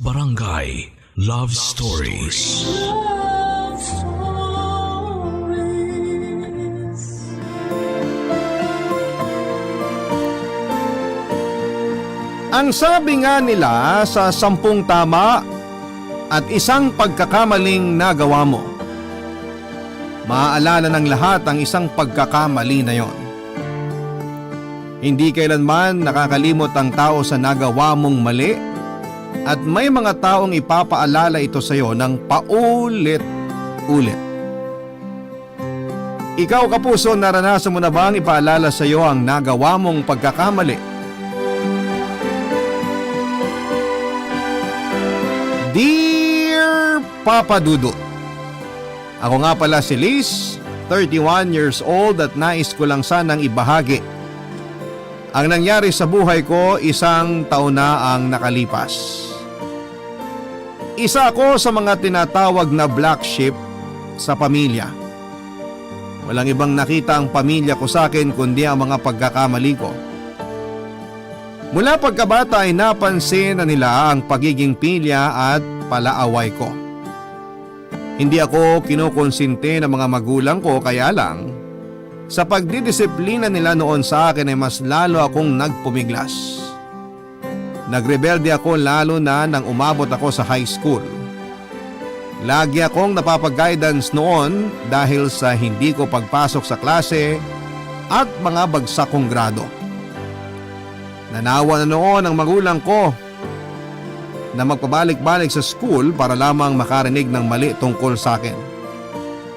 Barangay Love Stories. Love Stories. Ang sabi nga nila sa 10 tama at isang pagkakamaling nagawa mo, maaalala ng lahat ang isang pagkakamali na yon. Hindi kailanman nakakalimot ang tao sa nagawa mong mali at may mga taong ipapaalala ito sa iyo ng paulit-ulit. Ikaw kapuso, naranasan mo na bang ipaalala sa iyo ang nagawa mong pagkakamali? Dear Papa Dudut, ako nga pala si Liz, 31 years old at nais ko lang sanang ibahagi. Ang nangyari sa buhay ko, 1 taon na ang nakalipas. Isa ako sa mga tinatawag na black sheep sa pamilya. Walang ibang nakita ang pamilya ko sa akin kundi ang mga pagkakamali ko. Mula pagkabata ay napansin na nila ang pagiging pilya at palaaway ko. Hindi ako kinukonsinte ng mga magulang ko, kaya lang sa pagdidisiplina nila noon sa akin ay mas lalo akong nagpumiglas. Nagrebelde ako lalo na nang umabot ako sa high school. Lagi akong napapag-guidance noon dahil sa hindi ko pagpasok sa klase at mga bagsak kong grado. Nanawa na noon ang magulang ko na magpabalik-balik sa school para lamang makarinig ng mali tungkol sa akin.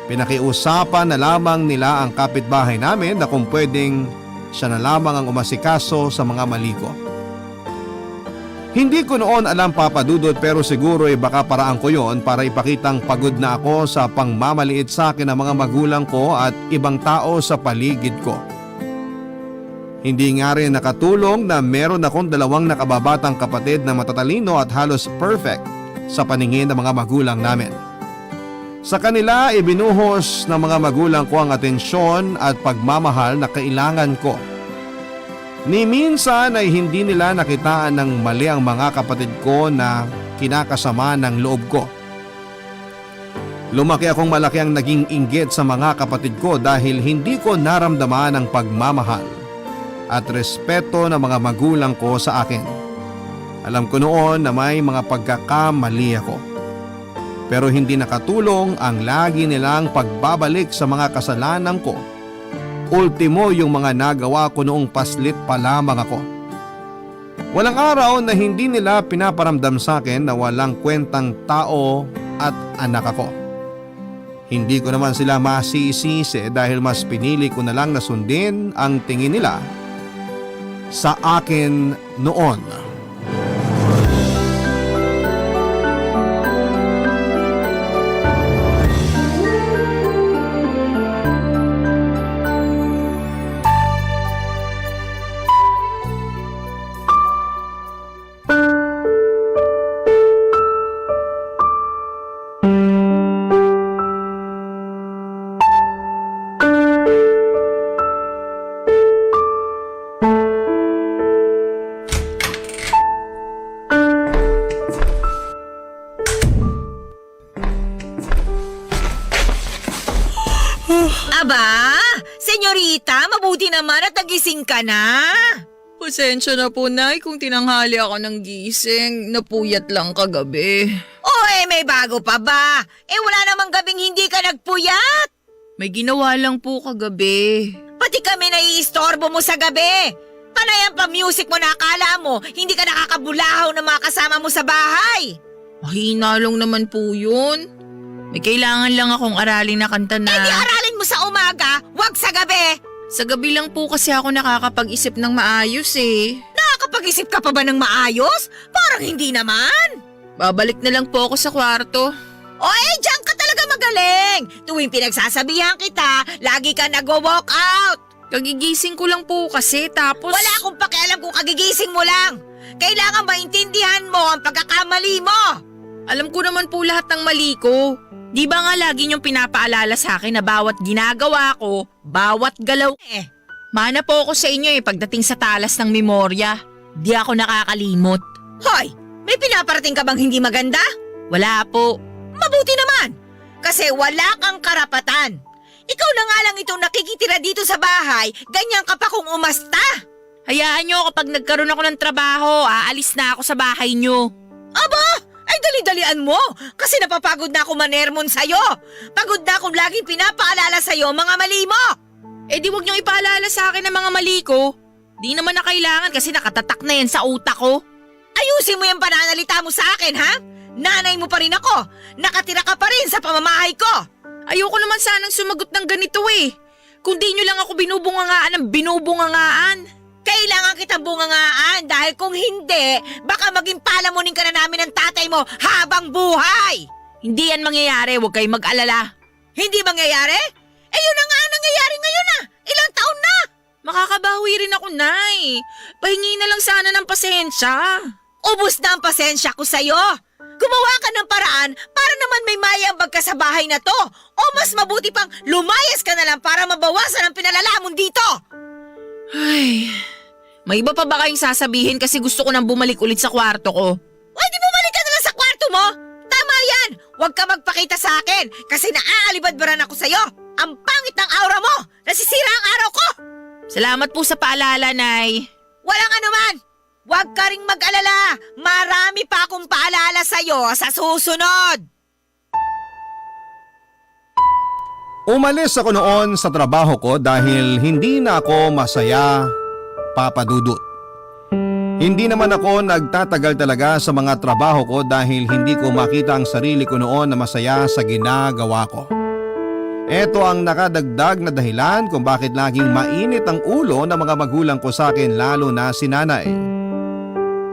Pinakiusapan na lamang nila ang kapitbahay namin na kung pwedeng siya na lamang ang umasikaso sa mga mali ko. Hindi ko noon alam, Papa Dudut, pero siguro ay baka paraan ko yon para ipakitang pagod na ako sa pangmamaliit sa akin ng mga magulang ko at ibang tao sa paligid ko. Hindi nga rin nakatulong na meron akong 2 nakababatang kapatid na matatalino at halos perfect sa paningin ng mga magulang namin. Sa kanila ibinuhos ng mga magulang ko ang atensyon at pagmamahal na kailangan ko. Ni minsan ay hindi nila nakitaan ng mali ang mga kapatid ko na kinakasama ng loob ko. Lumaki akong malaki ang naging inggit sa mga kapatid ko dahil hindi ko naramdaman ang pagmamahal at respeto ng mga magulang ko sa akin. Alam ko noon na may mga pagkakamali ako. Pero hindi nakatulong ang lagi nilang pagbabalik sa mga kasalanan ko. Ultimo yung mga nagawa ko noong paslit pa lamang ako. Walang araw na hindi nila pinaparamdam sa akin na walang kwentang tao at anak ako. Hindi ko naman sila masisisi dahil mas pinili ko na lang na sundin ang tingin nila sa akin noon. Aba, senyorita, mabuti naman at nagising ka na. Pasensya na po, Nay, kung tinanghali ako ng gising. Napuyat lang kagabi. May bago pa ba? Wala namang gabing hindi ka nagpuyat. May ginawa lang po kagabi. Pati kami naiistorbo mo sa gabi. Panay ang pa-music mo na akala mo, hindi ka nakakabulahaw ng mga kasama mo sa bahay. Mahina lang naman po yun. May kailangan lang akong aralin na kanta na… Di aralin mo sa umaga, wag sa gabi. Sa gabi lang po kasi ako nakakapag-isip ng maayos eh. Nakakapag-isip ka pa ba ng maayos? Parang hindi naman. Babalik na lang po ako sa kwarto. Diyan ka talaga magaling. Tuwing pinagsasabihan kita, lagi ka nag-walk out. Kagigising ko lang po kasi tapos… Wala akong pakialam kung kagigising mo lang. Kailangan maintindihan mo ang pagkakamali mo. Alam ko naman po lahat ng mali ko. Di ba nga lagi niyong pinapaalala sa akin na bawat ginagawa ko, bawat galaw… Mana po ako sa inyo pagdating sa talas ng memorya. Di ako nakakalimot. Hoy, May pinaparating ka bang hindi maganda? Wala po. Mabuti naman, kasi wala kang karapatan. Ikaw na nga lang itong nakikitira dito sa bahay, ganyan ka pa kung umasta. Hayaan nyo kapag nagkaroon ako ng trabaho, aalis na ako sa bahay nyo. Aba, ay dali-dalian mo, kasi napapagod na ako manermon sa'yo. Pagod na akong laging pinapaalala sa'yo mga mali mo. Eh di wag nyo ipaalala sa akin ang mga mali ko. Di naman na kailangan kasi nakatatak na yan sa utak ko. Ayusin mo yung pananalita mo sa akin, ha? Nanay mo pa rin ako, nakatira ka pa rin sa pamamahay ko. Ayoko naman sanang sumagot ng ganito eh. Kung di nyo lang ako binubungangaan ng binubungangaan. Kailangan kitang bungangaan dahil kung hindi, baka maging palamunin ka na namin ng tatay mo habang buhay. Hindi yan mangyayari, huwag kayong mag-alala. Hindi mangyayari? Eh yun na nga ang nangyayari ngayon na. Ilang taon na. Makakabawi rin ako, Nay. Pahingi na lang sana ng pasensya. Ubus na ang pasensya ko sa'yo. Gumawa ka ng paraan para naman may mayambag ka sa bahay na to. O mas mabuti pang lumayas ka na lang para mabawasan ang pinalalamon dito. Ay, may iba pa ba kayong sasabihin kasi gusto ko nang bumalik ulit sa kwarto ko? O di bumalik ka na lang sa kwarto mo. Tama yan. Huwag ka magpakita sa akin kasi naaalibadbaran ako sa'yo. Ang pangit ng aura mo. Nasisira ang araw ko. Salamat po sa paalala, Nay. Walang anuman. Huwag ka ring mag-alala. Marami pa akong paalala sa'yo sa susunod. Umalis ako noon sa trabaho ko dahil hindi na ako masaya, Papa Dudut. Hindi naman ako nagtatagal talaga sa mga trabaho ko dahil hindi ko makita ang sarili ko noon na masaya sa ginagawa ko. Ito ang nakadagdag na dahilan kung bakit laging mainit ang ulo ng mga magulang ko sa akin, lalo na si nanay.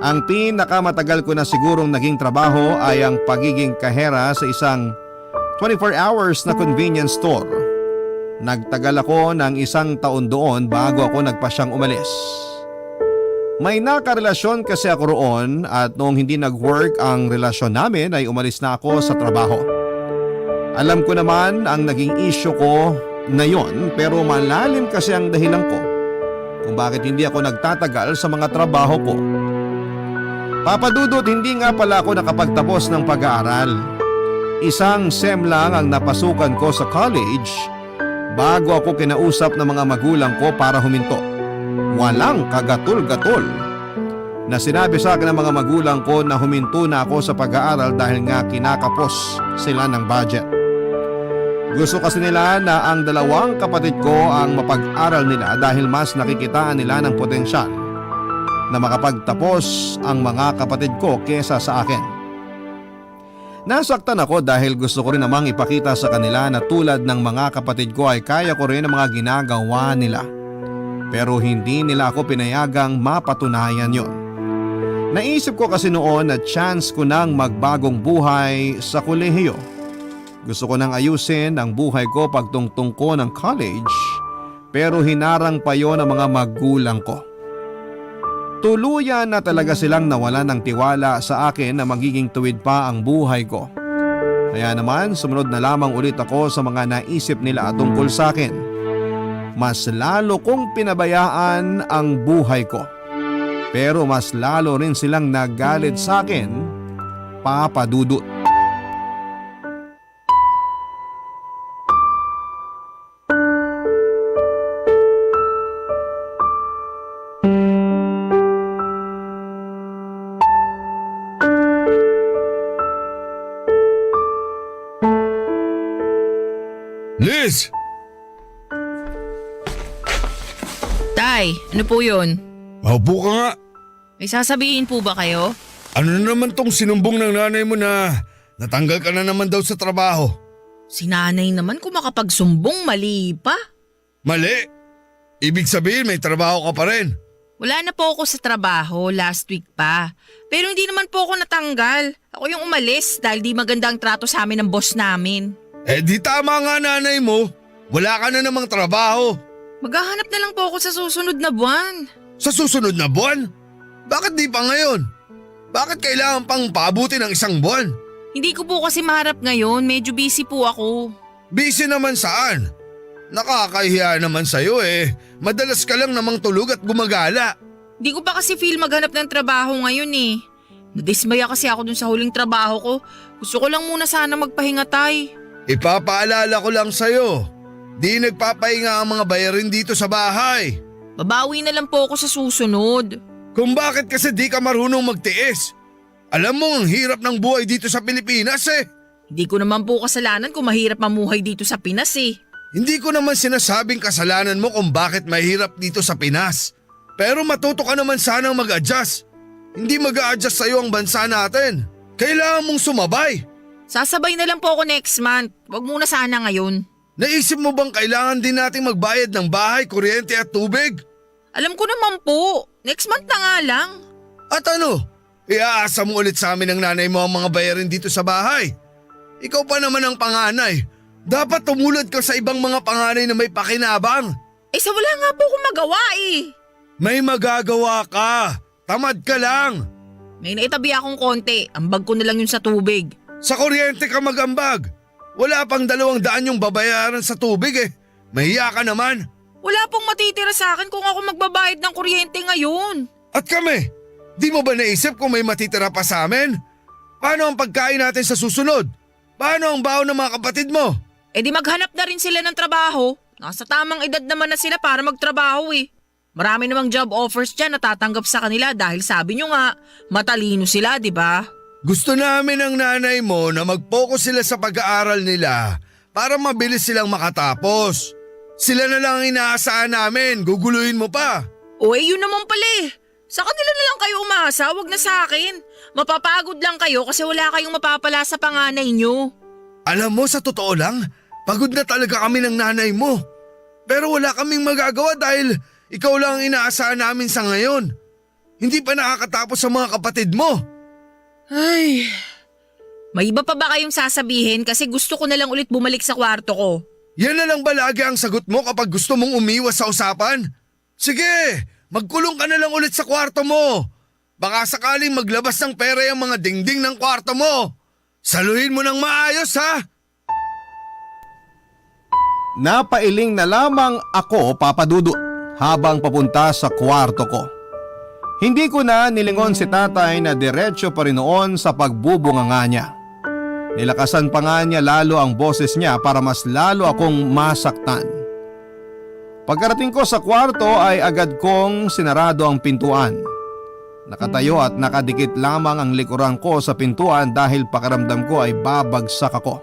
Ang pinakamatagal ko na sigurong naging trabaho ay ang pagiging kahera sa isang 24 hours na convenience store. Nagtagal ako ng 1 taon doon bago ako nagpasyang umalis. May nakarelasyon kasi ako roon at noong hindi nag-work ang relasyon namin ay umalis na ako sa trabaho. Alam ko naman ang naging issue ko na yon, pero malalim kasi ang dahilan ko kung bakit hindi ako nagtatagal sa mga trabaho ko. Papa Dudut, hindi nga pala ako nakapagtapos ng pag-aaral. 1 SEM lang ang napasukan ko sa college bago ako kinausap ng mga magulang ko para huminto. Walang kagatul-gatul na sinabi sa akin ng mga magulang ko na huminto na ako sa pag-aaral dahil nga kinakapos sila ng budget. Gusto kasi nila na ang 2 kapatid ko ang mapag-aral nila dahil mas nakikitaan nila ng potensyal na makapagtapos ang mga kapatid ko kesa sa akin. Nasaktan ako dahil gusto ko rin namang ipakita sa kanila na tulad ng mga kapatid ko ay kaya ko rin ang mga ginagawa nila. Pero hindi nila ako pinayagang mapatunayan yon. Naisip ko kasi noon na chance ko nang magbagong buhay sa kolehiyo. Gusto ko nang ayusin ang buhay ko pagtungtong ko ng college, pero hinarang pa yon ng mga magulang ko. Tuluyan na talaga silang nawalan ng tiwala sa akin na magiging tuwid pa ang buhay ko. Kaya naman sumunod na lamang ulit ako sa mga naisip nila tungkol sa akin. Mas lalo kong pinabayaan ang buhay ko. Pero mas lalo rin silang nagalit sa akin, Papa Dudut. Liz! Tay, ano po yun? Maupo ka nga. May sasabihin po ba kayo? Ano na naman tong sinumbong ng nanay mo na natanggal ka na naman daw sa trabaho? Si nanay naman kung makapagsumbong, mali pa. Mali. Ibig sabihin may trabaho ka pa rin. Wala na po ako sa trabaho, last week pa. Pero hindi naman po ako natanggal. Ako yung umalis dahil di maganda ang trato sa amin ng boss namin. Eh di tama nga nanay mo. Wala ka na namang trabaho. Maghahanap na lang po ako sa susunod na buwan. Sa susunod na buwan? Bakit di pa ngayon? Bakit kailangan pang paabuti ng 1 buwan? Hindi ko po kasi maharap ngayon, medyo busy po ako. Busy naman saan? Nakakahiya naman sa'yo eh. Madalas ka lang namang tulog at gumagala. Hindi ko pa kasi feel maghanap ng trabaho ngayon eh. Nadismaya kasi ako dun sa huling trabaho ko. Gusto ko lang muna sana magpahinga, Tay. Ipapaalala ko lang sa'yo, di nagpapahinga ang mga bayarin dito sa bahay. Babawi na lang po ako sa susunod. Kung bakit kasi di ka marunong magtiis. Alam mo ang hirap ng buhay dito sa Pilipinas eh. Hindi ko naman po kasalanan kung mahirap mamuhay dito sa Pinas eh. Hindi ko naman sinasabing kasalanan mo kung bakit mahirap dito sa Pinas. Pero matuto ka naman sanang mag-adjust. Hindi mag-a-adjust sa'yo ang bansa natin. Kailangan mong sumabay. Sasabay na lang po ako next month. Wag muna sana ngayon. Naisip mo bang kailangan din nating magbayad ng bahay, kuryente at tubig? Alam ko naman po. Next month na nga lang. At ano? Iaasa mo ulit sa amin ng nanay mo ang mga bayarin dito sa bahay. Ikaw pa naman ang panganay. Dapat tumulad ka sa ibang mga panganay na may pakinabang. Eh sa wala nga po akong magawa eh. May magagawa ka. Tamad ka lang. May naitabi akong konti. Ambag ko na lang yun sa tubig. Sa kuryente ka magambag. Wala pang 200 yung babayaran sa tubig eh. Mahiya ka naman. Wala pong matitira sa akin kung ako magbabayad ng kuryente ngayon. At kami, di mo ba naisip kung may matitira pa sa amin? Paano ang pagkain natin sa susunod? Paano ang baon ng mga kapatid mo? Eh di maghanap na rin sila ng trabaho. Nasa tamang edad naman na sila para magtrabaho eh. Marami namang job offers dyan na tatanggap sa kanila dahil sabi nyo nga, matalino sila, di ba? Gusto namin ng nanay mo na mag-focus sila sa pag-aaral nila para mabilis silang makatapos. Sila na lang ang inaasahan namin, guguluhin mo pa. O eh yun naman pala eh. Sa kanila na lang kayo umasa, wag na sa akin. Mapapagod lang kayo kasi wala kayong mapapala sa panganay nyo. Alam mo, sa totoo lang, pagod na talaga kami ng nanay mo. Pero wala kaming magagawa dahil ikaw lang ang inaasahan namin sa ngayon. Hindi pa nakakatapos sa mga kapatid mo. Ay, may iba pa ba kayong sasabihin kasi gusto ko na lang ulit bumalik sa kwarto ko? Yan na lang ba lagi ang sagot mo kapag gusto mong umiwas sa usapan? Sige, magkulong ka na lang ulit sa kwarto mo. Baka sakaling maglabas ng pera yung mga dingding ng kwarto mo. Saluhin mo ng maayos ha. Napailing na lamang ako, Papa Dudut, habang papunta sa kwarto ko. Hindi ko na nilingon si tatay na diretso pa rin noon sa pagbubunganga niya. Nilakasan pa nga niya lalo ang boses niya para mas lalo akong masaktan. Pagkarating ko sa kwarto ay agad kong sinarado ang pintuan. Nakatayo at nakadikit lamang ang likuran ko sa pintuan dahil pakiramdam ko ay babagsak ako.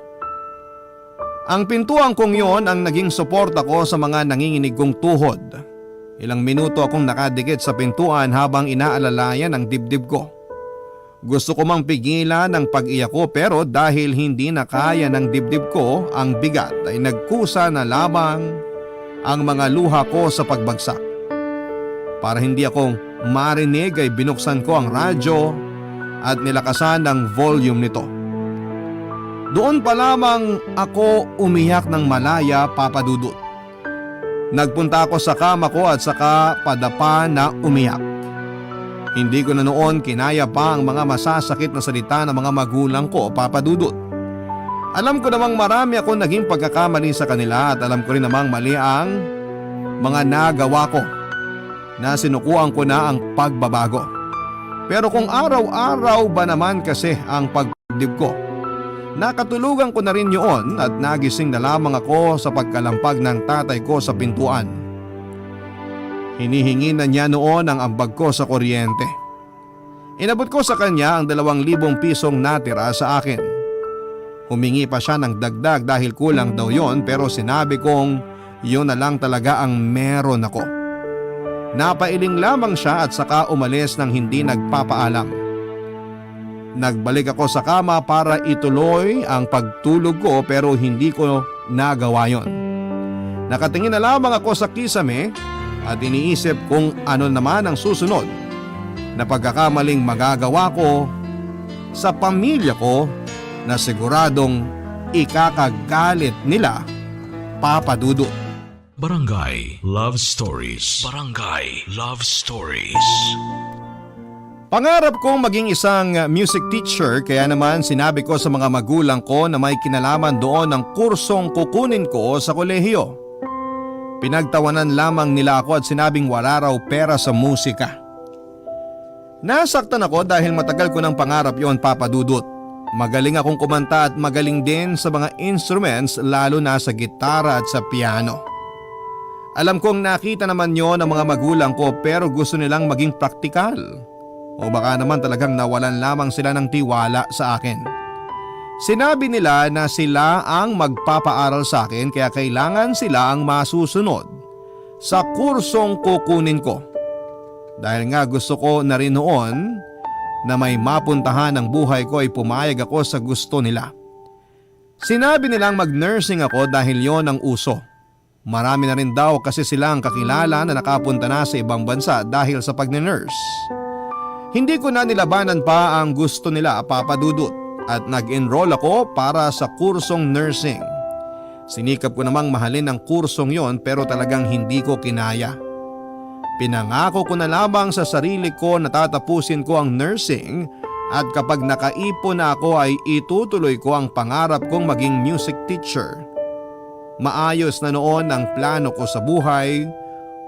Ang pintuan kong yon ang naging suporta ko sa mga nanginginig kong tuhod. Ilang minuto akong nakadikit sa pintuan habang inaalalayan ang dibdib ko. Gusto ko mang pigilan ang pag-iyak ko pero dahil hindi na kaya ng dibdib ko ang bigat ay nagkusa na lamang ang mga luha ko sa pagbagsak. Para hindi ako marinig ay binuksan ko ang radyo at nilakasan ang volume nito. Doon pa lamang ako umiyak ng malaya, Papa Dudut. Nagpunta ako sa kama ko at saka padapa na umiyak. Hindi ko na noon kinaya pa ang mga masasakit na salita ng mga magulang ko, Papa Dudut. Alam ko namang marami akong naging pagkakamali sa kanila at alam ko rin namang mali ang mga nagawa ko na sinukuan ko na ang pagbabago. Pero kung araw-araw ba naman kasi ang pagdib ko, nakatulugan ko na rin yun at nagising na lamang ako sa pagkalampag ng tatay ko sa pintuan. Hinihingi na niya noon ang ambag ko sa kuryente. Inabot ko sa kanya ang 2,000 pisong natira sa akin. Humingi pa siya ng dagdag dahil kulang daw yon pero sinabi kong yun na lang talaga ang meron ako. Napailing lamang siya at saka umalis nang hindi nagpapaalam. Nagbalik ako sa kama para ituloy ang pagtulog ko pero hindi ko nagawa yon. Nakatingin na lamang ako sa kisame at iniisip kung ano naman ang susunod na pagkakamaling magagawa ko sa pamilya ko na siguradong ikakagalit nila, Papa Dudut. Barangay Love Stories. Barangay Love Stories. Pangarap kong maging isang music teacher kaya naman sinabi ko sa mga magulang ko na may kinalaman doon ng kursong kukunin ko sa kolehiyo. Pinagtawanan lamang nila ako at sinabing wala raw pera sa musika. Nasaktan ako dahil matagal ko ng pangarap yon, Papa Dudut. Magaling akong kumanta at magaling din sa mga instruments, lalo na sa gitara at sa piano. Alam kong nakita naman yon ng mga magulang ko pero gusto nilang maging praktikal. O baka naman talagang nawalan lamang sila ng tiwala sa akin. Sinabi nila na sila ang magpapaaral sa akin kaya kailangan sila ang masusunod sa kursong kukunin ko. Dahil nga gusto ko na rin noon na may mapuntahan ng buhay ko ay pumayag ako sa gusto nila. Sinabi nilang mag-nursing ako dahil yon ang uso. Marami na rin daw kasi silang kakilala na nakapunta na sa ibang bansa dahil sa pag-nurse. Hindi ko na nilabanan pa ang gusto nila, Papa Dudut, at nag-enroll ako para sa kursong nursing. Sinikap ko namang mahalin ang kursong yon pero talagang hindi ko kinaya. Pinangako ko na lamang sa sarili ko na tatapusin ko ang nursing at kapag nakaipon na ako ay itutuloy ko ang pangarap kong maging music teacher. Maayos na noon ang plano ko sa buhay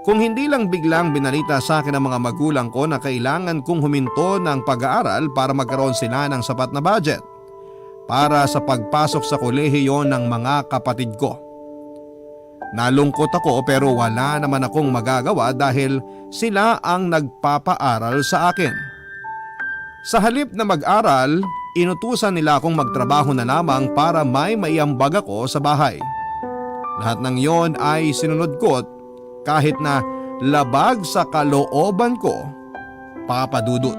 kung hindi lang biglang binalita sa akin ng mga magulang ko na kailangan kong huminto ng pag-aaral para magkaroon sila ng sapat na budget para sa pagpasok sa kolehiyo ng mga kapatid ko. Nalungkot ako pero wala naman akong magagawa dahil sila ang nagpapaaral sa akin. Sa halip na mag-aral, inutusan nila akong magtrabaho na lamang para may maiambag ako sa bahay. Lahat ng yon ay sinunod ko kahit na labag sa kalooban ko, Papa Dudut.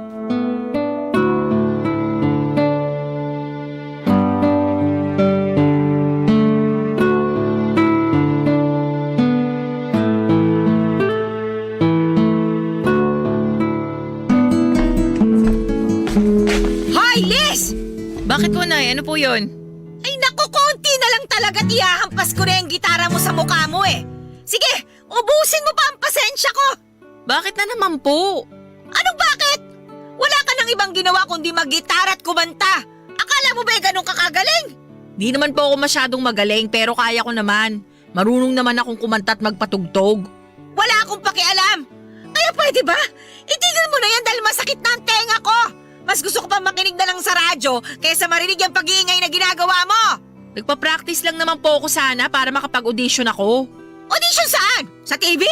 Hoy, Liz! Bakit po, Nay? Ano po yun? Ay naku, konti na lang talaga ihahampas ko na yung gitara mo sa mukha mo eh. Sige, ubusin mo pa ang pasensya ko. Bakit na naman po? Anong bakit? Wala ka nang ibang ginawa kundi mag-gitara at kumanta. Akala mo ba ganun kakagaling? Di naman po ako masyadong magaling pero kaya ko naman. Marunong naman akong kumanta at magpatugtog. Wala akong pakialam. Kaya pwede ba? Itigil mo na yan dahil masakit na ang tenga ko. Mas gusto ko pa makinig na lang sa radyo kaysa marinig yung pag-iingay na ginagawa mo. Nagpa-practice lang naman po ako sana para makapag-audition ako. Audition saan? Sa TV?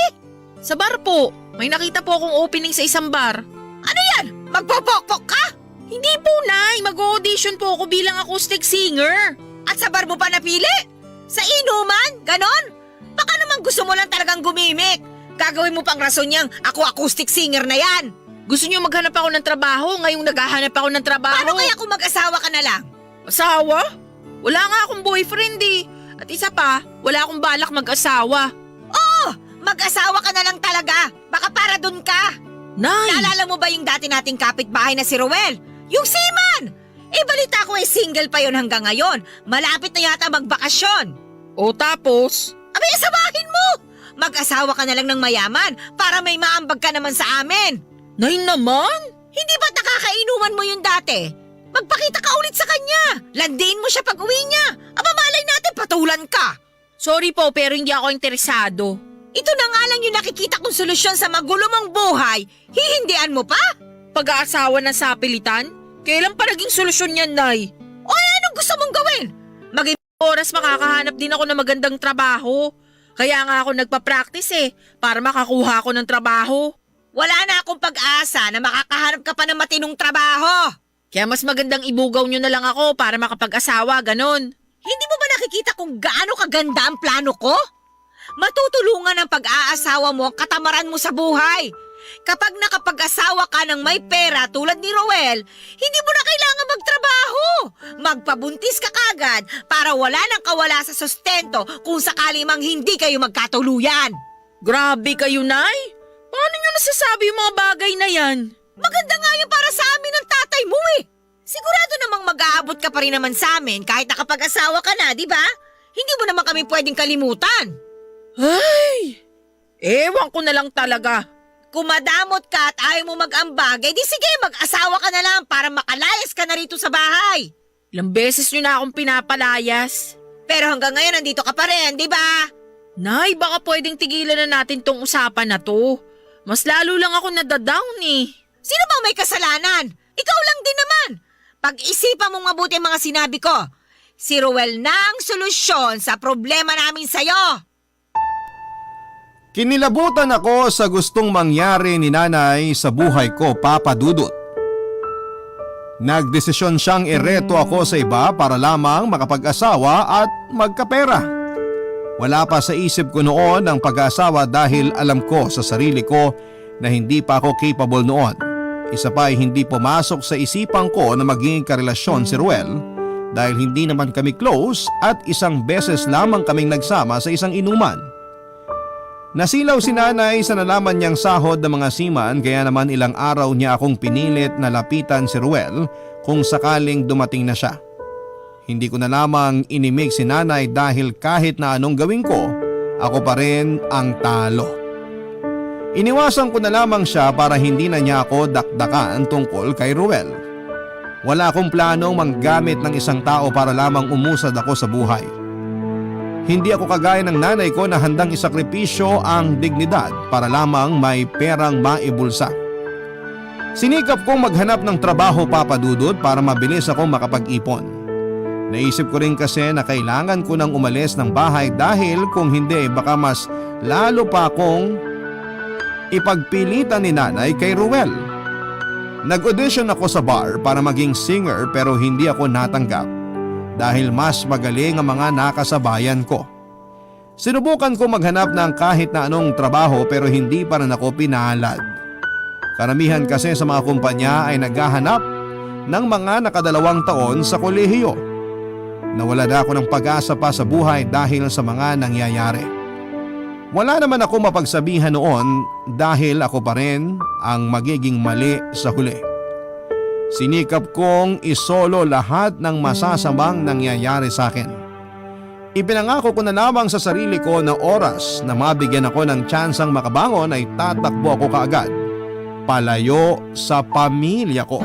Sa bar po. May nakita po akong opening sa isang bar. Ano yan? Magpopokpok ka? Hindi po, Nay. Mag-audition po ako bilang acoustic singer. At sa bar mo pa napili? Sa inuman? Ganon? Baka naman gusto mo lang talagang gumimik. Gagawin mo pang rason niyang ako acoustic singer na yan. Gusto niyo maghanap ako ng trabaho ngayong naghahanap ako ng trabaho? Paano kaya kung mag-asawa ka na lang? Asawa? Wala nga akong boyfriend eh. At isa pa, wala akong balak mag-asawa. Oh, mag-asawa ka na lang talaga. Baka para dun ka. Nay! Naalala mo ba yung dati nating kapitbahay na si Roel? Yung seaman! Balita ko ay single pa yon hanggang ngayon. Malapit na yata magbakasyon. O tapos? Abay, asawahin mo! Mag-asawa ka na lang ng mayaman para may maambag ka naman sa amin. Nay naman? Hindi ba nakakainuman mo yun dati? Magpakita ka ulit sa kanya. Landiin mo siya pag uwi niya. Aba, malay natin patulan ka. Sorry po pero hindi ako interesado. Ito na nga lang yung nakikita kong solusyon sa magulo mong buhay. Hihindian mo pa? Pag-aasawa ng sapilitan? Kailan pa naging solusyon yan, Nay? O anong gusto mong gawin? Maging Oras makakahanap din ako ng magandang trabaho. Kaya nga ako nagpa-practice para makakuha ako ng trabaho. wala na akong pag-asa na makakahanap ka pa ng matinong trabaho. Kaya mas magandang ibugaw nyo na lang ako para makapag-asawa, ganon. Hindi mo ba nakikita kung gaano kaganda ang plano ko? Matutulungan ang pag-aasawa mo ang katamaran mo sa buhay. Kapag nakapag-asawa ka ng may pera tulad ni Roel, hindi mo na kailangan magtrabaho. Magpabuntis ka kagad para wala nang kawala sa sustento kung sakali mang hindi kayo magkatuluyan. Grabe kayo, Nay. Paano nyo nasasabi yung mga bagay na yan? Maganda nga yun para sa amin ng tatay mo eh. Sigurado namang mag-aabot ka pa rin naman sa amin kahit nakapag-asawa ka na, di ba? Hindi mo naman kami pwedeng kalimutan. Ay! Ewan ko na lang talaga. Kung madamot ka at ayaw mo mag-ambag, di sige, mag-asawa ka na lang para makalayas ka na rito sa bahay. Ilang beses nyo na akong pinapalayas. Pero hanggang ngayon nandito ka pa rin, di ba? Nay, baka pwedeng tigilan na natin tong usapan na to. Mas lalo lang ako nadadown eh. Sino ba may kasalanan? Ikaw lang din naman. Pag-isipan mong mabuti ang mga sinabi ko. Si Ruel na ang solusyon sa problema namin sa'yo. Kinilabutan ako sa gustong mangyari ni nanay sa buhay ko, Papa Dudut. Nagdesisyon siyang ireto ako sa iba para lamang makapag-asawa at magkapera. Wala pa sa isip ko noon ang pag-asawa dahil alam ko sa sarili ko na hindi pa ako capable noon. Isa pa ay hindi pumasok sa isipan ko na maging karelasyon si Ruel dahil hindi naman kami close at isang beses lamang kaming nagsama sa isang inuman. Nasilaw si nanay sa nalaman niyang sahod ng mga seaman kaya naman ilang araw niya akong pinilit na lapitan si Ruel kung sakaling dumating na siya. Hindi ko na lamang inimig si nanay dahil kahit na anong gawin ko, ako pa rin ang talo. Iniwasan ko na lamang siya para hindi na niya ako dakdakan tungkol kay Ruel. Wala akong planong manggamit ng isang tao para lamang umusad ako sa buhay. Hindi ako kagaya ng nanay ko na handang isakripisyo ang dignidad para lamang may perang maibulsa. Sinikap kong maghanap ng trabaho, Papa Dudut, para mabilis akong makapag-ipon. Naisip ko rin kasi na kailangan ko nang umalis ng bahay dahil kung hindi baka mas lalo pa akong ipagpilitan ni nanay kay Ruel. Nag-audition ako sa bar para maging singer pero hindi ako natanggap dahil mas magaling ang mga nakasabayan ko. Sinubukan ko maghanap ng kahit na anong trabaho pero hindi pa rin ako pinalad. Karamihan kasi sa mga kumpanya ay naghahanap ng mga nakadalawang taon sa kolehiyo. Nawala na ako ng pag-asa pa sa buhay dahil sa mga nangyayari. Wala naman ako mapagsabihan noon dahil ako pa rin ang magiging mali sa huli. Sinikap kong isolo lahat ng masasamang nangyayari sa akin. Ipinangako ko na lamang sa sarili ko na oras na mabigyan ako ng tsansang makabangon ay tatakbo ako kaagad, palayo sa pamilya ko.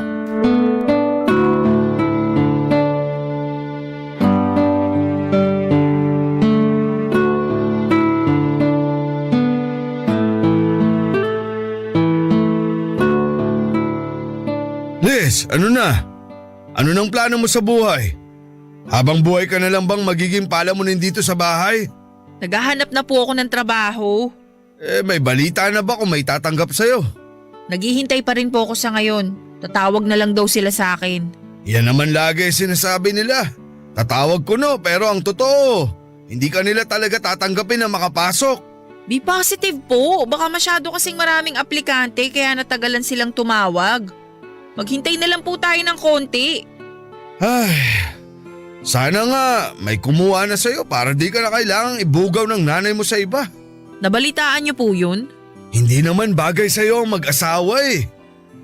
Liz, ano na? Ano nang plano mo sa buhay? Habang buhay ka na lang bang magiging palamunin dito sa bahay? Naghahanap na po ako ng trabaho. May balita na ba kung may tatanggap sa'yo? Naghihintay pa rin po ako sa ngayon. Tatawag na lang daw sila sa akin. Yan naman lagi sinasabi nila. Tatawag ko no, pero ang totoo, hindi ka nila talaga tatanggapin na makapasok. Be positive po. Baka masyado kasing maraming aplikante kaya natagalan silang tumawag. Maghintay na lang po tayo ng konti. Ay, sana nga may kumuha na sa'yo para di ka na kailangang ibugaw ng nanay mo sa iba. Nabalitaan niyo po yun? Hindi naman bagay sa'yo ang mag-asawa eh.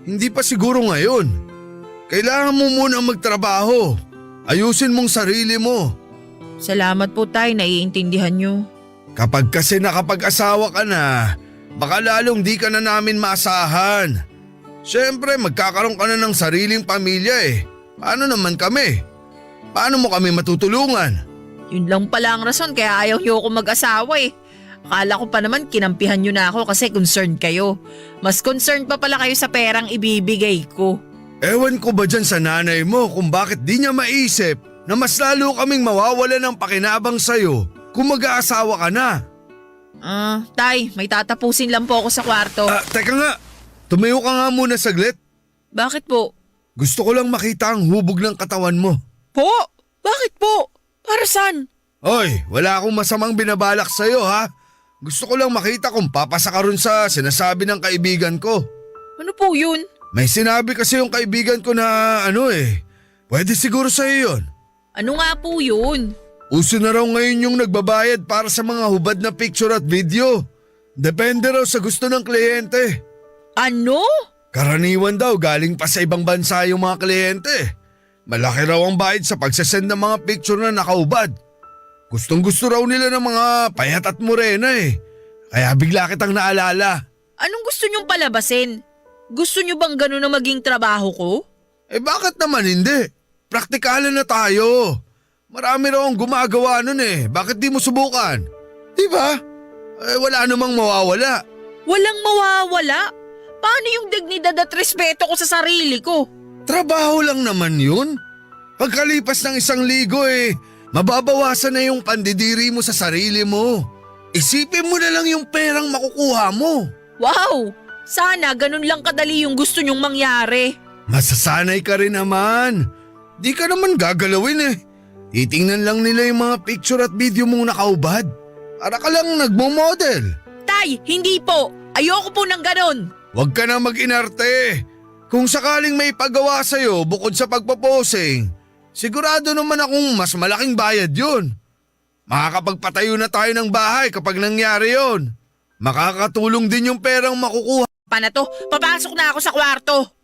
Hindi pa siguro ngayon. Kailangan mo muna magtrabaho. Ayusin mong sarili mo. Salamat po tay, naiintindihan niyo. Kapag kasi nakapag-asawa ka na, baka lalong di ka na namin maasahan. Siyempre magkakaroon ka na ng sariling pamilya eh. Paano naman kami? Paano mo kami matutulungan? Yun lang pala ang rason kaya ayaw niyo ako mag-asawa eh. Akala ko pa naman kinampihan niyo na ako kasi concerned kayo. Mas concerned pa pala kayo sa perang ibibigay ko. Ewan ko ba dyan sa nanay mo kung bakit di niya maisip na mas lalo kaming mawawala ng pakinabang sa'yo kung mag-aasawa ka na. Tay, may tatapusin lang po ako sa kwarto. Teka nga, tumayo ka nga muna saglit. Bakit po? Gusto ko lang makita ang hubog ng katawan mo. Po? Bakit po? Para saan? Hoy, wala akong masamang binabalak sa'yo ha. Gusto ko lang makita kung papasa ka rin sa sinasabi ng kaibigan ko. Ano po yun? May sinabi kasi yung kaibigan ko na pwede siguro sa'yo yun. Ano nga po yun? Uso na raw ngayon yung nagbabayad para sa mga hubad na picture at video. Depende raw sa gusto ng kliyente. Ano? Karaniwan daw galing pa sa ibang bansa yung mga kliyente. Malaki raw ang bayad sa pagsasend ng mga picture na nakahubad. Gustong gusto raw nila ng mga payat at morena eh. Kaya bigla kitang naalala. Anong gusto nyong palabasin? Gusto nyo bang gano'n na maging trabaho ko? Bakit naman hindi? Praktikalan na tayo. Marami raw ang gumagawa nun eh. Bakit di mo subukan? Diba? Wala namang mawawala. Walang mawawala. Paano yung dignidad at respeto ko sa sarili ko? Trabaho lang naman yun. Pagkalipas ng 1 linggo mababawasan na yung pandidiri mo sa sarili mo. Isipin mo na lang yung perang makukuha mo. Wow! Sana ganun lang kadali yung gusto nyong mangyari. Masasanay ka rin naman. Di ka naman gagalawin Titingnan lang nila yung mga picture at video mong nakaubad. Para ka lang nagmo-model. Tay, hindi po. Ayoko po ng ganun. Huwag ka na mag-inarte. Kung sakaling may pagawa sa'yo bukod sa pagpaposing, sigurado naman akong mas malaking bayad yun. Makakapagpatayo na tayo ng bahay kapag nangyari yun. Makakatulong din yung perang makukuha. Paano to? Papasok na ako sa kwarto.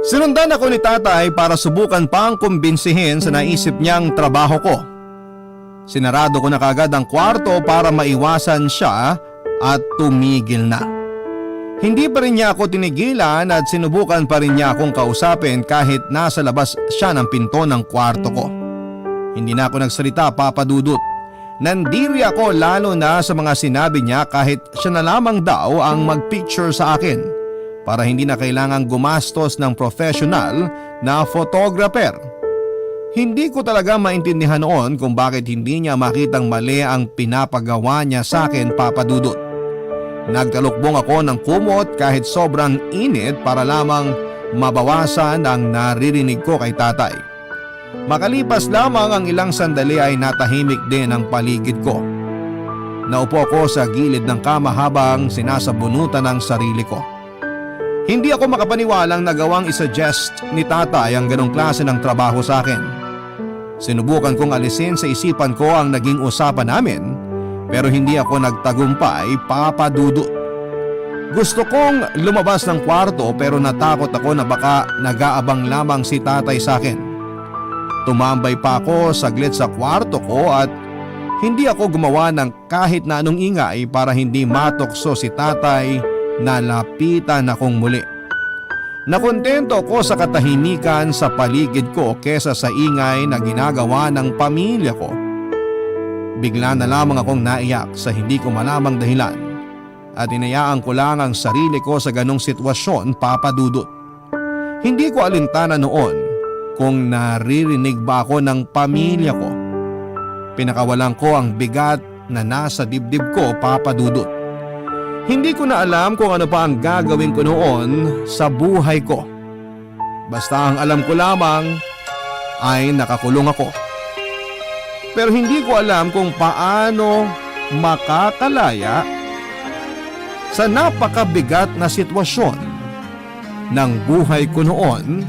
Sinundan ako ni tatay para subukan pang kumbinsihin sa naisip niyang trabaho ko. Sinarado ko na kagad ang kwarto para maiwasan siya at tumigil na. Hindi pa rin niya ako tinigilan at sinubukan pa rin niya akong kausapin kahit nasa labas siya ng pinto ng kwarto ko. Hindi na ako nagsalita, Papa Dudut. Nandiri ako lalo na sa mga sinabi niya kahit siya na lamang daw ang magpicture sa akin para hindi na kailangang gumastos ng professional na photographer. Hindi ko talaga maintindihan noon kung bakit hindi niya makitang mali ang pinapagawa niya sa akin, Papa Dudut. Nagtalukbong ako ng kumot kahit sobrang init para lamang mabawasan ang naririnig ko kay tatay. Makalipas lamang ang ilang sandali ay natahimik din ang paligid ko. Naupo ako sa gilid ng kama habang sinasabunutan ang sarili ko. Hindi ako makapaniwalang nagawang isuggest ni tatay ang ganong klase ng trabaho sa akin. Sinubukan kong alisin sa isipan ko ang naging usapan namin pero hindi ako nagtagumpay, Papa Dudut. Gusto kong lumabas ng kwarto pero natakot ako na baka nag-aabang lamang si tatay sa akin. Tumambay pa ako saglit sa kwarto ko at hindi ako gumawa ng kahit na anong ingay para hindi matokso si tatay na lapitan akong muli. Nakontento ko sa katahimikan sa paligid ko kesa sa ingay na ginagawa ng pamilya ko. Bigla na lamang akong naiyak sa hindi ko malamang dahilan at inayaan ko lang ang sarili ko sa ganong sitwasyon, Papa Dudut. Hindi ko alintana noon kung naririnig ba ako ng pamilya ko. Pinakawalan ko ang bigat na nasa dibdib ko, Papa Dudut. Hindi ko na alam kung ano pa ang gagawin ko noon sa buhay ko. Basta ang alam ko lamang ay nakakulong ako. Pero hindi ko alam kung paano makakalaya sa napakabigat na sitwasyon ng buhay ko noon,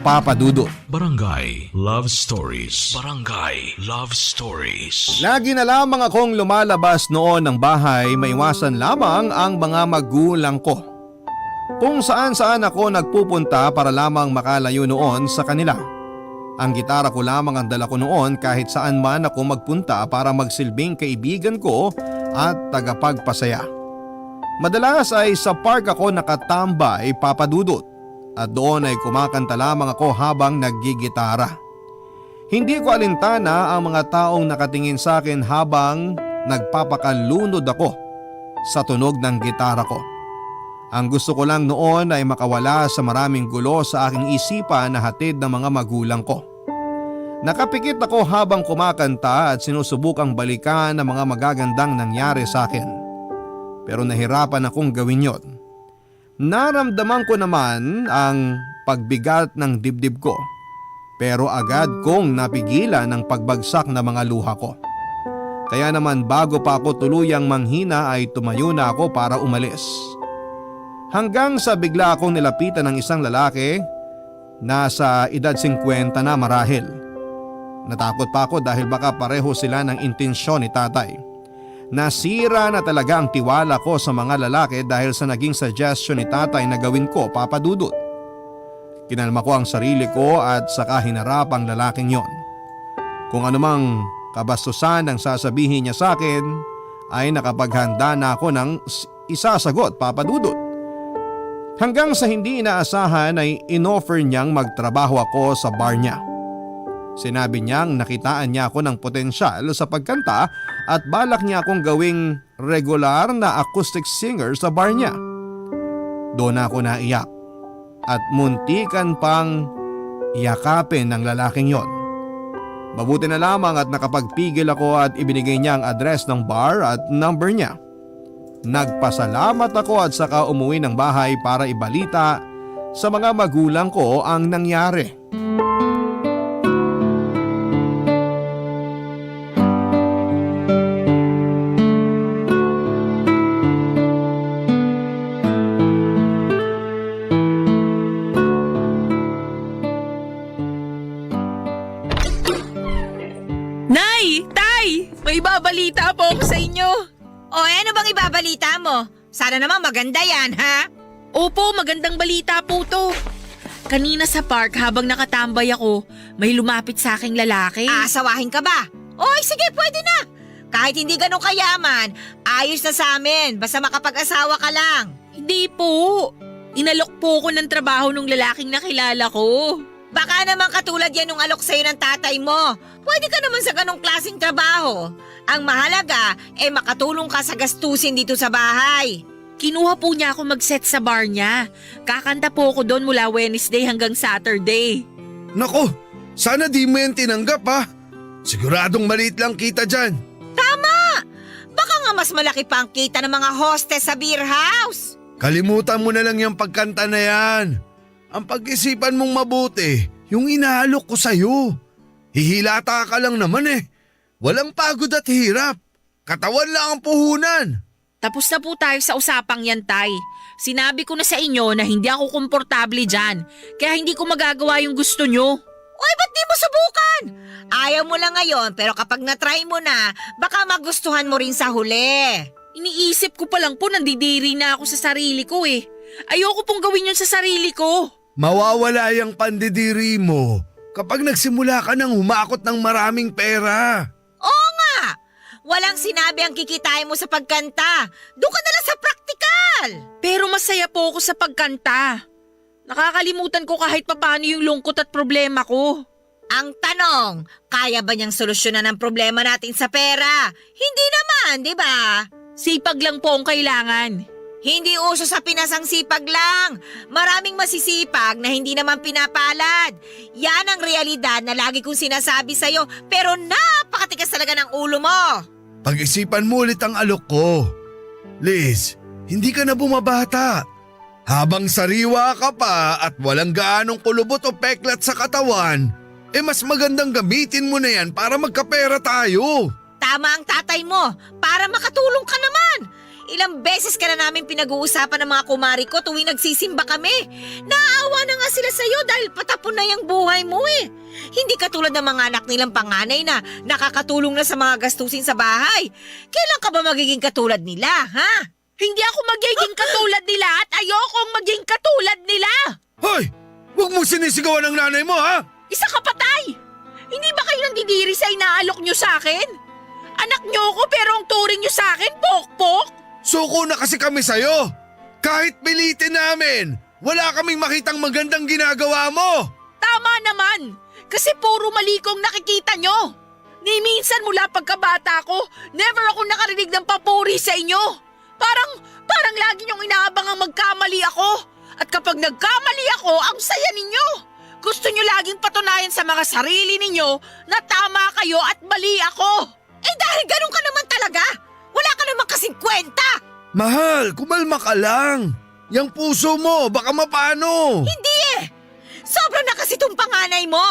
Papa Dudut. Barangay Love Stories. Barangay Love Stories. Lagi na lamang akong lumalabas noon ng bahay, maiwasan lamang ang mga magulang ko. Kung saan-saan ako nagpupunta para lamang makalayo noon sa kanila. Ang gitara ko lamang ang dala ko noon kahit saan man ako magpunta para magsilbing kaibigan ko at tagapagpasaya. Madalas ay sa park ako nakatambay, Papa Dudut. At doon ay kumakanta lamang ako habang naggigitara. Hindi ko alintana ang mga taong nakatingin sa akin habang nagpapakalunod ako sa tunog ng gitara ko. Ang gusto ko lang noon ay makawala sa maraming gulo sa aking isipan na hatid ng mga magulang ko. Nakapikit ako habang kumakanta at sinusubukang balikan ang mga magagandang nangyari sa akin. Pero nahirapan akong gawin yon. Naramdaman ko naman ang pagbigat ng dibdib ko pero agad kong napigilan ang pagbagsak na mga luha ko. Kaya naman bago pa ako tuluyang manghina ay tumayo na ako para umalis. Hanggang sa bigla akong nilapitan ng isang lalaki na sa edad 50 na marahil. Natakot pa ako dahil baka pareho sila ng intensyon ni tatay. Nasira na talaga ang tiwala ko sa mga lalaki dahil sa naging suggestion ni tatay na gawin ko, Papa Dudut. Kinalma ko ang sarili ko at saka hinarap ang lalaking yon. Kung anumang kabastusan ang sasabihin niya sa akin ay nakapaghanda na ako ng isasagot, Papa Dudut. Hanggang sa hindi inaasahan ay inoffer niyang magtrabaho ako sa bar niya. Sinabi niyang nakitaan niya ako ng potensyal sa pagkanta at balak niya akong gawing regular na acoustic singer sa bar niya. Doon ako naiyak at muntikan pang yakapin ng lalaking yon. Mabuti na lamang at nakapagpigil ako at ibinigay niya ang address ng bar at number niya. Nagpasalamat ako at saka umuwi ng bahay para ibalita sa mga magulang ko ang nangyari. Nay! Tay! May babalita po ako sa inyo. O ano bang ibabalita mo? Sana naman maganda yan, ha? Opo, magandang balita po to. Kanina sa park habang nakatambay ako, may lumapit sa aking lalaki. Aasawahin ka ba? Oy, sige, pwede na. Kahit hindi ganun kayaman, ayos na sa amin. Basta makapag-asawa ka lang. Hindi po. Inalok po ako ng trabaho ng lalaking nakilala ko. Baka naman katulad yan nung alok sa'yo ng tatay mo. Pwede ka naman sa ganong klaseng trabaho. Ang mahalaga, makatulong ka sa gastusin dito sa bahay. Kinuha po niya ako mag-set sa bar niya. Kakanta po ako doon mula Wednesday hanggang Saturday. Nako, sana di mo yan tinanggap ha. Siguradong maliit lang kita dyan. Baka nga mas malaki pa ang kita ng mga hostess sa beer house. Kalimutan mo na lang yung pagkanta na yan. Ang pag-isipan mong mabuti, yung inaalok ko sa'yo. Hihilata ka lang naman eh. Walang pagod at hirap. Katawan lang ang puhunan. Tapos na po tayo sa usapang yan, Tay. Sinabi ko na sa inyo na hindi ako komportable dyan. Kaya hindi ko magagawa yung gusto nyo. Oy, ba't di mo subukan? Ayaw mo lang ngayon, pero kapag na-try mo na, baka magustuhan mo rin sa huli. Iniisip ko pa lang po nandidiri na ako sa sarili ko eh. Ayoko pong gawin yun sa sarili ko. Mawawala yung pandidiri mo kapag nagsimula ka ng humakot ng maraming pera. Oo nga! Walang sinabi ang kikitain mo sa pagkanta. Doon ka na lang sa praktikal. Pero masaya po ako sa pagkanta. Nakakalimutan ko kahit papano yung lungkot at problema ko. Ang tanong, kaya ba niyang solusyonan ang problema natin sa pera? Hindi naman, di ba? Sipag lang po ang kailangan. Hindi uso sa Pinas ang sipag lang. Maraming masisipag na hindi naman pinapalad. Yan ang realidad na lagi kong sinasabi sa'yo, pero napakatigas talaga ng ulo mo. Pag-isipan mo ulit ang alok ko. Liz, hindi ka na bumabata. Habang sariwa ka pa at walang gaanong kulubot o peklat sa katawan, mas magandang gamitin mo na yan para magkapera tayo. Tama ang tatay mo, para makatulong ka naman. Ilang beses ka na namin pinag-uusapan ng mga kumari ko tuwing nagsisimba kami. Naaawa na nga sila sa'yo dahil patapon na yung buhay mo eh. Hindi katulad ng mga anak nilang panganay na nakakatulong na sa mga gastusin sa bahay. Kailan ka ba magiging katulad nila, ha? Hindi ako magiging katulad nila at ayokong maging katulad nila. Hoy! Huwag mo sinisigawan ang nanay mo ha! Isa ka patay! Hindi ba kayo nandidiri sa inaalok nyo sa akin? Anak nyo ko pero ang turing nyo sa akin, pokpok! Suko na kasi kami sa'yo! Kahit pilitin namin, wala kaming makitang magandang ginagawa mo! Tama naman! Kasi puro mali kong nakikita nyo! Ni minsan mula pagkabata ko, never ako nakarinig ng papuri sa inyo! Parang lagi niyong inaabangang magkamali ako! At kapag nagkamali ako, ang saya ninyo! Gusto niyo laging patunayan sa mga sarili ninyo na tama kayo at mali ako! Dahil ganun ka naman talaga! Wala ka naman kasing kwenta! Mahal, kumalma ka lang. Yang puso mo, baka mapano. Hindi eh! Sobra na kasi itong panganay mo!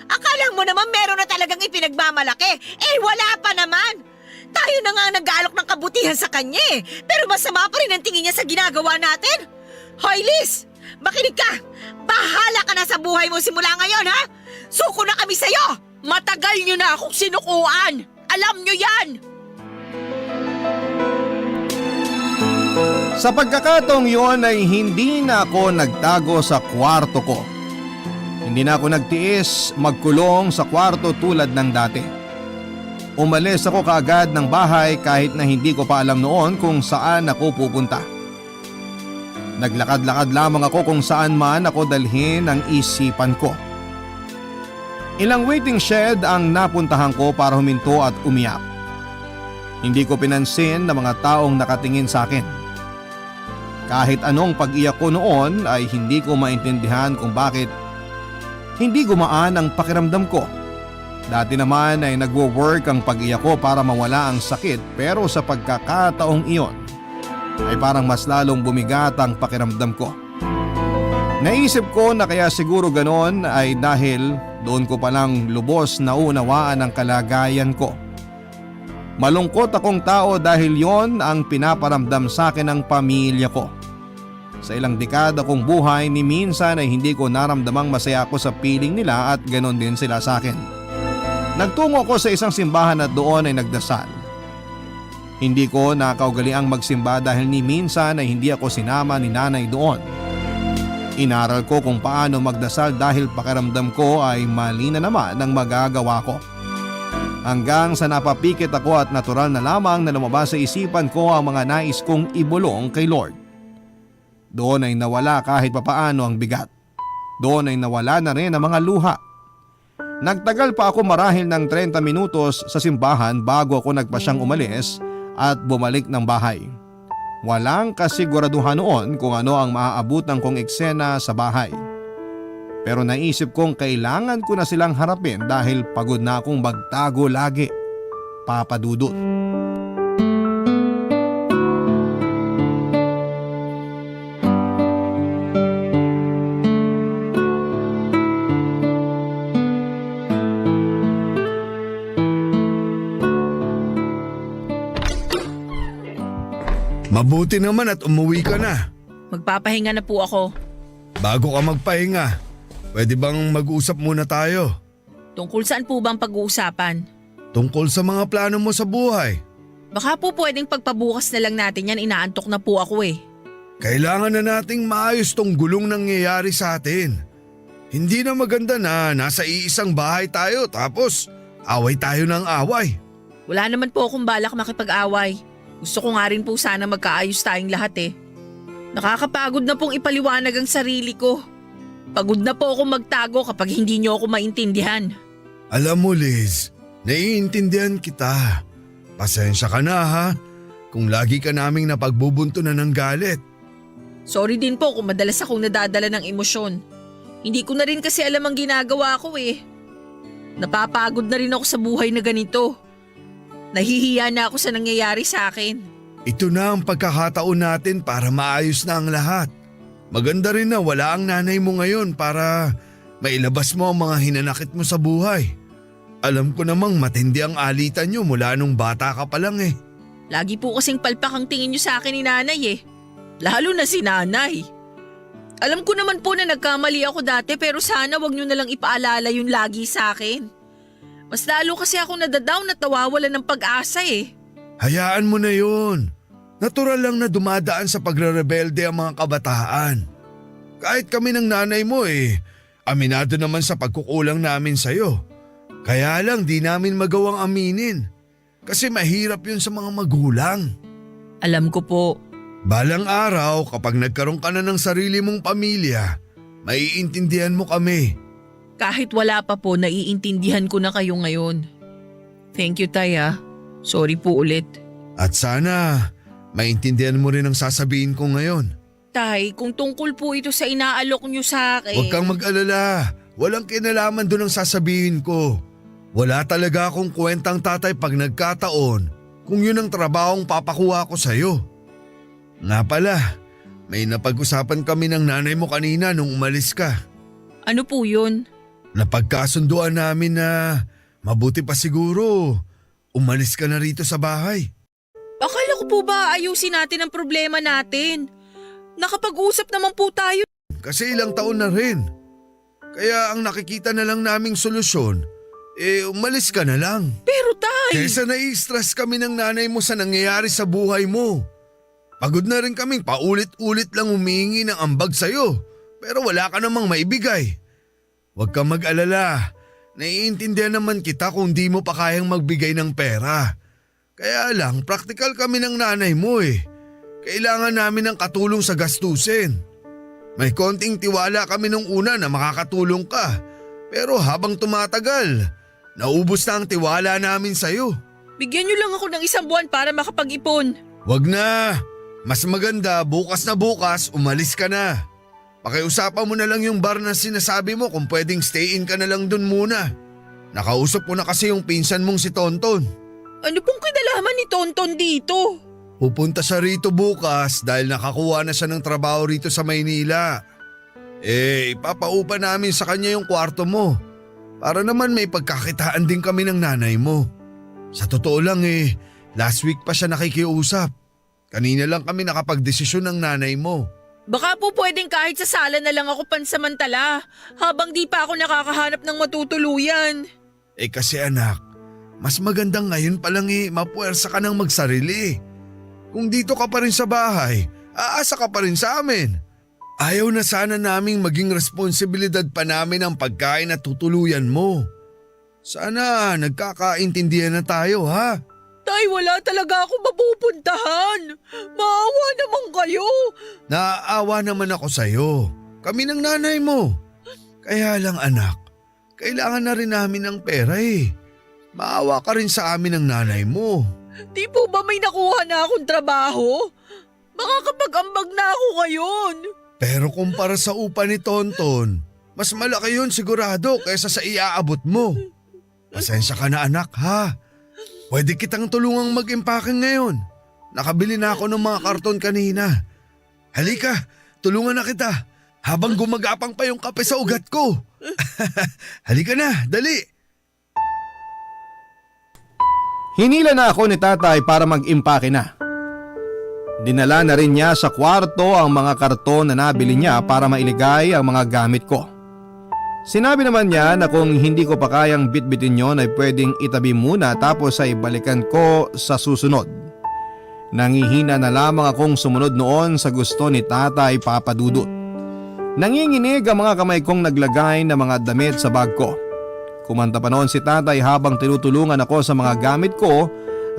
Akala mo naman meron na talagang ipinagmamalaki. Wala pa naman! Tayo na nga nag-aalok ng kabutihan sa kanya eh. Pero masama pa rin ang tingin niya sa ginagawa natin. Hoy Liz! Makinig ka! Bahala ka na sa buhay mo simula ngayon ha! Suko na kami sa'yo! Matagal niyo na akong sinukuan! Alam niyo yan! Sa pagkakataong yun ay hindi na ako nagtago sa kwarto ko. Hindi na ako nagtiis magkulong sa kwarto tulad ng dati. Umalis ako kaagad ng bahay kahit na hindi ko pa alam noon kung saan ako pupunta. Naglakad-lakad lamang ako kung saan man ako dalhin ang isipan ko. Ilang waiting shed ang napuntahan ko para huminto at umiyak. Hindi ko pinansin na mga taong nakatingin sa akin. Kahit anong pag-iyak ko noon ay hindi ko maintindihan kung bakit hindi gumaan ang pakiramdam ko. Dati naman ay nagwo-work ang pag-iyak ko para mawala ang sakit, pero sa pagkakataong iyon ay parang mas lalong bumigat ang pakiramdam ko. Naisip ko na kaya siguro ganon ay dahil doon ko palang lubos na unawaan ang kalagayan ko. Malungkot akong tao dahil yon ang pinaparamdam sa akin ng pamilya ko. Sa ilang dekada kong buhay, ni minsan ay hindi ko naramdamang masaya ako sa piling nila at ganon din sila sa akin. Nagtungo ako sa isang simbahan at doon ay nagdasal. Hindi ko nakaugaliang magsimba dahil ni minsan ay hindi ako sinama ni nanay doon. Inaral ko kung paano magdasal dahil pakiramdam ko ay mali na naman ang magagawa ko. Hanggang sa napapikit ako at natural na lamang na lumabas sa isipan ko ang mga nais kong ibulong kay Lord. Doon ay nawala kahit papaano ang bigat. Doon ay nawala na rin ang mga luha. Nagtagal pa ako marahil ng 30 minutos sa simbahan bago ako nagpasyang umalis at bumalik ng bahay. Walang kasiguraduhan noon kung ano ang maaabutan kong eksena sa bahay. Pero naisip kong kailangan ko na silang harapin dahil pagod na akong magtago lagi. Papa Dudut. Mabuti naman at umuwi ka na. Magpapahinga na po ako. Bago ka magpahinga, pwede bang mag-usap muna tayo? Tungkol saan po bang pag-uusapan? Tungkol sa mga plano mo sa buhay. Baka po pwedeng pagpabukas na lang natin yan, inaantok na po ako eh. Kailangan na nating maayos tong gulong nangyayari sa atin. Hindi na maganda na nasa iisang bahay tayo tapos away tayo ng away. Wala naman po akong balak makipag-away. Gusto ko nga rin po sana magkaayos tayong lahat eh. Nakakapagod na pong ipaliwanag ang sarili ko. Pagod na po akong magtago kapag hindi niyo ako maintindihan. Alam mo Liz, naiintindihan kita. Pasensya ka na ha, kung lagi ka naming napagbubuntunan ng galit. Sorry din po kung madalas akong nadadala ng emosyon. Hindi ko na rin kasi alam ang ginagawa ko eh. Napapagod na rin ako sa buhay na ganito. Nahihiya na ako sa nangyayari sa akin. Ito na ang pagkakataon natin para maayos na ang lahat. Maganda rin na wala ang nanay mo ngayon para mailabas mo ang mga hinanakit mo sa buhay. Alam ko namang matindi ang alitan nyo mula nung bata ka pa lang eh. Lagi po kasing palpak ang tingin niyo sa akin ni nanay eh. Lalo na si nanay. Alam ko naman po na nagkamali ako dati pero sana wag niyo na lang ipaalala yun lagi sa akin. Mas lalo kasi ako nadadown at nawawalan ng pag-asa eh. Hayaan mo na yun. Natural lang na dumadaan sa pagre-rebelde ang mga kabataan. Kahit kami ng nanay mo aminado naman sa pagkukulang namin sa'yo. Kaya lang di namin magawang aminin. Kasi mahirap yun sa mga magulang. Alam ko po. Balang araw kapag nagkaroon ka na ng sarili mong pamilya, maiintindihan mo kami. Kahit wala pa po, naiintindihan ko na kayo ngayon. Thank you, Tay ah. Sorry po ulit. At sana maintindihan mo rin ang sasabihin ko ngayon. Tay, kung tungkol po ito sa inaalok niyo sa akin… Huwag kang mag-alala. Walang kinalaman doon ang sasabihin ko. Wala talaga akong kwentang tatay pag nagkataon kung yun ang trabahong papakuha ko sa'yo. Nga pala, may napag-usapan kami ng nanay mo kanina nung umalis ka. Ano po yun? Napagkasunduan namin na mabuti pa siguro umalis ka na rito sa bahay. Akala ko po ba ayusin natin ang problema natin? Nakapag-usap naman po tayo. Kasi ilang taon na rin. Kaya ang nakikita na lang naming solusyon, umalis ka na lang. Pero Tay… Kesa nai-stress kami ng nanay mo sa nangyayari sa buhay mo. Pagod na rin kaming paulit-ulit lang humingi ng ambag sa'yo, pero wala ka namang maibigay. Huwag kang mag-alala, naiintindihan naman kita kung di mo pa kayang magbigay ng pera. Kaya lang, praktikal kami ng nanay mo eh. Kailangan namin ng katulong sa gastusin. May konting tiwala kami nung una na makakatulong ka. Pero habang tumatagal, naubos na ang tiwala namin sa'yo. Bigyan niyo lang ako ng 1 buwan para makapag-ipon. Wag na. Mas maganda bukas na bukas umalis ka na. Pakiusapan mo na lang yung bar na sinasabi mo kung pwedeng stay in ka na lang dun muna. Nakausap ko na kasi yung pinsan mong si Tonton. Ano pong kinalaman ni Tonton dito? Pupunta siya rito bukas dahil nakakuha na siya ng trabaho rito sa Maynila. Ipapaupa namin sa kanya yung kwarto mo. Para naman may pagkakitaan din kami ng nanay mo. Sa totoo lang last week pa siya nakikiusap. Kanina lang kami nakapagdesisyon ng nanay mo. Baka po pwedeng kahit sa sala na lang ako pansamantala habang di pa ako nakakahanap ng matutuluyan. Kasi anak, mas magandang ngayon pa lang mapuwersa ka ng magsarili. Kung dito ka pa rin sa bahay, aasa ka pa rin sa amin. Ayaw na sana naming maging responsibilidad pa namin ang pagkain at tutuluyan mo. Sana nagkakaintindihan na tayo ha? Tay, wala talaga ako mapupuntahan. Maawa naman kayo. Naaawa naman ako sa'yo. Kami ng nanay mo. Kaya lang anak, kailangan na rin namin ng pera Maawa ka rin sa amin ng nanay mo. Di po ba may nakuha na akong trabaho? Makakapag-ambag na ako ngayon. Pero kumpara sa upa ni Tonton, mas malaki yun sigurado kaysa sa iaabot mo. Pasensya ka na anak ha. Pwede kitang tulungang mag-impake ngayon. Nakabili na ako ng mga karton kanina. Halika, tulungan na kita habang gumagapang pa yung kape sa ugat ko. Halika na, dali. Hinila na ako ni tatay para mag-impake na. Dinala na rin niya sa kwarto ang mga karton na nabili niya para mailigay ang mga gamit ko. Sinabi naman niya na kung hindi ko pa kayang bitbitin yon ay pwedeng itabi muna tapos ay balikan ko sa susunod. Nangihina na lamang akong sumunod noon sa gusto ni Tatay Papa Dudut. Nanginginig ang mga kamay kong naglagay ng mga damit sa bag ko. Kumanta pa noon si Tatay habang tinutulungan ako sa mga gamit ko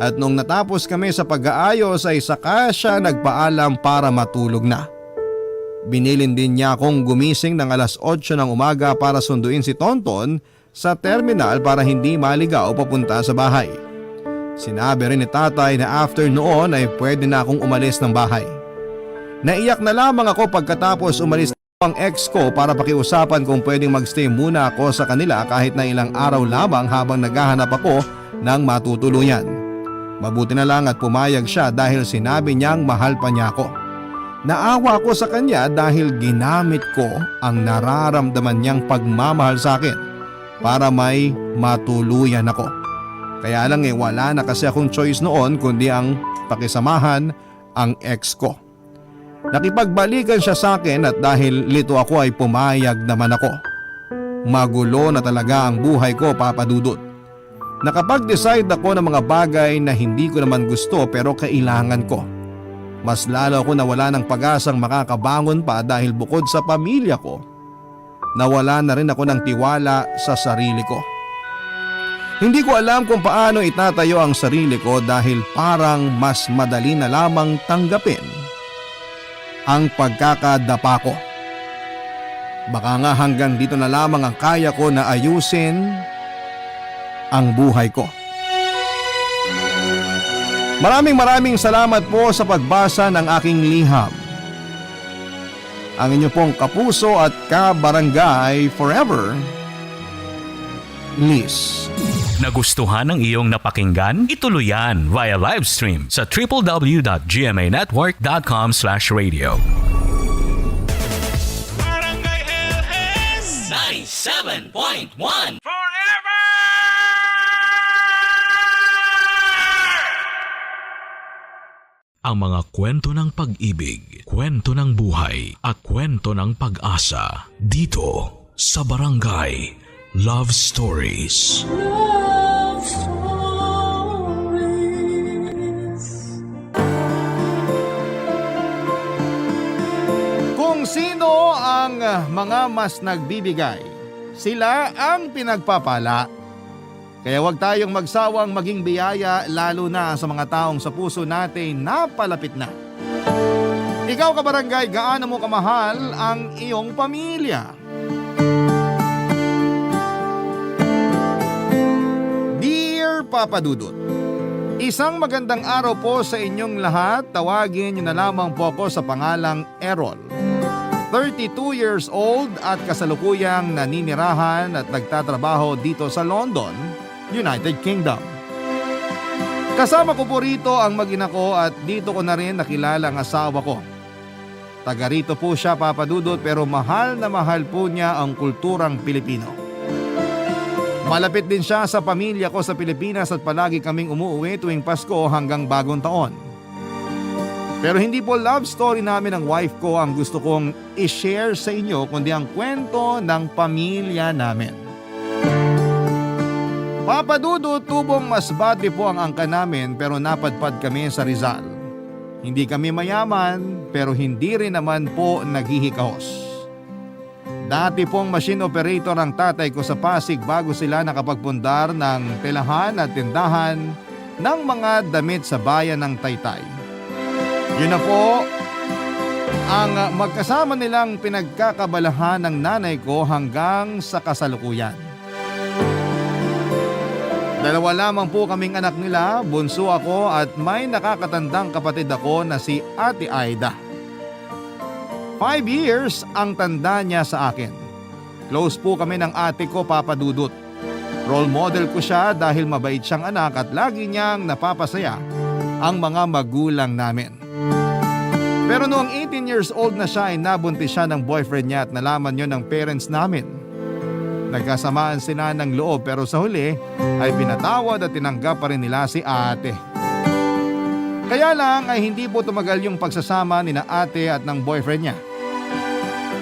at nung natapos kami sa pag-aayos ay saka siya nagpaalam para matulog na. Binilin din niya akong gumising ng alas 8 ng umaga para sunduin si Tonton sa terminal para hindi maligaw papunta sa bahay. Sinabi rin ni tatay na after noon ay pwede na akong umalis ng bahay. Naiyak na lamang ako pagkatapos umalis ang ex ko para pakiusapan kung pwedeng magstay muna ako sa kanila kahit na ilang araw lamang habang naghahanap ako ng matutuluyan. Mabuti na lang at pumayag siya dahil sinabi niyang mahal pa niya ako. Naawa ko sa kanya dahil ginamit ko ang nararamdaman niyang pagmamahal sa akin para may matuluyan ako. Kaya lang wala na kasi akong choice noon kundi ang pakisamahan ang ex ko. Nakipagbalikan siya sa akin at dahil lito ako ay pumayag naman ako. Magulo na talaga ang buhay ko, Papa Dudut. Nakapag-decide ako ng mga bagay na hindi ko naman gusto pero kailangan ko. Mas lalo ako nawala ng pag-asang makakabangon pa dahil bukod sa pamilya ko, nawala na rin ako ng tiwala sa sarili ko. Hindi ko alam kung paano itatayo ang sarili ko dahil parang mas madali na lamang tanggapin ang pagkakadapa ko. Baka nga hanggang dito na lamang ang kaya ko na ayusin ang buhay ko. Maraming salamat po sa pagbasa ng aking liham. Ang inyo pong kapuso at kabarangay forever, Liz. Nagustuhan ng iyong napakinggan? Ituloy yan via live stream sa www.gmanetwork.com/radio. Barangay LS 97.1 ang mga kwento ng pag-ibig, kwento ng buhay, at kwento ng pag-asa dito sa Barangay Love Stories. Love Stories. Kung sino ang mga mas nagbibigay, sila ang pinagpapala. Kaya huwag tayong magsawang maging biyaya lalo na sa mga taong sa puso natin napalapit na. Ikaw kabarangay, gaano mo kamahal ang iyong pamilya? Papa Dudut. Isang magandang araw po sa inyong lahat. Tawagin niyo na lamang po ako sa pangalang Errol. 32 years old at kasalukuyang naninirahan at nagtatrabaho dito sa London, United Kingdom. Kasama ko po rito ang mag-ina ko at dito ko na rin nakilala ang asawa ko. Taga rito po siya, Papa Dudut, pero mahal na mahal po niya ang kulturang Pilipino. Malapit din siya sa pamilya ko sa Pilipinas at palagi kaming umuwi tuwing Pasko hanggang Bagong Taon. Pero hindi po love story namin ng wife ko ang gusto kong i-share sa inyo kundi ang kwento ng pamilya namin. Papa Dudut, tubong masbate po ang angka namin pero napadpad kami sa Rizal. Hindi kami mayaman pero hindi rin naman po naghihikahos. Dati pong machine operator ang tatay ko sa Pasig bago sila nakapagpundar ng telahan at tindahan ng mga damit sa bayan ng Taytay. Yun na po ang magkasama nilang pinagkakabalahan ng nanay ko hanggang sa kasalukuyan. Dalawa lamang po kaming anak nila, bunso ako at may nakakatandang kapatid ako na si Ate Aida. 5 years ang tanda niya sa akin. Close po kami ng ate ko, Papa Dudut. Role model ko siya dahil mabait siyang anak at lagi niyang napapasaya ang mga magulang namin. Pero noong 18 years old na siya ay nabuntis siya ng boyfriend niya at nalaman yun ng parents namin. Nagkasamaan sila ng loob pero sa huli ay pinatawad at tinanggap pa rin nila si ate. Kaya lang ay hindi po tumagal yung pagsasama ni na ate at ng boyfriend niya.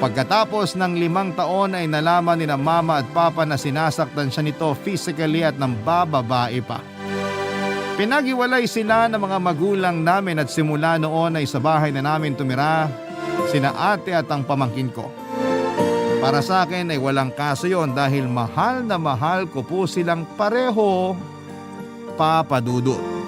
Pagkatapos ng 5 taon ay nalaman ni na mama at papa na sinasaktan siya nito physically at ng bababae pa. Pinaghiwalay sila ng mga magulang namin at simula noon ay sa bahay na namin tumira sina ate at ang pamangkin ko. Para sa akin ay walang kaso yon dahil mahal na mahal ko po silang pareho, Papa Dudut.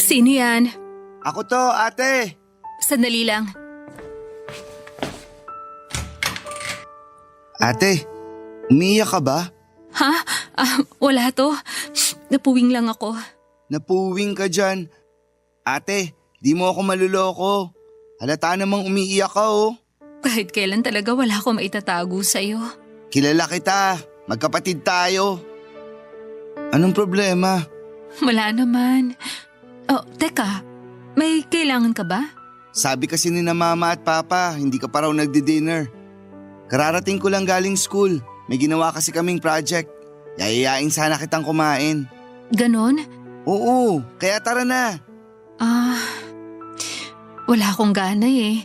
Sino yan? Ako to, ate. Sandali lang. Ate, umiiyak ka ba? Ha? Wala to. Napuwing lang ako. Napuwing ka dyan. Ate, di mo ako maluloko. Halata namang umiiyak ka oh. Kahit kailan talaga wala akong maitatago sa'yo. Kilala kita. Magkapatid tayo. Anong problema? Wala naman. Oh, teka. May kailangan ka ba? Sabi kasi ni na mama at papa, hindi ka pa raw nagdi-dinner. Kararating ko lang galing school. May ginawa kasi kaming project. Yayayain sana kitang kumain. Ganon? Oo, kaya tara na. Wala akong gana eh.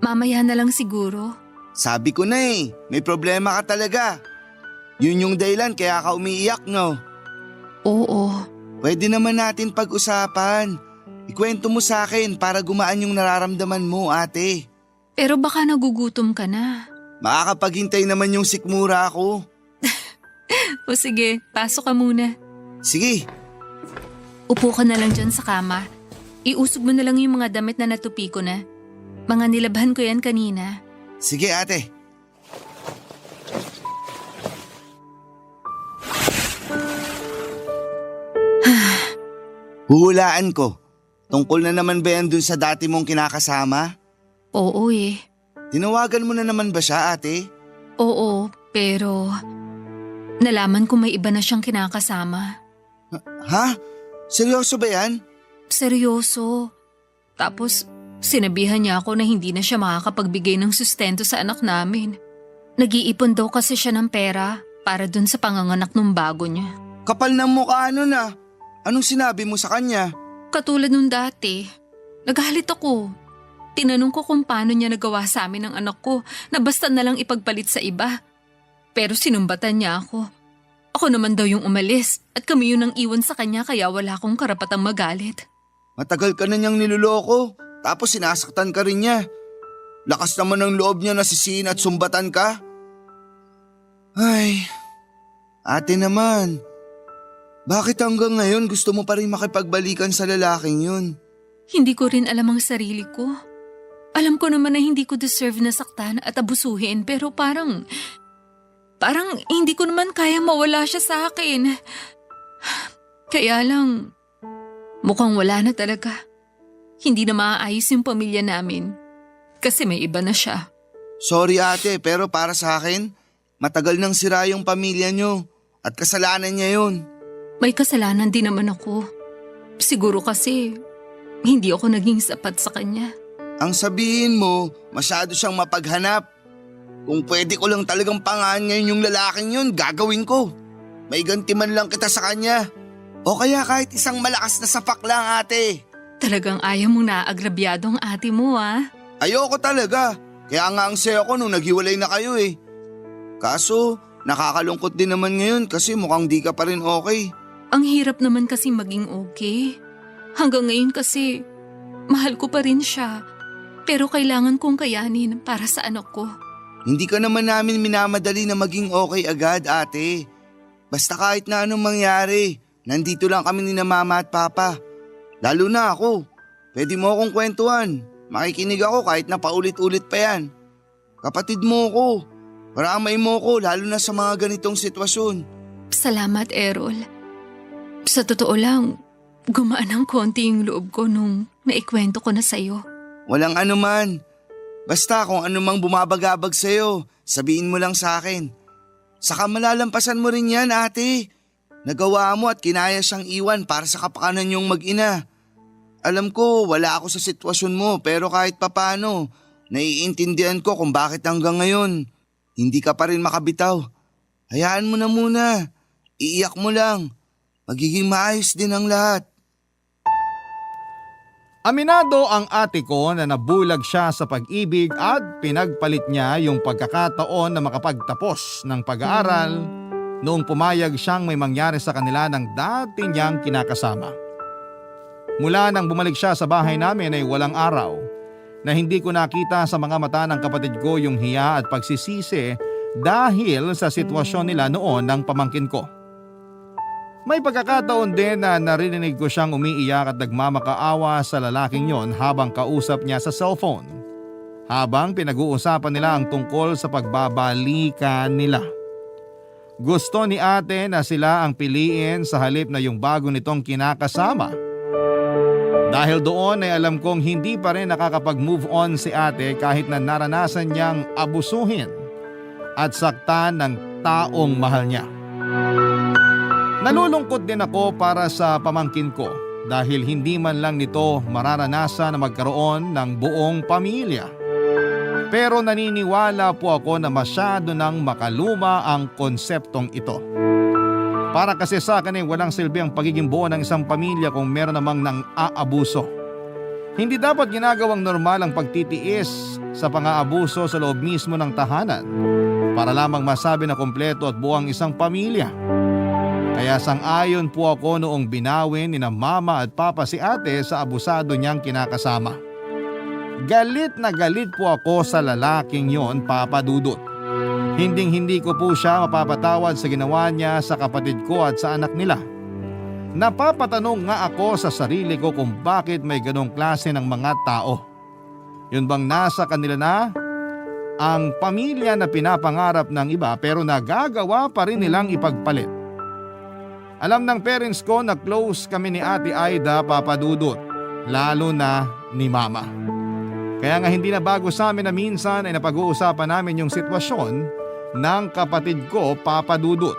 Mamaya na lang siguro. Sabi ko na eh, may problema ka talaga. Yun yung dahilan kaya ka umiiyak no. Oo. Pwede naman natin pag-usapan. Ikwento mo sa akin para gumaan yung nararamdaman mo, ate. Pero baka nagugutom ka na. Makakapaghintay naman yung sikmura ko. O sige, pasok ka muna. Sige. Upo ka na lang dyan sa kama. Iusog mo na lang yung mga damit na natupi ko na. Mga nilabhan ko yan kanina. Sige, ate. Huhulaan ko. Tungkol na naman ba yan dun sa dati mong kinakasama? Oo eh. Tinawagan mo na naman ba siya, ate? Oo, pero nalaman ko may iba na siyang kinakasama. Ha? Seryoso ba yan? Seryoso. Tapos sinabihan niya ako na hindi na siya makakapagbigay ng sustento sa anak namin. Nag-iipon daw kasi siya ng pera para dun sa panganganak ng bago niya. Kapal ng mukha nun ah. Anong sinabi mo sa kanya? Katulad nung dati, nagalit ako. Tinanong ko kung paano niya nagawa sa amin ng anak ko na basta na lang ipagpalit sa iba. Pero sinumbatan niya ako. Ako naman daw yung umalis at kami yun ang iwan sa kanya kaya wala akong karapatang magalit. Matagal ka na niyang niloloko, tapos sinasaktan ka rin niya. Lakas naman ng loob niya na sisihin at sumbatan ka. Ay, ate naman. Bakit hanggang ngayon gusto mo pa rin makipagbalikan sa lalaking yun? Hindi ko rin alam ang sarili ko. Alam ko naman na hindi ko deserve na saktan at abusuhin pero parang hindi ko naman kaya mawala siya sa akin. Kaya lang, mukhang wala na talaga. Hindi na maaayos yung pamilya namin kasi may iba na siya. Sorry ate, pero para sa akin, matagal nang sira yung pamilya niyo at kasalanan niya yun. May kasalanan din naman ako. Siguro kasi hindi ako naging sapat sa kanya. Ang sabihin mo, masyado siyang mapaghanap. Kung pwede ko lang talagang pangahan ngayon yung lalaking yun, gagawin ko. May ganti man lang kita sa kanya. O kaya kahit isang malakas na sapak lang ate. Talagang ayaw mong naagrabyado ang ate mo Ayoko talaga. Kaya nga ang saya ko nung naghiwalay na kayo eh. Kaso, nakakalungkot din naman ngayon kasi mukhang di ka pa rin okay. Ang hirap naman kasi maging okay. Hanggang ngayon kasi, mahal ko pa rin siya. Pero kailangan kong kayanin para sa anak ko. Hindi ka naman namin minamadali na maging okay agad ate. Basta kahit na anong mangyari, nandito lang kami ni na mama at papa. Lalo na ako. Pwede mo akong kwentuhan. Makikinig ako kahit na paulit-ulit pa yan. Kapatid mo ko. Paramay mo ko lalo na sa mga ganitong sitwasyon. Salamat, Errol. Sa totoo lang, gumaan ng konti yung loob ko nung naikwento ko na sa'yo. Walang anuman. Basta kung anumang bumabagabag sa'yo, sabihin mo lang sa akin. Saka malalampasan mo rin yan ate. Nagawa mo at kinaya siyang iwan para sa kapakanan niyong mag-ina. Alam ko wala ako sa sitwasyon mo pero kahit papano, naiintindihan ko kung bakit hanggang ngayon hindi ka pa rin makabitaw. Hayaan mo na muna. Iiyak mo lang. Magiging maayos din ang lahat. Aminado ang ate ko na nabulag siya sa pag-ibig at pinagpalit niya yung pagkakataon na makapagtapos ng pag-aaral noong pumayag siyang may mangyari sa kanila ng dati niyang kinakasama. Mula nang bumalik siya sa bahay namin ay walang araw na hindi ko nakita sa mga mata ng kapatid ko yung hiya at pagsisisi dahil sa sitwasyon nila noon ng pamangkin ko. May pagkakataon din na narinig ko siyang umiiyak at nagmamakaawa sa lalaking yon habang kausap niya sa cellphone. Habang pinag-uusapan nila ang tungkol sa pagbabalikan nila. Gusto ni ate na sila ang piliin sa halip na yung bago nitong kinakasama. Dahil doon ay alam kong hindi pa rin nakakapag-move on si ate kahit na naranasan niyang abusuhin at saktan ng taong mahal niya. Nalulungkot din ako para sa pamangkin ko dahil hindi man lang nito mararanasan na magkaroon ng buong pamilya. Pero naniniwala po ako na masyado nang makaluma ang konseptong ito. Para kasi sa akin ay walang silbi ang pagiging buo ng isang pamilya kung meron namang nang aabuso. Hindi dapat ginagawang normal ang pagtitiis sa pang-aabuso sa loob mismo ng tahanan para lamang masabi na kompleto at buo ang isang pamilya. Kaya sang-ayon po ako noong binawin ni na mama at papa si ate sa abusado niyang kinakasama. Galit na galit po ako sa lalaking yon, Papa Dudut. Hinding-hindi ko po siya mapapatawad sa ginawa niya sa kapatid ko at sa anak nila. Napapatanong nga ako sa sarili ko kung bakit may ganong klase ng mga tao. Yun bang nasa kanila na ang pamilya na pinapangarap ng iba pero nagagawa pa rin nilang ipagpalit. Alam ng parents ko na close kami ni Ate Aida, Papa Dudut, lalo na ni Mama. Kaya nga hindi na bago sa amin na minsan ay napag-uusapan namin yung sitwasyon ng kapatid ko, Papa Dudut.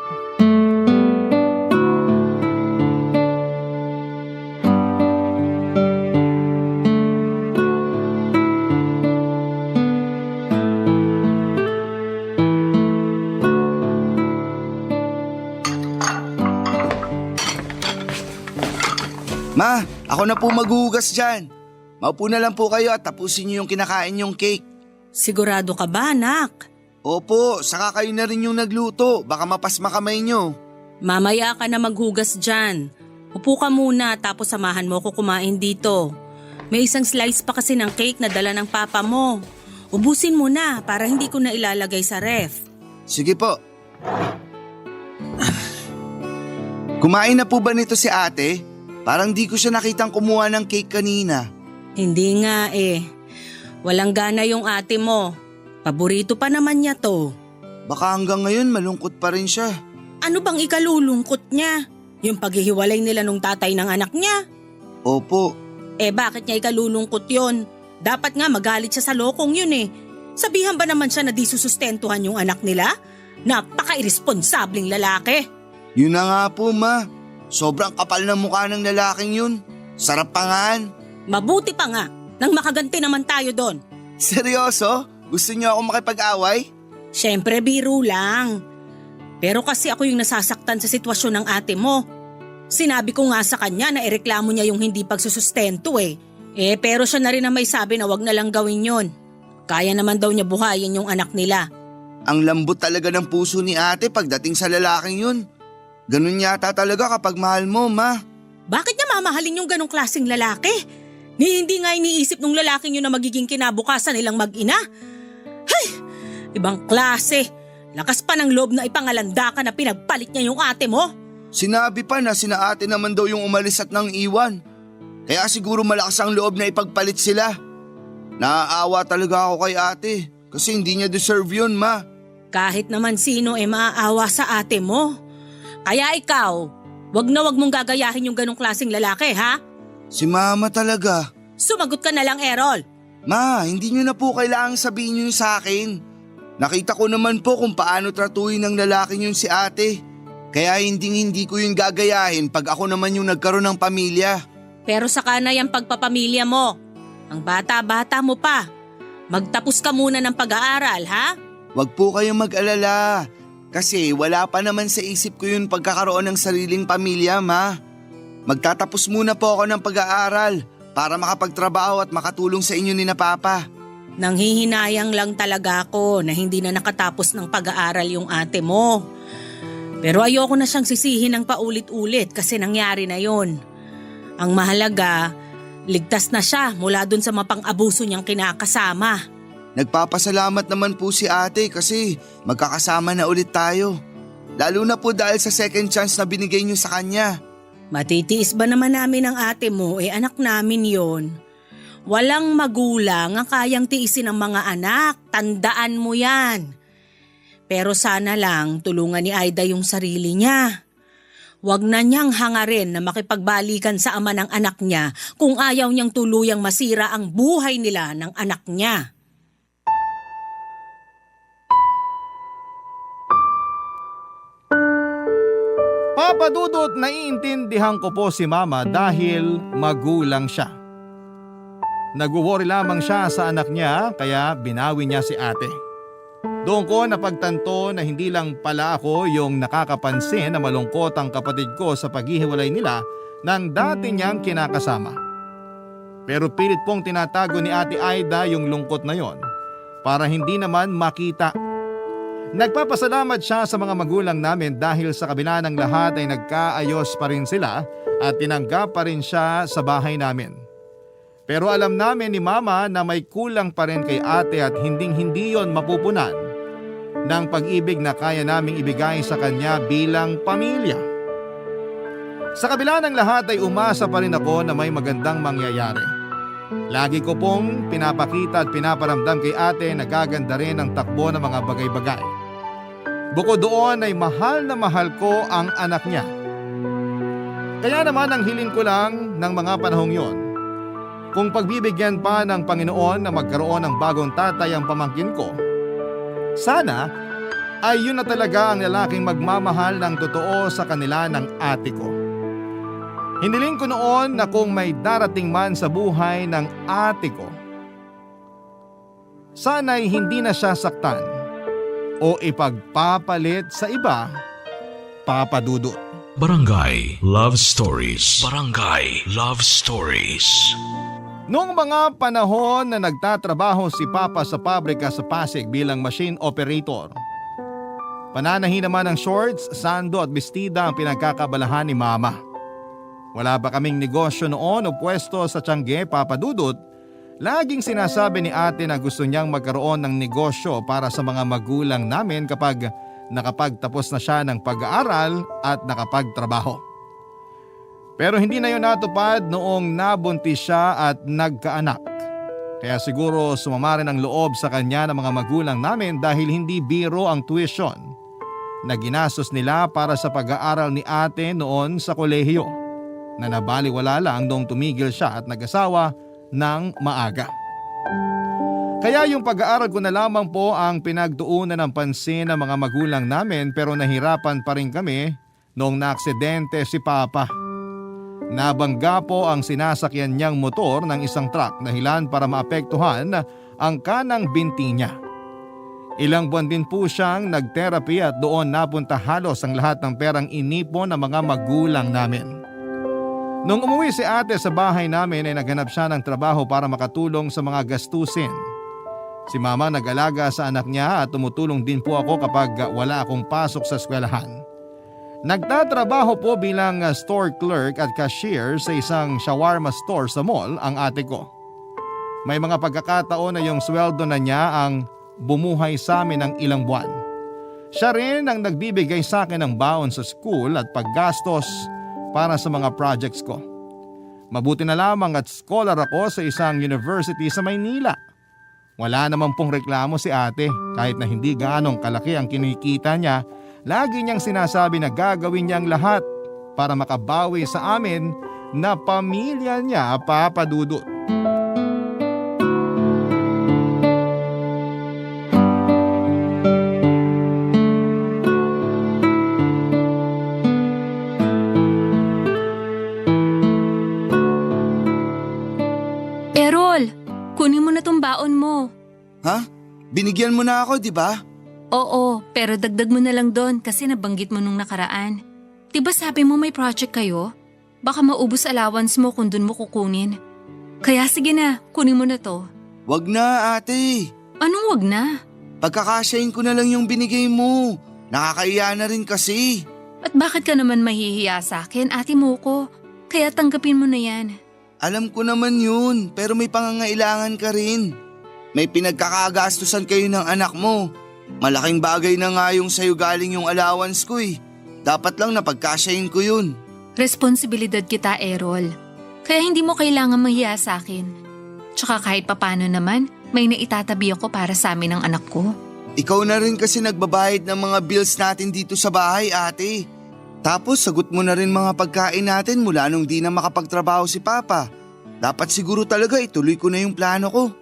Ma, ako na po maghuhugas dyan. Maupo na lang po kayo at tapusin niyo yung kinakain yung cake. Sigurado ka ba, anak? Opo, saka kayo na rin yung nagluto. Baka mapasma kamay nyo. Mamaya ka na maghugas dyan. Upo ka muna tapos samahan mo ko kumain dito. May isang slice pa kasi ng cake na dala ng papa mo. Ubusin mo na para hindi ko na ilalagay sa ref. Sige po. Kumain na po ba nito si ate? Parang di ko siya nakitang kumuha ng cake kanina. Hindi nga eh. Walang gana yung ate mo. Paborito pa naman niya to. Baka hanggang ngayon malungkot pa rin siya. Ano bang ikalulungkot niya? Yung paghihiwalay nila nung tatay ng anak niya? Opo. Eh bakit niya ikalulungkot yon? Dapat nga magalit siya sa lokong yun eh. Sabihan ba naman siya na di susustentuhan yung anak nila? Napaka-irresponsabling lalaki. Yun na nga po, ma. Sobrang kapal ng mukha ng lalaking yun. Sarap pangaan. Mabuti pa nga, nang makaganti naman tayo doon. Seryoso? Gusto niyo ako makipag-away? Siyempre biro lang. Pero kasi ako yung nasasaktan sa sitwasyon ng ate mo. Sinabi ko nga sa kanya na ireklamo niya yung hindi pagsusustento eh. Pero siya na rin ang may sabi na wag na lang gawin yon. Kaya naman daw niya buhayin yung anak nila. Ang lambot talaga ng puso ni ate pagdating sa lalaking yun. Ganun yata talaga kapag mahal mo, ma. Bakit niya mamahalin yung ganong klaseng lalaki? Hindi nga iniisip nung lalaking yun na magiging kinabukasan nilang mag-ina. Hay! Ibang klase. Lakas pa ng loob na ipangalanda ka na pinagpalit niya yung ate mo. Sinabi pa na sina ate naman daw yung umalis at nang iwan. Kaya siguro malakas ang loob na ipagpalit sila. Naaawa talaga ako kay ate kasi hindi niya deserve yun, ma. Kahit naman sino maaawa sa ate mo. Kaya ikaw, wag na wag mong gagayahin yung ganong klaseng lalaki, ha? Si mama talaga. Sumagot ka na lang, Errol. Ma, hindi niyo na po kailangang sabihin yun sa akin. Nakita ko naman po kung paano tratuhin ng lalaking yun si ate. Kaya hindi ko yun gagayahin pag ako naman yung nagkaroon ng pamilya. Pero saka na yung pagpapamilya mo. Ang bata-bata mo pa. Magtapos ka muna ng pag-aaral, ha? Wag po kayong mag-alala. Kasi wala pa naman sa isip ko yun pagkakaroon ng sariling pamilya, ma. Magtatapos muna po ako ng pag-aaral para makapagtrabaho at makatulong sa inyo ni na Papa. Nanghihinayang lang talaga ako na hindi na nakatapos ng pag-aaral yung ate mo. Pero ayoko na siyang sisihin ng paulit-ulit kasi nangyari na yon. Ang mahalaga, ligtas na siya mula dun sa mapang-abuso niyang kinakasama. Nagpapasalamat naman po si ate kasi magkakasama na ulit tayo. Lalo na po dahil sa second chance na binigay niyo sa kanya. Matitiis ba naman namin ang ate mo? Anak namin yon. Walang magulang ang kayang tiisin ng mga anak. Tandaan mo yan. Pero sana lang tulungan ni Aida yung sarili niya. Huwag na niyang hangarin na makipagbalikan sa ama ng anak niya kung ayaw niyang tuluyang masira ang buhay nila ng anak niya. Papa Dudut, naiintindihan ko po si Mama dahil magulang siya. Nag-worry lamang siya sa anak niya kaya binawi niya si ate. Doon ko napagtanto na hindi lang pala ako yung nakakapansin na malungkot ang kapatid ko sa paghihiwalay nila ng dati niyang kinakasama. Pero pilit pong tinatago ni Ate Aida yung lungkot na yon para hindi naman makita. Nagpapasalamat siya sa mga magulang namin dahil sa kabila ng lahat ay nagkaayos pa rin sila at tinanggap pa rin siya sa bahay namin. Pero alam namin ni Mama na may kulang pa rin kay ate at hinding-hindi yon mapupunan ng pag-ibig na kaya naming ibigay sa kanya bilang pamilya. Sa kabila ng lahat ay umasa pa rin ako na may magandang mangyayari. Lagi ko pong pinapakita at pinaparamdam kay ate na gaganda rin ang takbo ng mga bagay-bagay. Bukod doon ay mahal na mahal ko ang anak niya. Kaya naman ang hiling ko lang ng mga panahong yon, kung pagbibigyan pa ng Panginoon na magkaroon ng bagong tatay ang pamangkin ko, sana ay yun na talaga ang lalaking magmamahal ng totoo sa kanila ng ate ko. Hiniling ko noon na kung may darating man sa buhay ng ate ko, sana'y hindi na siya saktan o ipagpapalit sa iba, Papa Dudut. Barangay Love Stories. Barangay Love Stories. Noong mga panahon na nagtatrabaho si Papa sa pabrika sa Pasig bilang machine operator, pananahi naman ng shorts, sando at bestida ang pinagkakabalahan ni Mama. Wala ba kaming negosyo noon o pwesto sa Tiangge, Papa Dudut? Laging sinasabi ni ate na gusto niyang magkaroon ng negosyo para sa mga magulang namin kapag nakapagtapos na siya ng pag-aaral at nakapagtrabaho. Pero hindi na yun natupad noong nabuntis siya at nagkaanak. Kaya siguro sumama rin ang loob sa kanya ng mga magulang namin dahil hindi biro ang tuition na ginastos nila para sa pag-aaral ni ate noon sa kolehiyo na nabaliwala lang noong tumigil siya at nag-asawa ng maaga. Kaya yung pag-aaral ko na lamang po ang pinagtuunan ng pansin ng mga magulang namin pero nahirapan pa rin kami noong naaksidente si Papa. Nabangga po ang sinasakyan niyang motor ng isang truck dahilan para maapektuhan ang kanang binti niya. Ilang buwan din po siyang nag-therapy at doon napunta halos ang lahat ng perang inipon ng mga magulang namin. Nung umuwi si ate sa bahay namin ay naghanap siya ng trabaho para makatulong sa mga gastusin. Si Mama nag-alaga sa anak niya at tumutulong din po ako kapag wala akong pasok sa eskwelahan. Nagtatrabaho po bilang store clerk at cashier sa isang shawarma store sa mall ang ate ko. May mga pagkakataon na yung sweldo na niya ang bumuhay sa amin ng ilang buwan. Siya rin ang nagbibigay sa akin ng baon sa school at paggastos para sa mga projects ko. Mabuti na lamang at scholar ako sa isang university sa Maynila. Wala naman pong reklamo si ate kahit na hindi gaanong kalaki ang kinikita niya. Lagi niyang sinasabi na gagawin niya ang lahat para makabawi sa amin na pamilya niya, Papa Dudut. Errol, kunin mo na tong baon mo. Ha? Binigyan mo na ako, di ba? Oo, pero dagdag mo na lang doon kasi nabanggit mo nung nakaraan. Diba sabi mo may project kayo? Baka maubos allowance mo kung dun mo kukunin. Kaya sige na, kunin mo na to. Wag na, ate. Anong wag na? Pagkakasyahin ko na lang yung binigay mo. Nakakaiya na rin kasi. At bakit ka naman mahihiya sa akin, ate mo ko? Kaya tanggapin mo na yan. Alam ko naman yun, pero may pangangailangan ka rin. May pinagkakagastusan kayo ng anak mo. Malaking bagay na nga yung sa'yo galing yung allowance ko eh. Dapat lang napagkasyahin ko yun. Responsibilidad kita, Errol. Kaya hindi mo kailangan mahiya sa akin. Tsaka kahit papano naman, may naitatabi ako para sa amin ng anak ko. Ikaw na rin kasi nagbabayad ng mga bills natin dito sa bahay, ate. Tapos sagot mo na rin mga pagkain natin mula nung di na makapagtrabaho si Papa. Dapat siguro talaga ituloy ko na yung plano ko.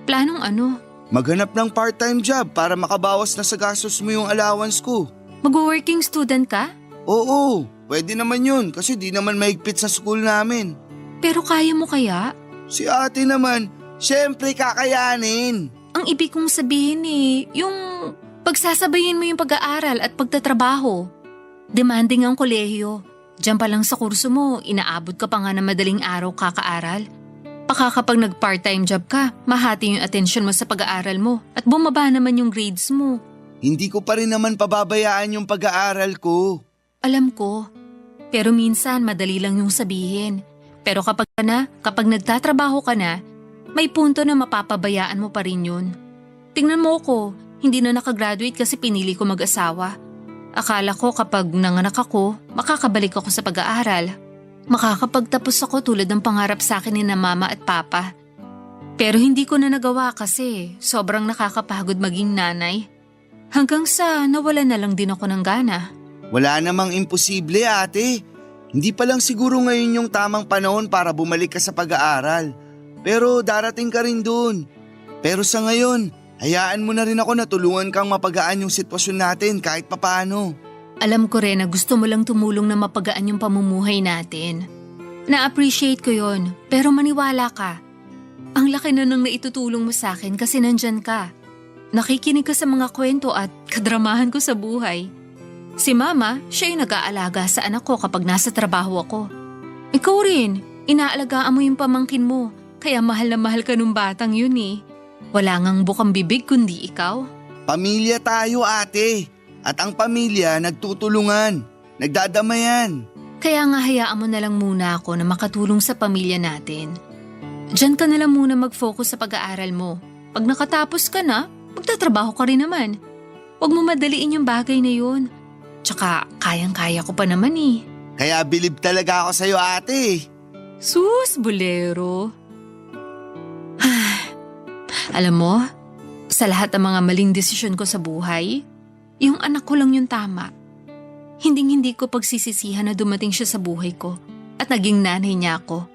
Planong ano? Maghanap ng part-time job para makabawas na sa gastos mo yung allowance ko. Mag-working student ka? Oo, pwede naman yun kasi di naman mahigpit sa school namin. Pero kaya mo kaya? Si ate naman, syempre kakayanin. Ang ibig kong sabihin yung pagsasabayin mo yung pag-aaral at pagtatrabaho. Demanding ang kolehiyo. Diyan pa lang sa kurso mo, inaabot ka pa nga na madaling araw kakaaral. Baka kapag nag-part-time job ka, mahati yung atensyon mo sa pag-aaral mo at bumaba naman yung grades mo. Hindi ko pa rin naman pababayaan yung pag-aaral ko. Alam ko, pero minsan madali lang yung sabihin. Pero kapag nagtatrabaho ka na, may punto na mapapabayaan mo pa rin yun. Tingnan mo ko, hindi na nakagraduate kasi pinili ko mag-asawa. Akala ko kapag nanganak ako, makakabalik ako sa pag-aaral. Makakapagtapos ako tulad ng pangarap sa akin ni na Mama at Papa. Pero hindi ko na nagawa kasi sobrang nakakapagod maging nanay. Hanggang sa nawala na lang din ako ng gana. Wala namang imposible, ate. Hindi pa lang siguro ngayon yung tamang panahon para bumalik ka sa pag-aaral. Pero darating ka rin dun. Pero sa ngayon, hayaan mo na rin ako na tulungan kang mapagaan yung sitwasyon natin kahit papaano. Alam ko rin na gusto mo lang tumulong na mapagaan yung pamumuhay natin. Na-appreciate ko yon, pero maniwala ka. Ang laki na nang naitutulong mo sa akin kasi nandyan ka. Nakikinig ka sa mga kwento at kadramahan ko sa buhay. Si Mama, siya yung nag-aalaga sa anak ko kapag nasa trabaho ako. Ikaw rin, inaalagaan mo yung pamangkin mo. Kaya mahal na mahal ka nung batang yun eh. Wala ngang bukang bibig kundi ikaw. Pamilya tayo ate. At ang pamilya nagtutulungan. Nagdadamayan. Kaya nga hayaan mo na lang muna ako na makatulong sa pamilya natin. Diyan ka na lang muna mag-focus sa pag-aaral mo. Pag nakatapos ka na, magtatrabaho ka rin naman. Huwag mo madaliin yung bagay na yun. Tsaka kayang-kaya ko pa naman eh. Kaya bilib talaga ako sa'yo ate. Sus, bolero. Alam mo, sa lahat ng mga maling desisyon ko sa buhay, yung anak ko lang yung tama. Hinding-hindi ko pagsisisihan na dumating siya sa buhay ko at naging nanay niya ako.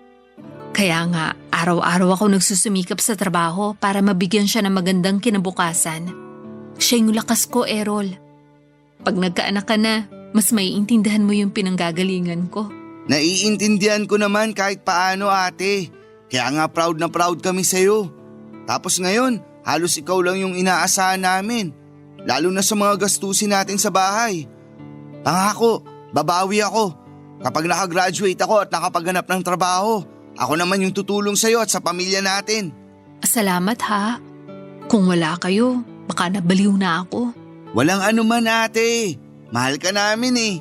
Kaya nga, araw-araw ako nagsusumikap sa trabaho para mabigyan siya ng magandang kinabukasan. Siya yung lakas ko, Errol. Pag nagkaanak ka na, mas maiintindihan mo yung pinanggagalingan ko. Naiintindihan ko naman kahit paano ate. Kaya nga proud na proud kami sa'yo. Tapos ngayon, halos ikaw lang yung inaasahan namin. Lalo na sa mga gastusin natin sa bahay. Pangako, babawi ako. Kapag nakagraduate ako at nakapaghanap ng trabaho, ako naman yung tutulong sa'yo at sa pamilya natin. Salamat ha. Kung wala kayo, baka nabaliw na ako. Walang anuman ate. Mahal ka namin eh.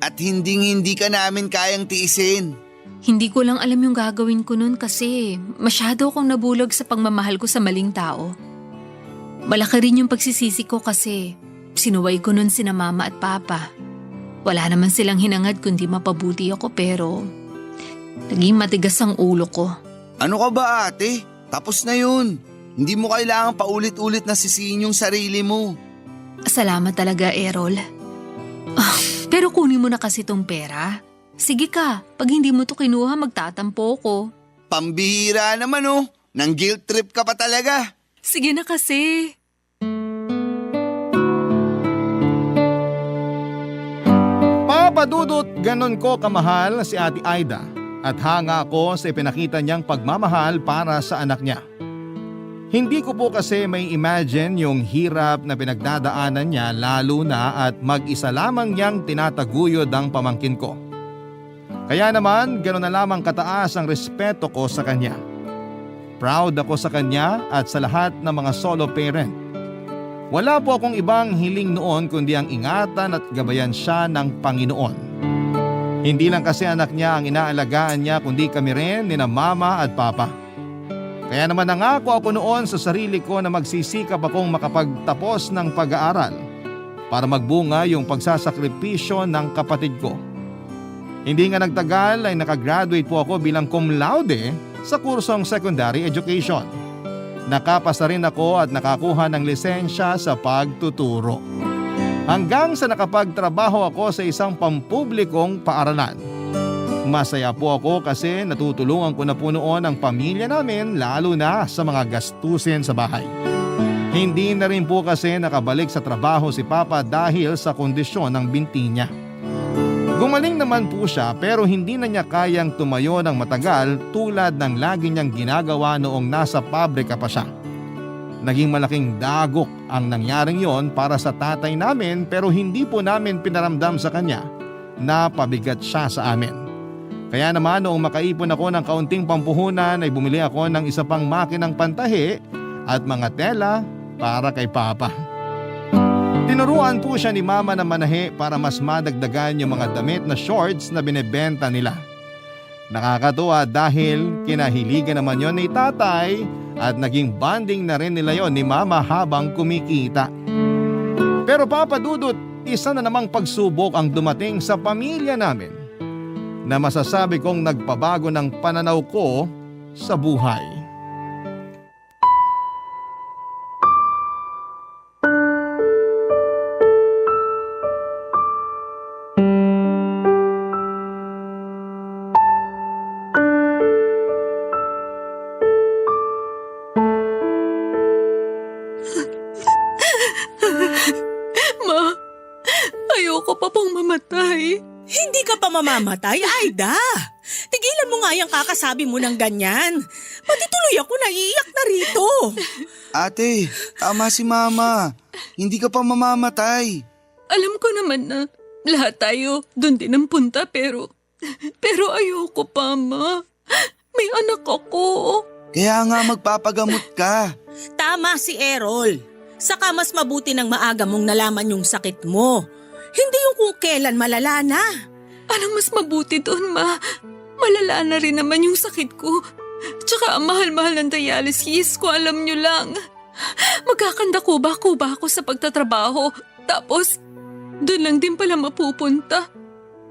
At hindi ka namin kayang tiisin. Hindi ko lang alam yung gagawin ko nun kasi masyado akong nabulag sa pagmamahal ko sa maling tao. Malaki rin yung pagsisisi ko kasi sinuway ko nun sina mama at papa. Wala naman silang hinangad kundi mapabuti ako pero naging matigas ang ulo ko. Ano ka ba ate? Tapos na yun. Hindi mo kailangan paulit-ulit na sisihin yung sarili mo. Salamat talaga, Errol. Pero kunin mo na kasi tong pera. Sige ka, pag hindi mo to kinuha magtatampo ko. Pambihira naman oh. Nang guilt trip ka pa talaga. Sige na kasi. Papadudot, ganon ko kamahal si Ate Aida at hanga ako sa ipinakita niyang pagmamahal para sa anak niya. Hindi ko po kasi may imagine yung hirap na pinagdadaanan niya lalo na at mag-isa lamang niyang tinataguyod ang pamangkin ko. Kaya naman gano'n na lamang kataas ang respeto ko sa kanya. Proud ako sa kanya at sa lahat ng mga solo parent. Wala po akong ibang hiling noon kundi ang ingatan at gabayan siya ng Panginoon. Hindi lang kasi anak niya ang inaalagaan niya kundi kami rin ni na mama at papa. Kaya naman nangako ako noon sa sarili ko na magsisikap akong makapagtapos ng pag-aaral para magbunga yung pagsasakripisyo ng kapatid ko. Hindi nga nagtagal ay nakagraduate po ako bilang cum laude sa kursong secondary education. Nakapasa rin ako at nakakuha ng lisensya sa pagtuturo. Hanggang sa nakapagtrabaho ako sa isang pampublikong paaralan. Masaya po ako kasi natutulungan ko na po noon ang pamilya namin lalo na sa mga gastusin sa bahay. Hindi na rin po kasi nakabalik sa trabaho si Papa dahil sa kondisyon ng binti niya. Gumaling naman po siya pero hindi na niya kayang tumayo ng matagal tulad ng lagi niyang ginagawa noong nasa pabrika pa siya. Naging malaking dagok ang nangyaring yon para sa tatay namin pero hindi po namin pinaramdam sa kanya na pabigat siya sa amin. Kaya naman noong makaipon ako ng kaunting pampuhunan ay bumili ako ng isa pang makinang pantahi at mga tela para kay Papa. Tinuruan po siya ni Mama na manahi para mas madagdagan yung mga damit na shorts na binebenta nila. Nakakatuwa dahil kinahiligan naman yon ni tatay at naging bonding na rin nila yon ni Mama habang kumikita. Pero Papa Dudut, isa na namang pagsubok ang dumating sa pamilya namin na masasabi kong nagpabago ng pananaw ko sa buhay. Ayoko pa pong mamatay. Hindi ka pa mamamatay, Aida. Tigilan mo nga yung kakasabi mo ng ganyan. Pati tuloy ako naiiyak na rito. Ate, tama si Mama. Hindi ka pa mamamatay. Alam ko naman na lahat tayo doon din ang punta pero ayoko pa, Ma. May anak ako. Kaya nga magpapagamot ka. Tama si Errol. Saka mas mabuti ng maaga mong nalaman yung sakit mo. Hindi yung kung kailan malala na. Anong mas mabuti doon, Ma? Malala na rin naman yung sakit ko. Tsaka ang mahal-mahal ng dialysis ko, alam nyo lang. Magkakanda kuba-kuba ako sa pagtatrabaho. Tapos, doon lang din pala mapupunta.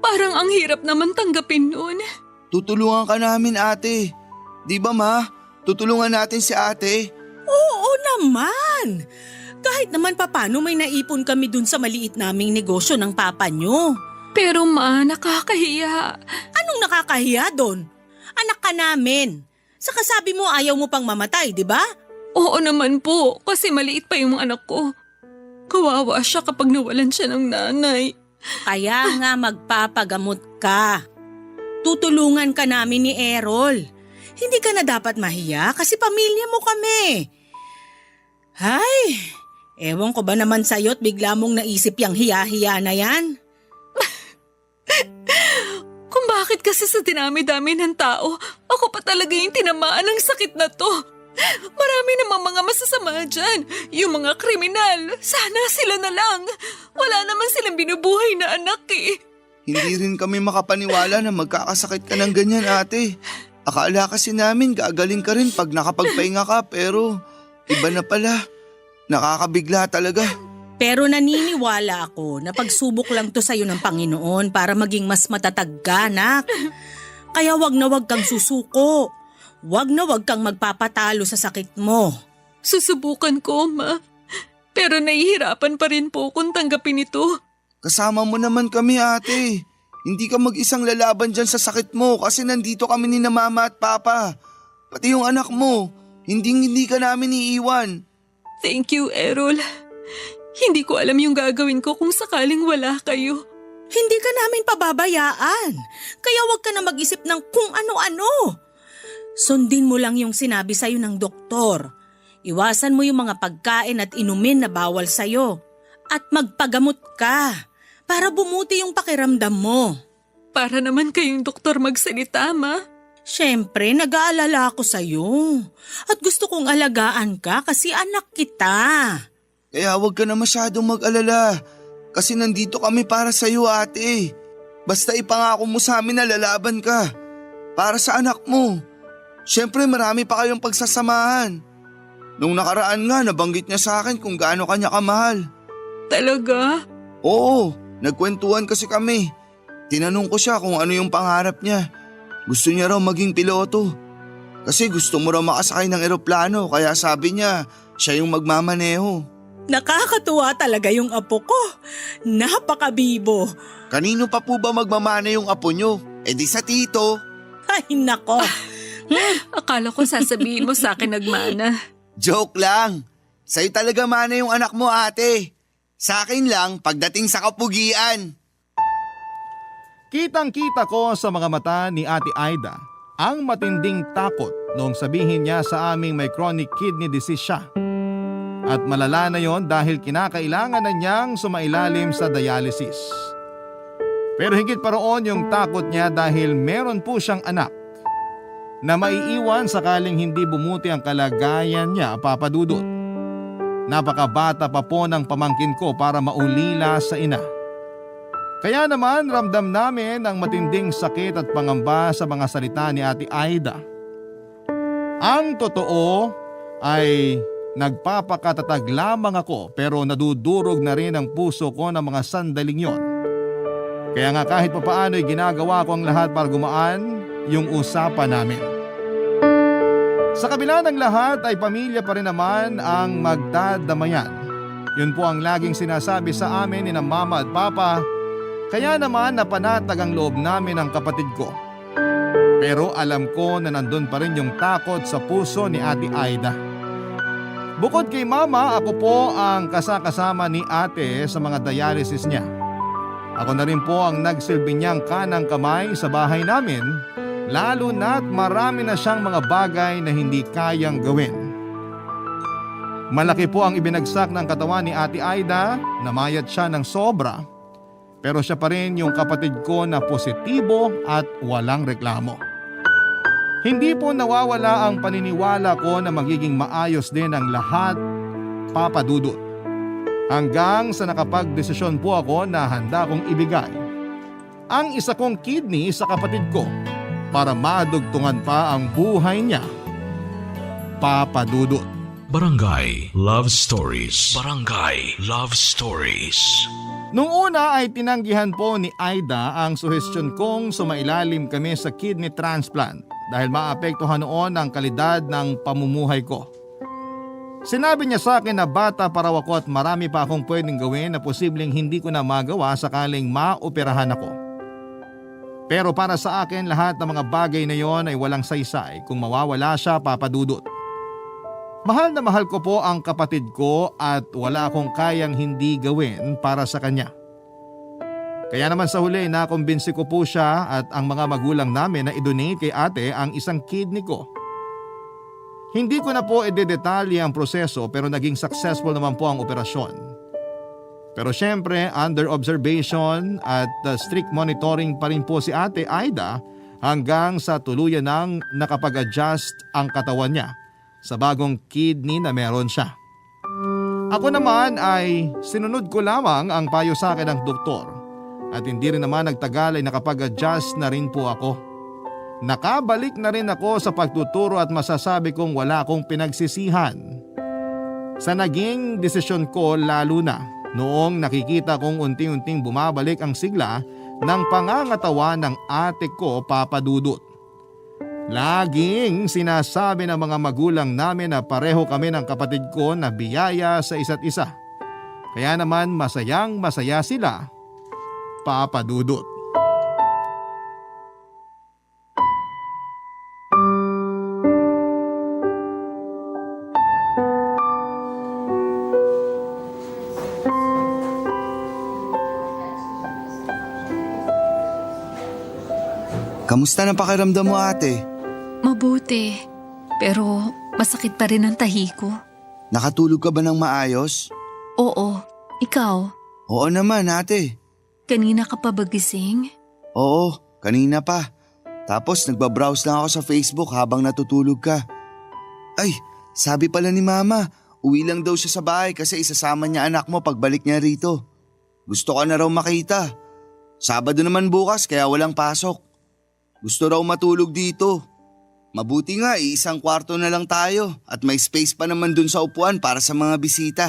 Parang ang hirap naman tanggapin noon. Tutulungan ka namin, ate. Di ba, Ma? Tutulungan natin si ate. Oo naman. Kahit naman papano may naipon kami dun sa maliit naming negosyo ng papa nyo. Pero Ma, nakakahiya. Anong nakakahiya doon? Anak ka namin. Saka sabi mo ayaw mo pang mamatay, di ba? Oo naman po, kasi maliit pa yung mga anak ko. Kawawa siya kapag nawalan siya ng nanay. Kaya nga magpapagamot ka. Tutulungan ka namin ni Errol. Hindi ka na dapat mahiya kasi pamilya mo kami. Hay, ewan ko ba naman sa'yo't bigla mong naisip yung hiya-hiya na yan? Kung bakit kasi sa dinami-dami ng tao, ako pa talaga yung tinamaan ng sakit na to. Marami namang mga masasama dyan. Yung mga kriminal, sana sila na lang. Wala naman silang binubuhay na anak eh. Hindi rin kami makapaniwala na magkakasakit ka ng ganyan, ate. Akala kasi namin gagaling ka rin pag nakapagpahinga ka pero iba na pala. Nakakabigla talaga. Pero naniniwala ako na pagsubok lang to sa'yo ng Panginoon para maging mas matatag ka, anak. Kaya wag na wag kang susuko. Wag na wag kang magpapatalo sa sakit mo. Susubukan ko, Ma. Pero nahihirapan pa rin po kung tanggapin ito. Kasama mo naman kami, ate. Hindi ka mag-isang lalaban dyan sa sakit mo kasi nandito kami ni na mama at papa. Pati yung anak mo, hindi ka namin iiwan. Thank you, Errol. Hindi ko alam yung gagawin ko kung sakaling wala kayo. Hindi ka namin pababayaan. Kaya wag ka na mag-isip ng kung ano-ano. Sundin mo lang yung sinabi sa'yo ng doktor. Iwasan mo yung mga pagkain at inumin na bawal sa'yo. At magpagamot ka para bumuti yung pakiramdam mo. Para naman kayong doktor magsalita, Ma. Siyempre, nag-aalala ako sa'yo. At gusto kong alagaan ka kasi anak kita. Kaya huwag ka na masyadong mag-alala kasi nandito kami para sa'yo, ate. Basta ipangako mo sa amin na lalaban ka para sa anak mo. Siyempre marami pa kayong pagsasamahan. Nung nakaraan nga nabanggit niya sa akin kung gaano kanya kamahal. Talaga? Oo, nagkwentuhan kasi kami. Tinanong ko siya kung ano yung pangarap niya. Gusto niya raw maging piloto. Kasi gusto mo raw makasakay ng eroplano kaya sabi niya siya yung magmamaneho. Nakakatuwa talaga yung apo ko. Napakabibo. Kanino pa po ba magmamana yung apo niyo? Eh di sa tito. Ay nako. Akala ko sasabihin mo sa akin nagmana. Joke lang. Sa'yo talaga mana yung anak mo, ate. Sa akin lang pagdating sa kapugian. Kitang-kita ko sa mga mata ni Ate Aida ang matinding takot noong sabihin niya sa aming may chronic kidney disease siya. At malala na yon dahil kinakailangan na niyang sumailalim sa dialysis. Pero higit pa roon yung takot niya dahil meron po siyang anak na maiiwan sakaling hindi bumuti ang kalagayan niya, Papa Dudut. Napakabata pa po ng pamangkin ko para maulila sa ina. Kaya naman ramdam namin ang matinding sakit at pangamba sa mga salita ni Ate Aida. Ang totoo ay nagpapakatatag lamang ako pero nadudurog na rin ang puso ko ng mga sandaling yon. Kaya nga kahit papaano ay ginagawa ko ang lahat para gumaan yung usapan namin. Sa kabila ng lahat ay pamilya pa rin naman ang magdadamayan. Yun po ang laging sinasabi sa amin ni na mama at papa. Kaya naman napanatag ang loob namin ng kapatid ko. Pero alam ko na nandun pa rin yung takot sa puso ni Ate Aida. Bukod kay mama, ako po ang kasakasama ni ate sa mga dialysis niya. Ako na rin po ang nagsilbi niyang kanang kamay sa bahay namin, lalo na't marami na siyang mga bagay na hindi kayang gawin. Malaki po ang ibinagsak ng katawan ni Ate Aida, namayat siya ng sobra. Pero siya pa rin yung kapatid ko na positibo at walang reklamo. Hindi po nawawala ang paniniwala ko na magiging maayos din ang lahat, Papa Dudut. Hanggang sa nakapagdesisyon po ako na handa kong ibigay ang isa kong kidney sa kapatid ko para madugtungan pa ang buhay niya, Papa Dudut. Barangay Love Stories. Barangay Love Stories. Nung una ay tinanggihan po ni Aida ang suhestyon kong sumailalim kami sa kidney transplant dahil maapektuhan noon ang kalidad ng pamumuhay ko. Sinabi niya sa akin na bata pa raw ako at marami pa akong pwedeng gawin na posibleng hindi ko na magawa sakaling maoperahan ako. Pero para sa akin lahat ng mga bagay na yon ay walang saysay kung mawawala siya, Papa Dudut. Mahal na mahal ko po ang kapatid ko at wala akong kayang hindi gawin para sa kanya. Kaya naman sa huli nakumbinsi ko po siya at ang mga magulang namin na i-donate kay ate ang isang kidney ko. Hindi ko na po i-detalye ang proseso pero naging successful naman po ang operasyon. Pero syempre under observation at strict monitoring pa rin po si ate Aida hanggang sa tuluyan nang nakapag-adjust ang katawan niya sa bagong kidney na meron siya. Ako naman ay sinunod ko lamang ang payo sa akin ng doktor at hindi rin naman nagtagal ay nakapag-adjust na rin po ako. Nakabalik na rin ako sa pagtuturo at masasabi kong wala akong pinagsisihan sa naging desisyon ko, lalo na noong nakikita kong unti-unting bumabalik ang sigla ng pangangatawan ng ate ko, Papa Dudut. Laging sinasabi ng mga magulang namin na pareho kami ng kapatid ko na biyaya sa isa't isa. Kaya naman masayang masaya sila, Papa Dudut. Kamusta na pakiramdam mo, ate? Mabuti, pero masakit pa rin ang tahi ko. Nakatulog ka ba ng maayos? Oo, ikaw, Oo naman, ate. kanina ka pa ba gising? Oo, kanina pa. Tapos nagbabrowse lang ako sa Facebook habang natutulog ka. Ay, sabi pala ni mama, uwi lang daw siya sa bahay kasi isasama niya anak mo pagbalik niya rito. Gusto ka na raw makita. Sabado naman bukas kaya walang pasok. Gusto raw matulog dito. Mabuti nga, isang kwarto na lang tayo at may space pa naman dun sa upuan para sa mga bisita.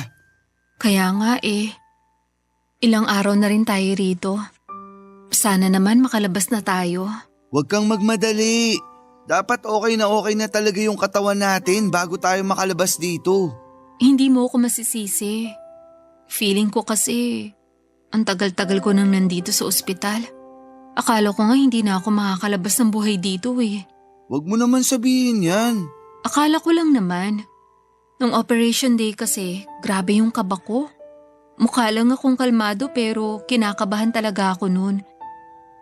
Kaya nga ilang araw na rin tayo rito. Sana naman makalabas na tayo. Huwag kang magmadali. Dapat okay na talaga yung katawan natin bago tayo makalabas dito. Hindi mo ako masisisi. Feeling ko kasi ang tagal-tagal ko nang nandito sa ospital. Akala ko nga hindi na ako makakalabas ng buhay dito Huwag mo naman sabihin yan. Akala ko lang naman. Nung operation day kasi, grabe yung kaba ko. Mukha lang akong kalmado pero kinakabahan talaga ako noon.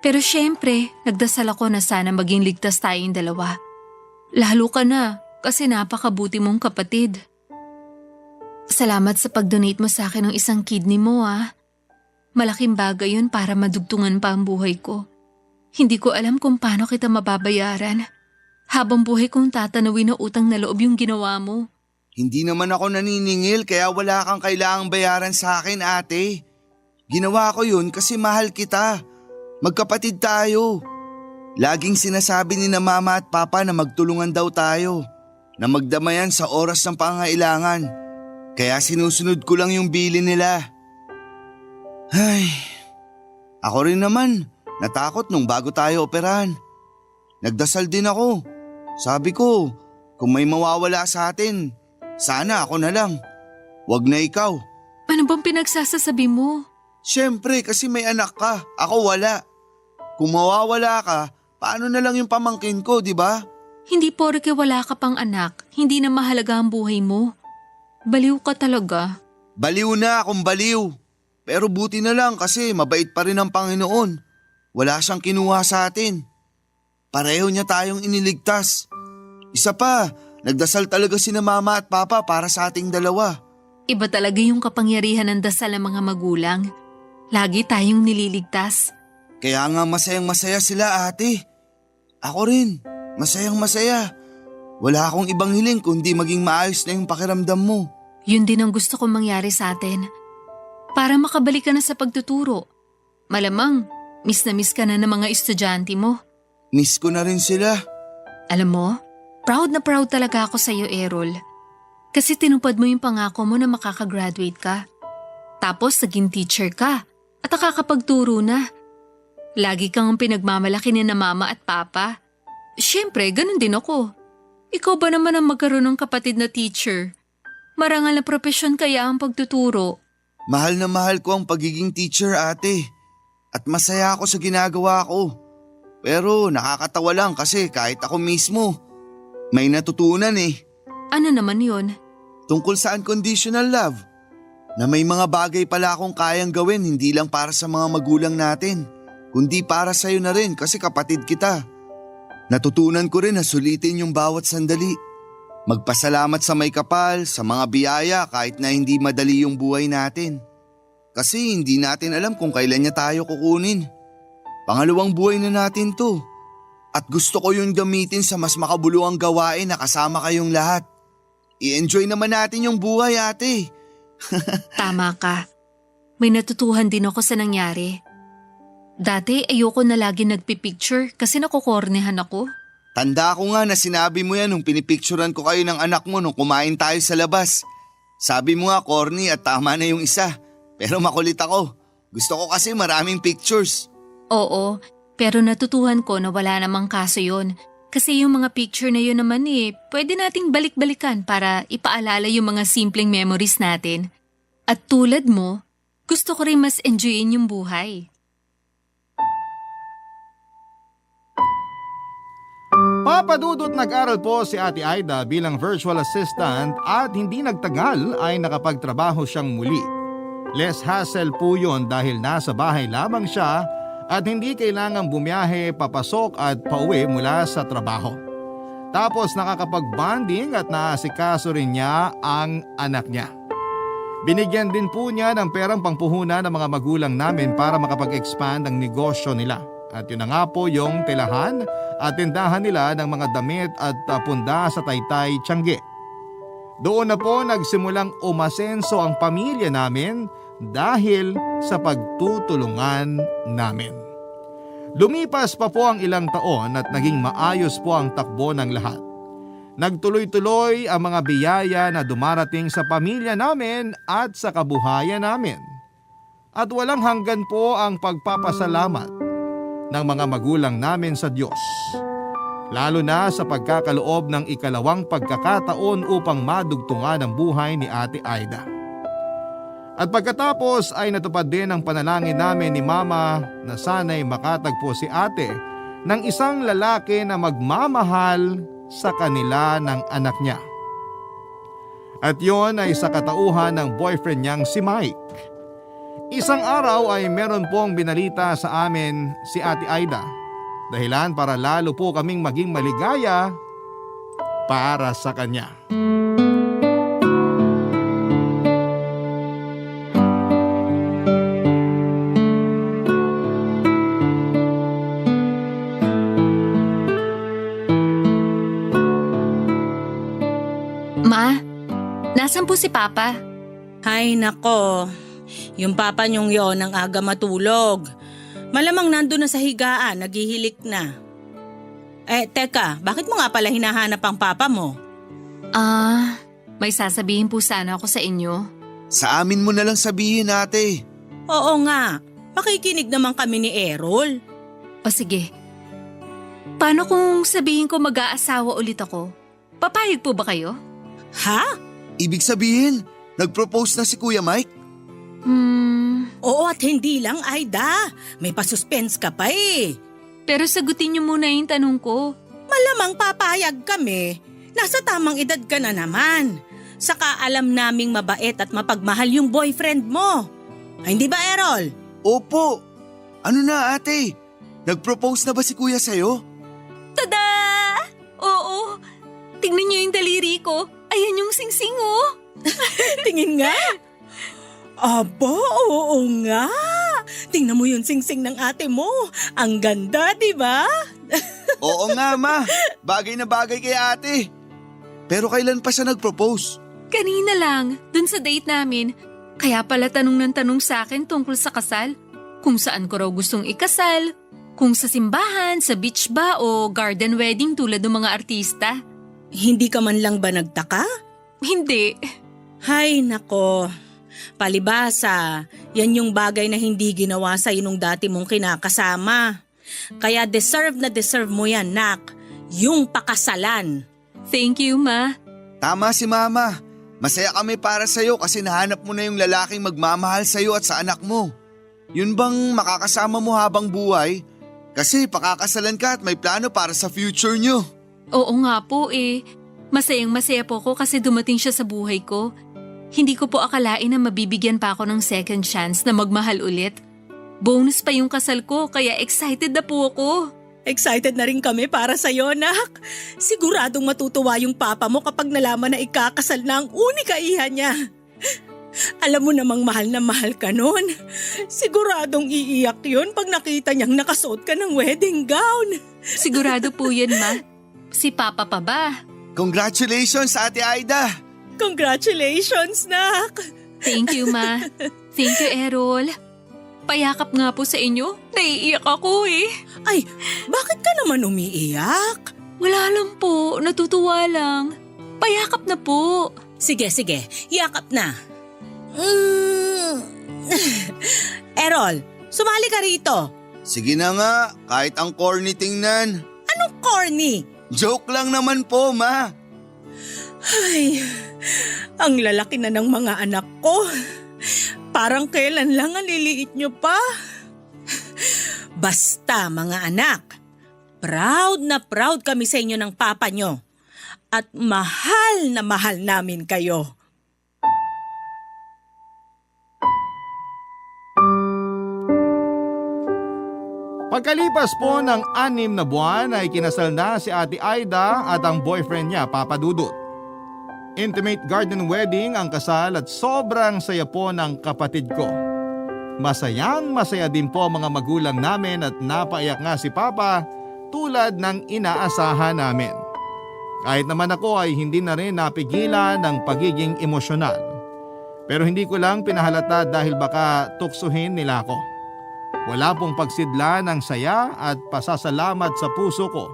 Pero syempre, nagdasal ako na sana maging ligtas tayong dalawa. Lalo ka na kasi napakabuti mong kapatid. Salamat sa pag-donate mo sa akin ng isang kidney mo Malaking bagay yun para madugtungan pa ang buhay ko. Hindi ko alam kung paano kita mababayaran. Habang buhay kong tatanawin na utang na loob yung ginawa mo. Hindi naman ako naniningil kaya wala kang kailangang bayaran sa akin, ate. Ginawa ko yun kasi mahal kita. Magkapatid tayo. Laging sinasabi ni na mama at papa na magtulungan daw tayo. Na magdamayan sa oras ng pangailangan. Kaya sinusunod ko lang yung bilin nila. Ay, ako rin naman, natakot nung bago tayo operahan. Nagdasal din ako. Sabi ko, kung may mawawala sa atin, sana ako na lang. Wag na ikaw. Ano bang pinagsasasabi mo? Siyempre kasi may anak ka, ako wala. Kung mawawala ka, paano na lang yung pamangkin ko, di ba? Hindi porke wala ka pang anak, hindi na mahalaga ang buhay mo. Baliw ka talaga. Baliw na akong baliw. Pero buti na lang kasi mabait pa rin ang Panginoon. Wala siyang kinuha sa atin. Pareho niya tayong iniligtas. Isa pa, nagdasal talaga sina mama at papa para sa ating dalawa. Iba talaga yung kapangyarihan ng dasal ng mga magulang. Lagi tayong nililigtas. Kaya nga masayang masaya sila, ate. Ako rin. Masayang masaya. Wala akong ibang hiling kundi maging maayos na yung pakiramdam mo. Yun din ang gusto kong mangyari sa atin. Para makabalik ka na sa pagtuturo. Malamang, miss na miss ka na ng mga estudyante mo. Miss ko na rin sila. Alam mo, proud na proud talaga ako sa iyo, Errol. Kasi tinupad mo yung pangako mo na makakagraduate ka. Tapos naging teacher ka at nakakapagturo na. Lagi kang pinagmamalaki ni na mama at papa. Siyempre, ganun din ako. Ikaw ba naman ang magkaroon ng kapatid na teacher? Marangal na propesyon kaya ang pagtuturo. Mahal na mahal ko ang pagiging teacher, ate. At masaya ako sa ginagawa ko. Pero nakakatawa lang kasi kahit ako mismo, may natutunan eh. Ano naman yun? Tungkol sa unconditional love. Na may mga bagay pala akong kayang gawin hindi lang para sa mga magulang natin, kundi para sa'yo na rin kasi kapatid kita. Natutunan ko rin na sulitin yung bawat sandali. Magpasalamat sa may kapal, sa mga biyaya kahit na hindi madali yung buhay natin. Kasi hindi natin alam kung kailan niya tayo kukunin. Pangalawang buhay na natin to. At gusto ko yung gamitin sa mas makabuluhang gawain na kasama kayong lahat. I-enjoy naman natin yung buhay, ate. Tama ka. May natutuhan din ako sa nangyari. Dati ayoko na lagi nagpipicture kasi nakukornehan ako. Tanda ko nga na sinabi mo yan nung pinipicturan ko kayo ng anak mo nung kumain tayo sa labas. Sabi mo nga corny at tama na yung isa. Pero makulit ako. Gusto ko kasi maraming pictures. Oo, pero natutuhan ko na wala namang kaso yun. Kasi yung mga picture na yun naman pwede nating balik-balikan para ipaalala yung mga simpleng memories natin. At tulad mo, gusto ko rin mas enjoyin yung buhay. Papadudot nag-aral po si Ate Aida bilang virtual assistant at hindi nagtagal ay nakapagtrabaho siyang muli. Less hassle po yun dahil nasa bahay lamang siya at hindi kailangang bumiyahe, papasok at pauwi mula sa trabaho. Tapos nakakapag-bonding at naasikaso rin niya ang anak niya. Binigyan din po niya ng perang pangpuhunan ng mga magulang namin para makapag-expand ang negosyo nila. At yun na nga po yung tilahan at tindahan nila ng mga damit at punda sa Taytay, Tiangge. Doon na po nagsimulang umasenso ang pamilya namin dahil sa pagtutulungan namin. Lumipas pa po ang ilang taon at naging maayos po ang takbo ng lahat. Nagtuloy-tuloy ang mga biyaya na dumarating sa pamilya namin at sa kabuhayan namin. At walang hanggan po ang pagpapasalamat ng mga magulang namin sa Diyos. Lalo na sa pagkakaloob ng ikalawang pagkakataon upang madugtungan ang buhay ni Ate Aida. At pagkatapos ay natupad din ang panalangin namin ni Mama na sana'y makatagpo si Ate ng isang lalaki na magmamahal sa kanila ng anak niya. At yon ay sa katauhan ng boyfriend niyang si Mike. Isang araw ay meron pong binalita sa amin si Ate Aida, dahilan para lalo po kaming maging maligaya para sa kanya. Ma, nasan po si Papa? Ay nako, yung papa niyong yon ang aga matulog. Malamang nandun na sa higaan, naghihilik na. Teka, bakit mo nga pala hinahanap ang papa mo? May sasabihin po sana ako sa inyo. Sa amin mo na lang sabihin, ate. Oo nga, makikinig naman kami ni Errol. O sige, paano kung sabihin ko mag-aasawa ulit ako? Papayag po ba kayo? Ha? Ibig sabihin, nag-propose na si Kuya Mike? Oo at hindi lang, Aida. May pasuspense ka pa eh. Pero sagutin niyo muna yung tanong ko. Malamang papayag kami. Nasa tamang edad ka na naman. Saka alam naming mabait at mapagmahal yung boyfriend mo. Ay, hindi ba, Errol? Opo. Ano na, ate? Nag-propose na ba si Kuya sa'yo? Tada! Oo, tingnan niyo yung daliri ko. Ayan yung singsing oh. Tingin nga. Aba, oo nga. Tingnan mo yung singsing ng ate mo. Ang ganda, di ba? Oo nga ma, bagay na bagay kay ate. Pero kailan pa siya nag-propose? Kanina lang, dun sa date namin. Kaya pala tanong ng tanong sa akin tungkol sa kasal. Kung saan ko raw gustong ikasal, kung sa simbahan, sa beach ba o garden wedding tulad ng mga artista. Hindi ka man lang ba nagtaka? Hindi. Hay nako, palibasa, yan yung bagay na hindi ginawa sa nung dati mong kinakasama. Kaya deserve na deserve mo yan, nak. Yung pakasalan. Thank you, Ma. Tama si mama. Masaya kami para sa'yo kasi nahanap mo na yung lalaking magmamahal sa'yo at sa anak mo. Yun bang makakasama mo habang buhay? Kasi pakakasalan ka at may plano para sa future nyo. Oo nga po eh. Masayang masaya po ko kasi dumating siya sa buhay ko. Hindi ko po akalain na mabibigyan pa ako ng second chance na magmahal ulit. Bonus pa yung kasal ko kaya excited na po ako. Excited na rin kami para sa'yo, nak. Siguradong matutuwa yung papa mo kapag nalaman na ikakasal na ang unika iha niya. Alam mo namang mahal na mahal ka nun. Siguradong iiyak yun pag nakita niyang nakasuot ka ng wedding gown. Sigurado po yun, Ma. Si Papa pa ba? Congratulations, Ate Aida! Congratulations, nak. Thank you, Ma. Thank you, Errol. Payakap nga po sa inyo. Naiiyak ako eh. Ay, bakit ka naman umiiyak? Wala lang po. Natutuwa lang. Payakap na po. Sige, yakap na. Errol, sumali ka rito. Sige na nga, kahit ang corny tingnan. Anong corny? Joke lang naman po, ma. Ay, ang lalaki na ng mga anak ko. Parang kailan lang ang liliit nyo pa. Basta mga anak, proud na proud kami sa inyo ng papa nyo. At mahal na mahal namin kayo. Pagkalipas po ng 6 na buwan ay kinasal na si Ate Aida at ang boyfriend niya, Papa Dudut. Intimate garden wedding ang kasal at sobrang saya po ng kapatid ko. Masayang masaya din po mga magulang namin at napaiyak nga si Papa tulad ng inaasahan namin. Kahit naman ako ay hindi na rin napigilan ng pagiging emosyonal. Pero hindi ko lang pinahalata dahil baka tuksuhin nila ako. Wala pong pagsidla ng saya at pasasalamat sa puso ko.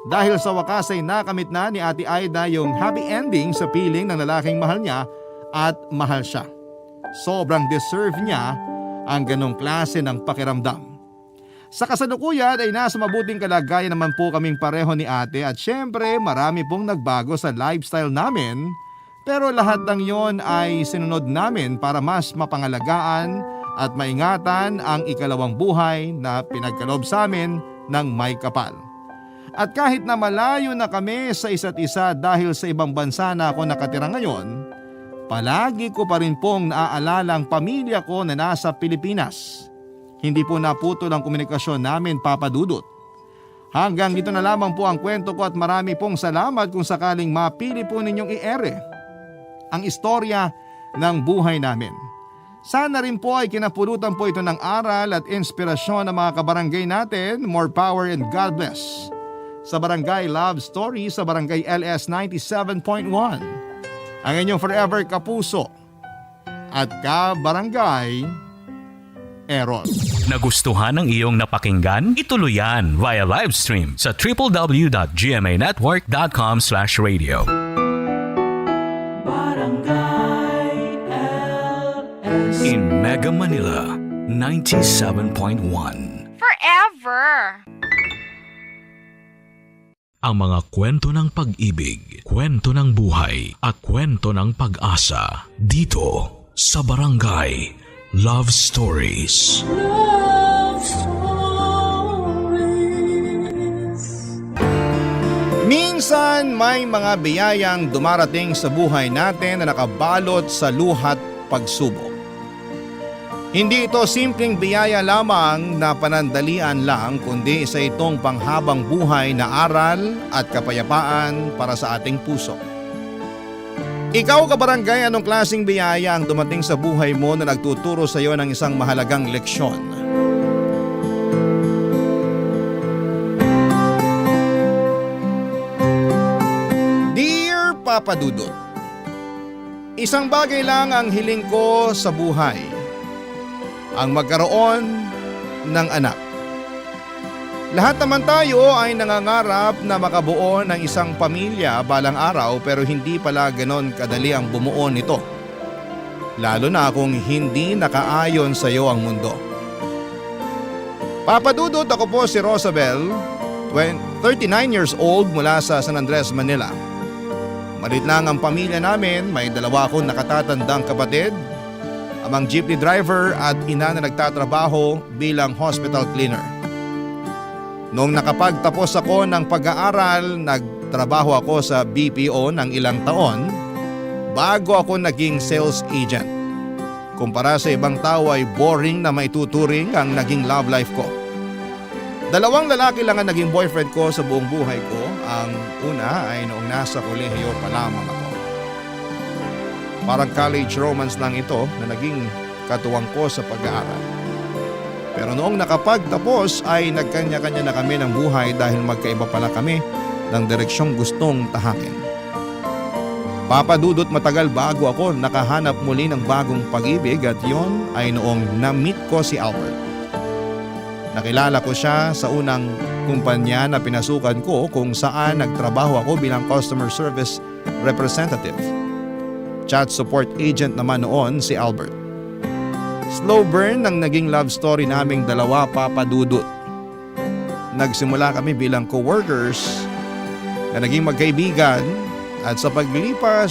Dahil sa wakas ay nakamit na ni Ate Aida yung happy ending sa piling ng lalaking mahal niya at mahal siya. Sobrang deserve niya ang ganong klase ng pakiramdam. Sa kasalukuyan ay nasa mabuting kalagayan naman po kaming pareho ni ate at syempre marami pong nagbago sa lifestyle namin. Pero lahat ng yon ay sinunod namin para mas mapangalagaan at maingatan ang ikalawang buhay na pinagkaloob sa amin ng may kapal. At kahit na malayo na kami sa isa't isa dahil sa ibang bansa na ako nakatira ngayon, palagi ko pa rin pong naaalala ang pamilya ko na nasa Pilipinas. Hindi po naputol ang komunikasyon namin, Papa Dudut. Hanggang dito na lamang po ang kwento ko at marami pong salamat kung sakaling mapili po ninyong i-ere ang istorya ng buhay namin. Sana rin po ay kinapulutan po ito ng aral at inspirasyon ng mga kabarangay natin. More power and God bless. Sa Barangay Love Story sa Barangay LS 97.1. Ang inyong forever kapuso at kabarangay Errol. Nagustuhan ng iyong napakinggan? Ituloy yan via live stream sa www.gmanetwork.com/radio. In Mega Manila, 97.1. Forever! Ang mga kwento ng pag-ibig, kwento ng buhay at kwento ng pag-asa dito sa Barangay Love Stories. Love Stories. Minsan may mga biyayang dumarating sa buhay natin na nakabalot sa luhat pagsubok. Hindi ito simpleng biyaya lamang na panandalian lang kundi isa itong panghabang buhay na aral at kapayapaan para sa ating puso. Ikaw kabarangay, anong klaseng biyaya ang dumating sa buhay mo na nagtuturo sa iyo ng isang mahalagang leksyon? Papa Dudut. Isang bagay lang ang hiling ko sa buhay. Ang magkaroon ng anak. Lahat naman tayo ay nangangarap na makabuo ng isang pamilya balang araw pero hindi pala ganon kadali ang bumuo nito. Lalo na kung hindi nakaayon sa iyo ang mundo. Papa Dudut, ako po si Rosabel, 39 years old mula sa San Andres, Manila. Malit lang ang pamilya namin, may 2 akong nakatatandang kapatid, amang jeepney driver at ina na nagtatrabaho bilang hospital cleaner. Noong nakapagtapos ako ng pag-aaral, nagtrabaho ako sa BPO ng ilang taon bago ako naging sales agent. Kumpara sa ibang tao ay boring na maituturing ang naging love life ko. 2 lalaki lang ang naging boyfriend ko sa buong buhay ko. Ang una ay noong nasa kolehiyo pa lamang ako. Parang college romance lang ito na naging katuwang ko sa pag-aaral. Pero noong nakapagtapos ay nagkanya-kanya na kami ng buhay dahil magkaiba pala kami ng direksyong gustong tahakin. Papa Dudut, matagal bago ako nakahanap muli ng bagong pag-ibig at yon ay noong na-meet ko si Albert. Nakilala ko siya sa unang kumpanya na pinasukan ko kung saan nagtrabaho ako bilang customer service representative. Chat support agent naman noon si Albert. Slow burn ang naging love story naming 2, Papa Dudut. Nagsimula kami bilang co-workers na naging magkaibigan at sa paglipas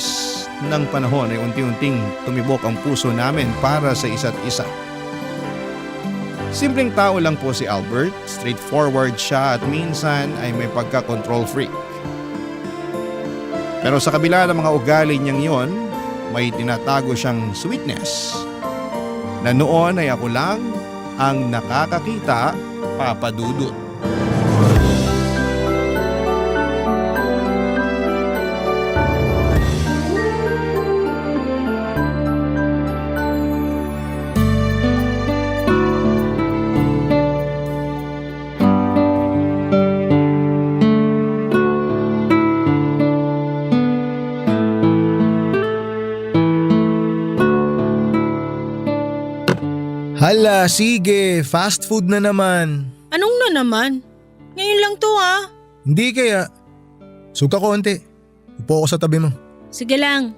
ng panahon ay unti-unting tumibok ang puso namin para sa isa't isa. Simpleng tao lang po si Albert, straightforward siya at minsan ay may pagka-control freak. Pero sa kabila ng mga ugali niyang yon, may tinatago siyang sweetness na noon ay ako lang ang nakakakita, Papa Dudut. Hala, sige, fast food na naman. Anong na naman? Ngayon lang to ha. Hindi kaya. Suka konti. Upo ako sa tabi mo. Sige lang.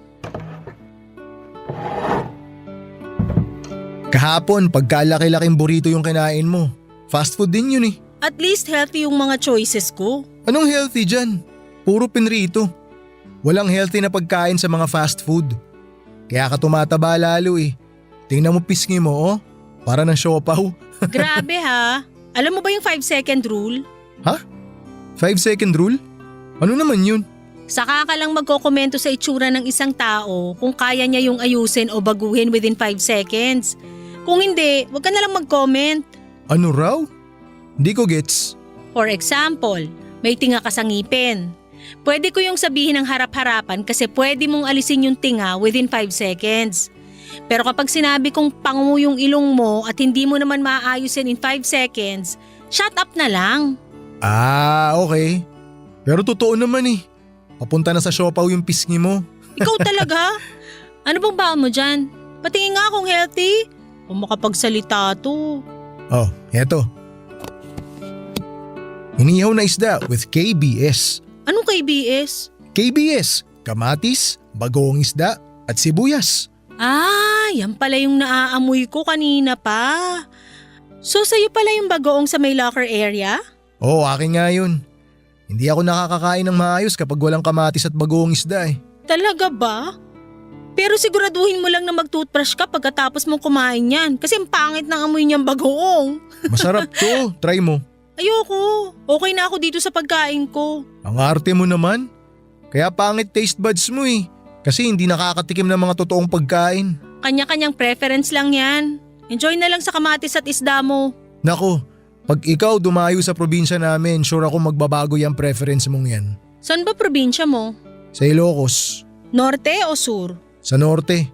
Kahapon, pagkalaki-laking burrito yung kinain mo. Fast food din yun eh. At least healthy yung mga choices ko. Anong healthy dyan? Puro pinrito. Walang healthy na pagkain sa mga fast food. Kaya ka tumataba lalo eh. Tingnan mo pisngi mo oh. Para ng siopaw. Grabe ha. Alam mo ba yung 5-second rule? Ha? 5-second rule? Ano naman yun? Saka ka lang magkokomento sa itsura ng isang tao kung kaya niya yung ayusin o baguhin within 5 seconds. Kung hindi, wag ka na lang mag-comment. Ano raw? Hindi ko gets. For example, may tinga ka sa ngipin. Pwede ko yung sabihin ng harap-harapan kasi pwede mong alisin yung tinga within 5 seconds. Pero kapag sinabi kong pangu yung ilong mo at hindi mo naman maaayusin in 5 seconds, shut up na lang. Ah, okay. Pero totoo naman eh. Papunta na sa siopaw yung pisngi mo. Ikaw talaga? Ano bang baon mo dyan? Patingin nga kung healthy. Kung makapagsalita to. Oh, eto. Inihaw na isda with KBS. Anong KBS? KBS, kamatis, bagoong isda at sibuyas. Ah, yan pala yung naaamoy ko kanina pa. So sa'yo pala yung bagoong sa may locker area? Oo, akin nga yun. Hindi ako nakakakain ng maayos kapag walang kamatis at bagoong isda eh. Talaga ba? Pero siguraduhin mo lang na mag-toothbrush ka pagkatapos mong kumain yan kasi ang pangit ng amoy niyang bagoong. Masarap to, try mo. Ayoko, okay na ako dito sa pagkain ko. Ang arte mo naman. Kaya pangit taste buds mo eh. Kasi hindi nakakatikim ng mga totoong pagkain. Kanya-kanyang preference lang yan. Enjoy na lang sa kamatis at isda mo. Nako, pag ikaw dumayo sa probinsya namin, sure ako magbabago yung preference mong yan. Saan ba probinsya mo? Sa Ilocos. Norte o sur? Sa Norte.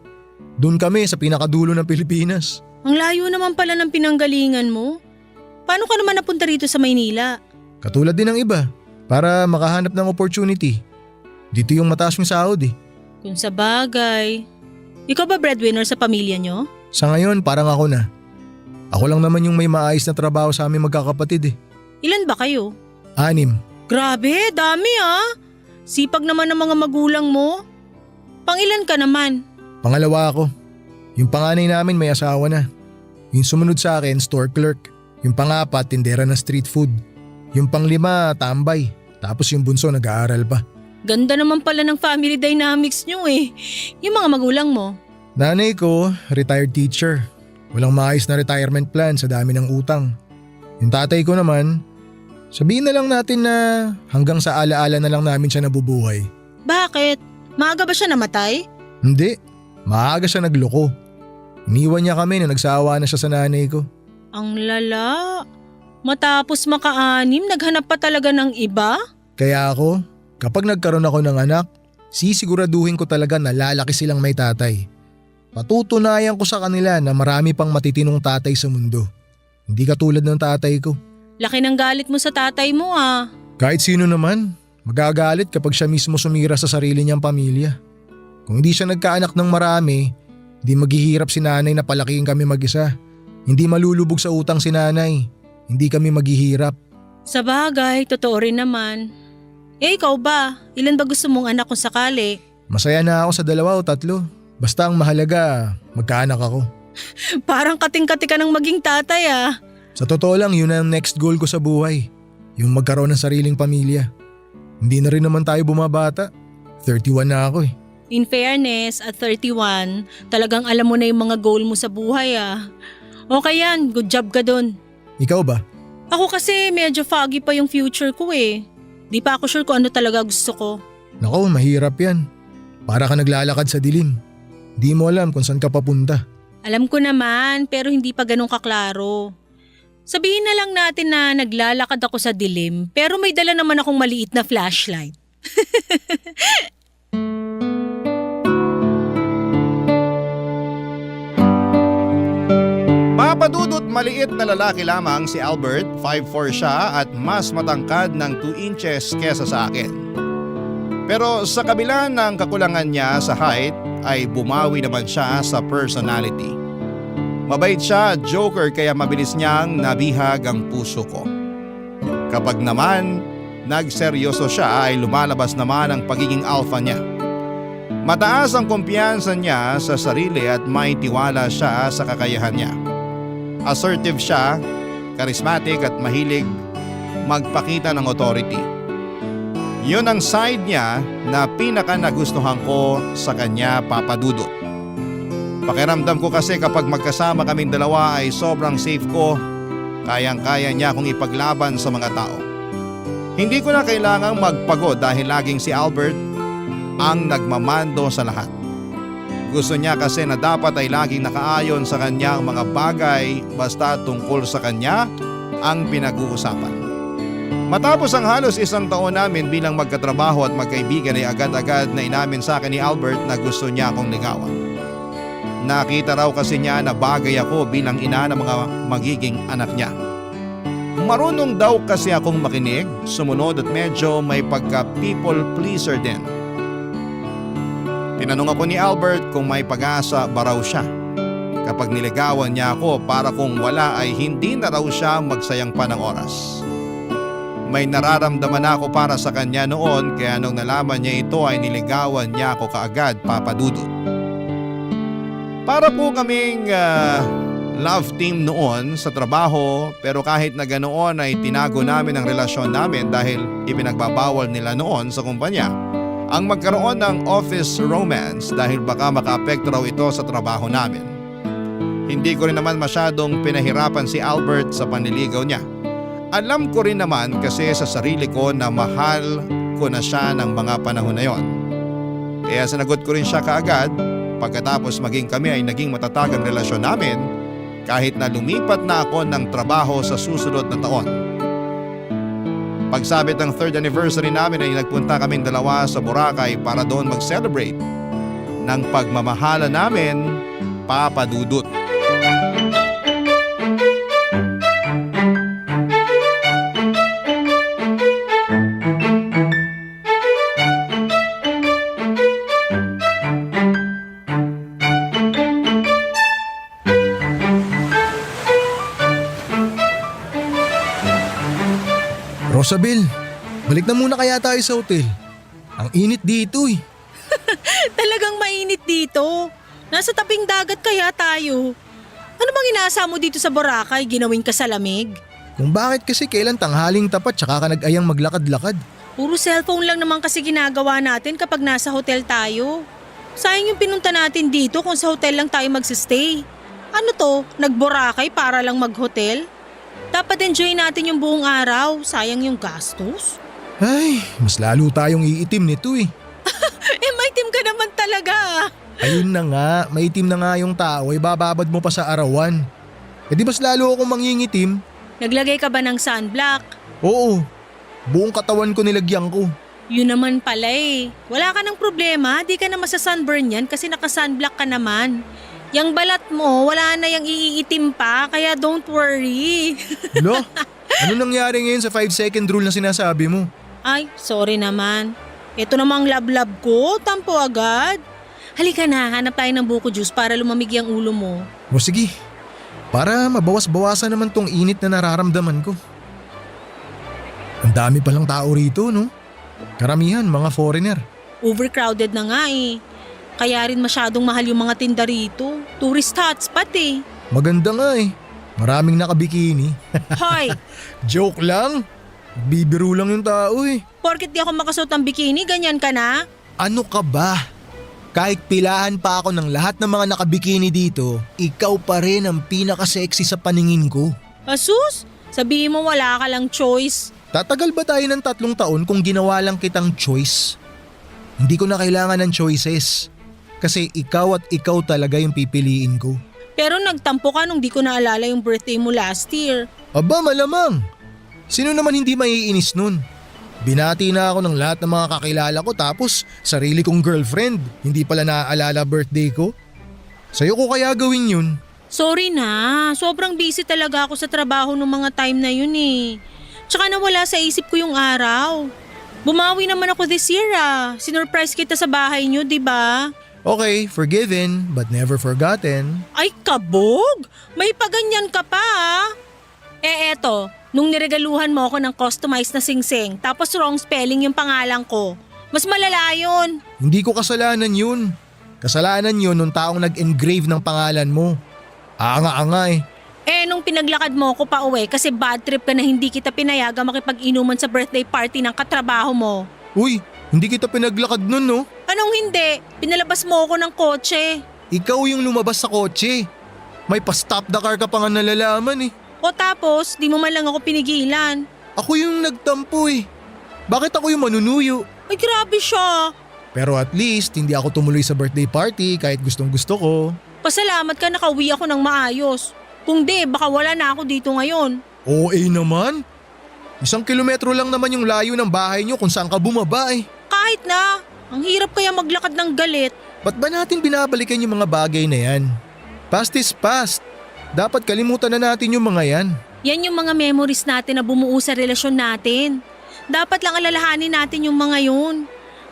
Doon kami sa pinakadulo ng Pilipinas. Ang layo naman pala ng pinanggalingan mo. Paano ka naman napunta rito sa Maynila? Katulad din ng iba, para makahanap ng opportunity. Dito yung mataas yung sahod eh. Kung sa bagay. Ikaw ba breadwinner sa pamilya nyo? Sa ngayon parang ako na. Ako lang naman yung may maayos na trabaho sa aming magkakapatid eh. Ilan ba kayo? 6. Grabe, dami ah. Sipag naman ng mga magulang mo. Pangilan ka naman? Pangalawa ako. Yung panganay namin may asawa na. Yung sumunod sa akin, store clerk. Yung pangapat, tindera ng street food. Yung panglima, tambay. Tapos yung bunso nag-aaral pa. Ganda naman pala ng family dynamics nyo eh. Yung mga magulang mo. Nanay ko, retired teacher. Walang maayos na retirement plan sa dami ng utang. Yung tatay ko naman, sabihin na lang natin na hanggang sa alaala na lang namin siya nabubuhay. Bakit? Maaga ba siya namatay? Hindi, maaga siya nagloko. Iniwan niya kami nung nagsawa na siya sa nanay ko. Ang lala. Matapos maka-anim, naghanap pa talaga ng iba? Kaya ako, kapag nagkaroon ako ng anak, sisiguraduhin ko talaga na lalaki silang may tatay. Patutunayan ko sa kanila na marami pang matitinong tatay sa mundo. Hindi katulad ng tatay ko. Laki ng galit mo sa tatay mo ah. Kahit sino naman, magagalit kapag siya mismo sumira sa sarili niyang pamilya. Kung hindi siya nagkaanak ng marami, hindi maghihirap si nanay na palakihin kami mag-isa. Hindi malulubog sa utang si nanay. Hindi kami maghihirap. Sa bagay, totoo rin naman. Eh ikaw ba? Ilan ba gusto mong anak kung sakali? Masaya na ako sa 2 o 3. Basta ang mahalaga, magkaanak ako. Parang kating-kati ka ng maging tatay ah. Sa totoo lang, yun ang next goal ko sa buhay. Yung magkaroon ng sariling pamilya. Hindi na rin naman tayo bumabata. 31 na ako eh. In fairness, at 31, talagang alam mo na yung mga goal mo sa buhay ah. Okay yan, good job ka dun. Ikaw ba? Ako kasi medyo foggy pa yung future ko eh. Di pa ako sure kung ano talaga gusto ko. Nako, mahirap yan. Para ka naglalakad sa dilim. Di mo alam kung saan ka papunta. Alam ko naman, pero hindi pa ganun kaklaro. Sabihin na lang natin na naglalakad ako sa dilim, pero may dala naman akong maliit na flashlight. Mapadudot maliit na lalaki lamang si Albert, 5'4" siya at mas matangkad ng 2 inches kesa sa akin. Pero sa kabila ng kakulangan niya sa height ay bumawi naman siya sa personality. Mabait siya at joker kaya mabilis niyang nabihag ang puso ko. Kapag naman nagseryoso siya ay lumalabas naman ang pagiging alpha niya. Mataas ang kumpiyansa niya sa sarili at may tiwala siya sa kakayahan niya. Assertive siya, charismatic at mahilig magpakita ng authority. Yun ang side niya na pinaka nagustuhan ko sa kanya, Papa Dudut. Pakiramdam ko kasi kapag magkasama kaming dalawa ay sobrang safe ko. Kayang-kaya niya akong ipaglaban sa mga tao. Hindi ko na kailangang magpagod dahil laging si Albert ang nagmamando sa lahat. Gusto niya kasi na dapat ay laging nakaayon sa kanyang mga bagay basta tungkol sa kanya ang pinag-uusapan. Matapos ang halos 1 taon namin bilang magkatrabaho at magkaibigan ay agad-agad na inamin sa akin ni Albert na gusto niya akong ligawan. Nakita raw kasi niya na bagay ako bilang ina ng mga magiging anak niya. Marunong daw kasi akong makinig, sumunod at medyo may pagka people pleaser din. Tinanong ako ni Albert kung may pag-asa ba raw siya. Kapag niligawan niya ako para kung wala ay hindi na raw siya magsayang pa ng oras. May nararamdaman ako para sa kanya noon kaya nung nalaman niya ito ay niligawan niya ako kaagad, Papa Dudut. Para po kaming love team noon sa trabaho pero kahit na ganoon ay tinago namin ang relasyon namin dahil ipinagbabawal nila noon sa kumpanya ang magkaroon ng office romance dahil baka makaapekto raw ito sa trabaho namin. Hindi ko rin naman masyadong pinahirapan si Albert sa panliligaw niya. Alam ko rin naman kasi sa sarili ko na mahal ko na siya ng mga panahon na yon. Kaya sinagot ko rin siya kaagad pagkatapos maging kami ay naging matatag ang relasyon namin kahit na lumipat na ako ng trabaho sa susunod na taon. Pagsabit ng 3rd anniversary namin ay nagpunta kaming dalawa sa Boracay para doon mag-celebrate ng pagmamahala namin, Papa Dudut. Rosabel, balik na muna kaya tayo sa hotel. Ang init dito eh. Talagang mainit dito. Nasa tabing dagat kaya tayo. Ano bang inasa mo dito sa Boracay? Ginawin ka sa lamig? Kung bakit kasi kailan tanghaling tapat tsaka ka nag-ayang maglakad-lakad. Puro cellphone lang naman kasi ginagawa natin kapag nasa hotel tayo. Sayang yung pinunta natin dito kung sa hotel lang tayo magsistay. Ano to? Nag-Boracay para lang mag-hotel? Dapat enjoy natin yung buong araw. Sayang yung gastos. Ay, mas lalo tayong iitim nito eh. Maitim ka naman talaga. Ayun na nga, maitim na nga yung tao ay bababad mo pa sa arawan. E di mas lalo akong mangingitim? Naglagay ka ba ng sunblock? Oo, buong katawan ko nilagyan ko. Yun naman pala eh. Wala ka ng problema, di ka na masasunburn yan kasi naka-sunblock ka naman. Yang balat mo, wala na yung iitim pa, kaya don't worry. Lo, ano nangyari ngayon sa 5-second rule na sinasabi mo? Ay, sorry naman. Ito namang lab-lab ko, tampo agad. Halika na, hanap tayo ng buko juice para lumamig yung ulo mo. O sige, para mabawas-bawasan naman tong init na nararamdaman ko. Ang dami palang tao rito, no? Karamihan, mga foreigner. Overcrowded na nga eh. Kaya rin masyadong mahal yung mga tinda rito. Tourist hotspot eh. Maganda nga eh. Maraming nakabikini. Hoy, Joke lang. Bibiro lang yung tao eh. porket di ako makasuot ng bikini, ganyan ka na? Ano ka ba? Kahit pilahan pa ako ng lahat ng mga nakabikini dito, ikaw pa rin ang pinaka-sexy sa paningin ko. Asus, sabihin mo wala ka lang choice. Tatagal ba tayo ng 3 taon kung ginawa lang kitang choice? Hindi ko na kailangan ng choices. Kasi ikaw at ikaw talaga yung pipiliin ko. Pero nagtampo ka nung di ko naalala yung birthday mo last year. Aba malamang. Sino naman hindi maiinis nun? Binati na ako ng lahat ng mga kakilala ko tapos sarili kong girlfriend. Hindi pala naaalala birthday ko. Sa'yo ko kaya gawin yun? Sorry na, sobrang busy talaga ako sa trabaho nung mga time na yun eh. Tsaka nawala sa isip ko yung araw. Bumawi naman ako this year ah. Sinurprise kita sa bahay nyo, di ba? Okay, forgiven but never forgotten. Ay kabog! May paganyan ka pa ah. Eto, nung niregaluhan mo ako ng customized na singsing tapos wrong spelling yung pangalan ko. Mas malala yun. Hindi ko kasalanan yun. Kasalanan yun nung taong nag-engrave ng pangalan mo. Anga-anga eh. Nung pinaglakad mo ako pa uwi kasi bad trip ka na hindi kita pinayaga makipag-inuman sa birthday party ng katrabaho mo. Uy, hindi kita pinaglakad nun no? Anong hindi? Pinalabas mo ako ng kotse. Ikaw yung lumabas sa kotse. May pa-stop the car ka pa nga nalalaman eh. O tapos, di mo man lang ako pinigilan. Ako yung nagtampo eh. Bakit ako yung manunuyo? Ay grabe siya. Pero at least hindi ako tumuloy sa birthday party kahit gustong gusto ko. Pasalamat ka nakauwi ako ng maayos. Kung di, baka wala na ako dito ngayon. OA naman. 1 kilometro lang naman yung layo ng bahay nyo kung saan ka bumaba eh. Kahit na, ang hirap kaya maglakad ng galit. Ba't ba natin binabalikan yung mga bagay na yan? Past is past. Dapat kalimutan na natin yung mga yan. Yan yung mga memories natin na bumuo sa relasyon natin. Dapat lang alalahanin natin yung mga yun.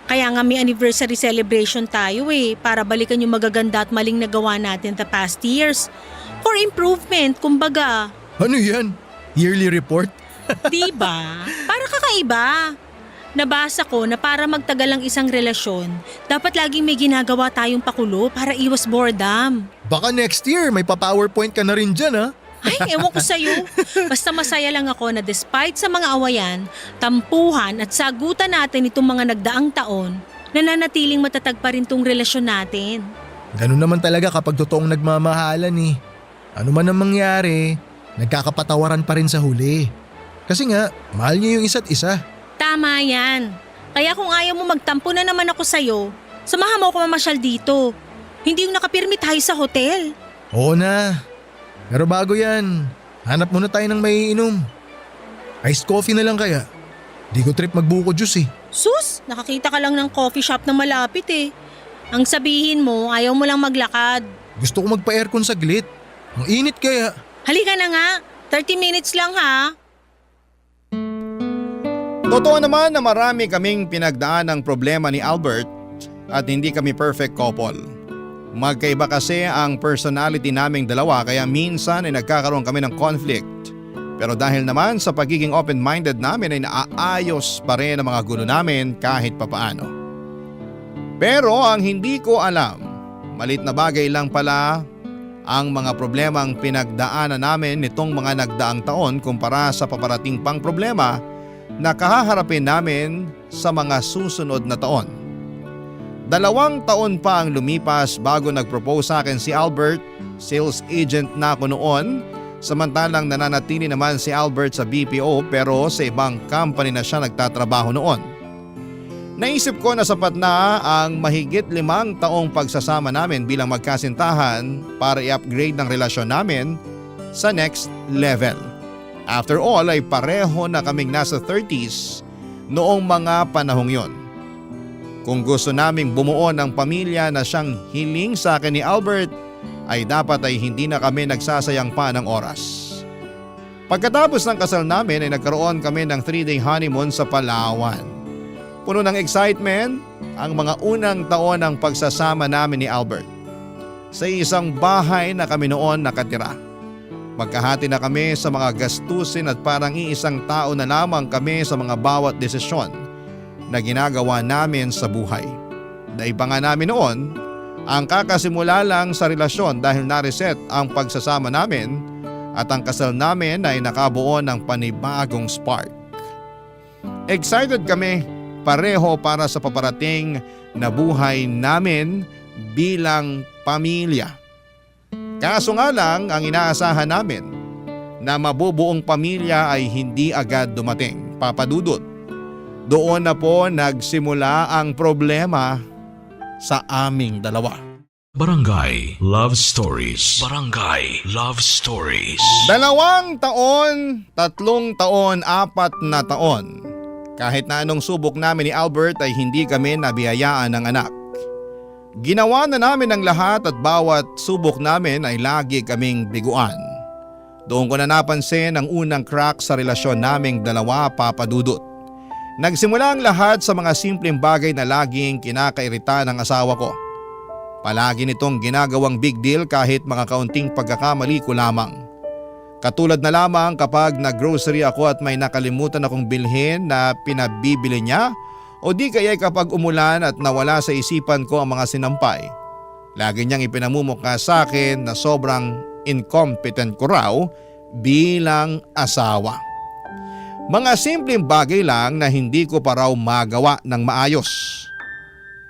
Kaya nga may anniversary celebration tayo eh, para balikan yung magaganda at maling nagawa natin the past years. For improvement, kumbaga. Ano yan? Yearly report? Diba? Para kakaiba. Nabasa ko na para magtagal ang isang relasyon, dapat laging may ginagawa tayong pakulo para iwas boredom. Baka next year may pa-PowerPoint ka na rin dyan ha? Ay, ewan ko sa'yo. Basta masaya lang ako na despite sa mga awayan, tampuhan at sagutan natin itong mga nagdaang taon, nananatiling matatag pa rin tong relasyon natin. Ganun naman talaga kapag totoong nagmamahalan eh. Ano man ang mangyari, nagkakapatawaran pa rin sa huli. Kasi nga, mahal niyo yung isa't isa. Tama yan. Kaya kung ayaw mo magtampo na naman ako sa'yo, samahan mo ako mamasyal dito. Hindi yung nakapirmi tayo sa hotel. Oo na. Pero bago yan, hanap muna tayo ng maiinom. Iced coffee na lang kaya. Di ko trip magbuko juice eh. Sus, nakakita ka lang ng coffee shop na malapit eh. Ang sabihin mo, ayaw mo lang maglakad. Gusto ko magpa-aircon saglit. Ang init kaya. Halika na nga, 30 minutes lang ha. Totoo naman na marami kaming pinagdaan ng problema ni Albert at hindi kami perfect couple. Magkaiba kasi ang personality naming dalawa kaya minsan ay nagkakaroon kami ng conflict. Pero dahil naman sa pagiging open-minded namin ay naaayos pa rin ang mga gulo namin kahit papaano. Pero ang hindi ko alam, malit na bagay lang pala ang mga problemang pinagdaanan namin nitong mga nagdaang taon kumpara sa paparating pang problema na kahaharapin namin sa mga susunod na taon. 2 taon pa ang lumipas bago nag-propose sa akin si Albert, sales agent na ako noon, samantalang nananatili naman si Albert sa BPO pero sa ibang company na siya nagtatrabaho noon. Naisip ko na sapat na ang mahigit 5 taong pagsasama namin bilang magkasintahan para i-upgrade ng relasyon namin sa next level. After all ay pareho na kaming nasa 30s noong mga panahong yon. Kung gusto naming bumuo ng pamilya na siyang hiling sa akin ni Albert ay dapat ay hindi na kami nagsasayang pa ng oras. Pagkatapos ng kasal namin ay nagkaroon kami ng 3-day honeymoon sa Palawan. Puno ng excitement ang mga unang taon ng pagsasama namin ni Albert. Sa isang bahay na kami noon nakatira. Magkahati na kami sa mga gastusin at parang iisang tao na lamang kami sa mga bawat desisyon na ginagawa namin sa buhay. Dahil pa nga namin noon, ang kakasimula lang sa relasyon dahil na-reset ang pagsasama namin at ang kasal namin ay nakabuo ng panibagong spark. Excited kami pareho para sa paparating na buhay namin bilang pamilya. Kaso nga lang ang inaasahan namin na mabubuong pamilya ay hindi agad dumating, Papa Dudut. Doon na po nagsimula ang problema sa aming dalawa. Barangay Love Stories. Barangay Love Stories. 2 taon, 3 taon, 4 na taon. Kahit na anong subok namin ni Albert ay hindi kami nabiyayaan ng anak. Ginawa na namin ang lahat at bawat subok namin ay lagi kaming biguan. Doon ko na napansin ang unang crack sa relasyon naming dalawa, Papa Dudut. Nagsimula ang lahat sa mga simpleng bagay na laging kinakairita ng asawa ko. Palagi nitong ginagawang big deal kahit mga kaunting pagkakamali ko lamang. Katulad na lamang kapag nag-grocery ako at may nakalimutan akong bilhin na pinabibili niya o di kaya kapag umulan at nawala sa isipan ko ang mga sinampay. Lagi niyang ipinamumukha sa akin na sobrang incompetent ko raw bilang asawa. Mga simpleng bagay lang na hindi ko pa raw magawa ng maayos.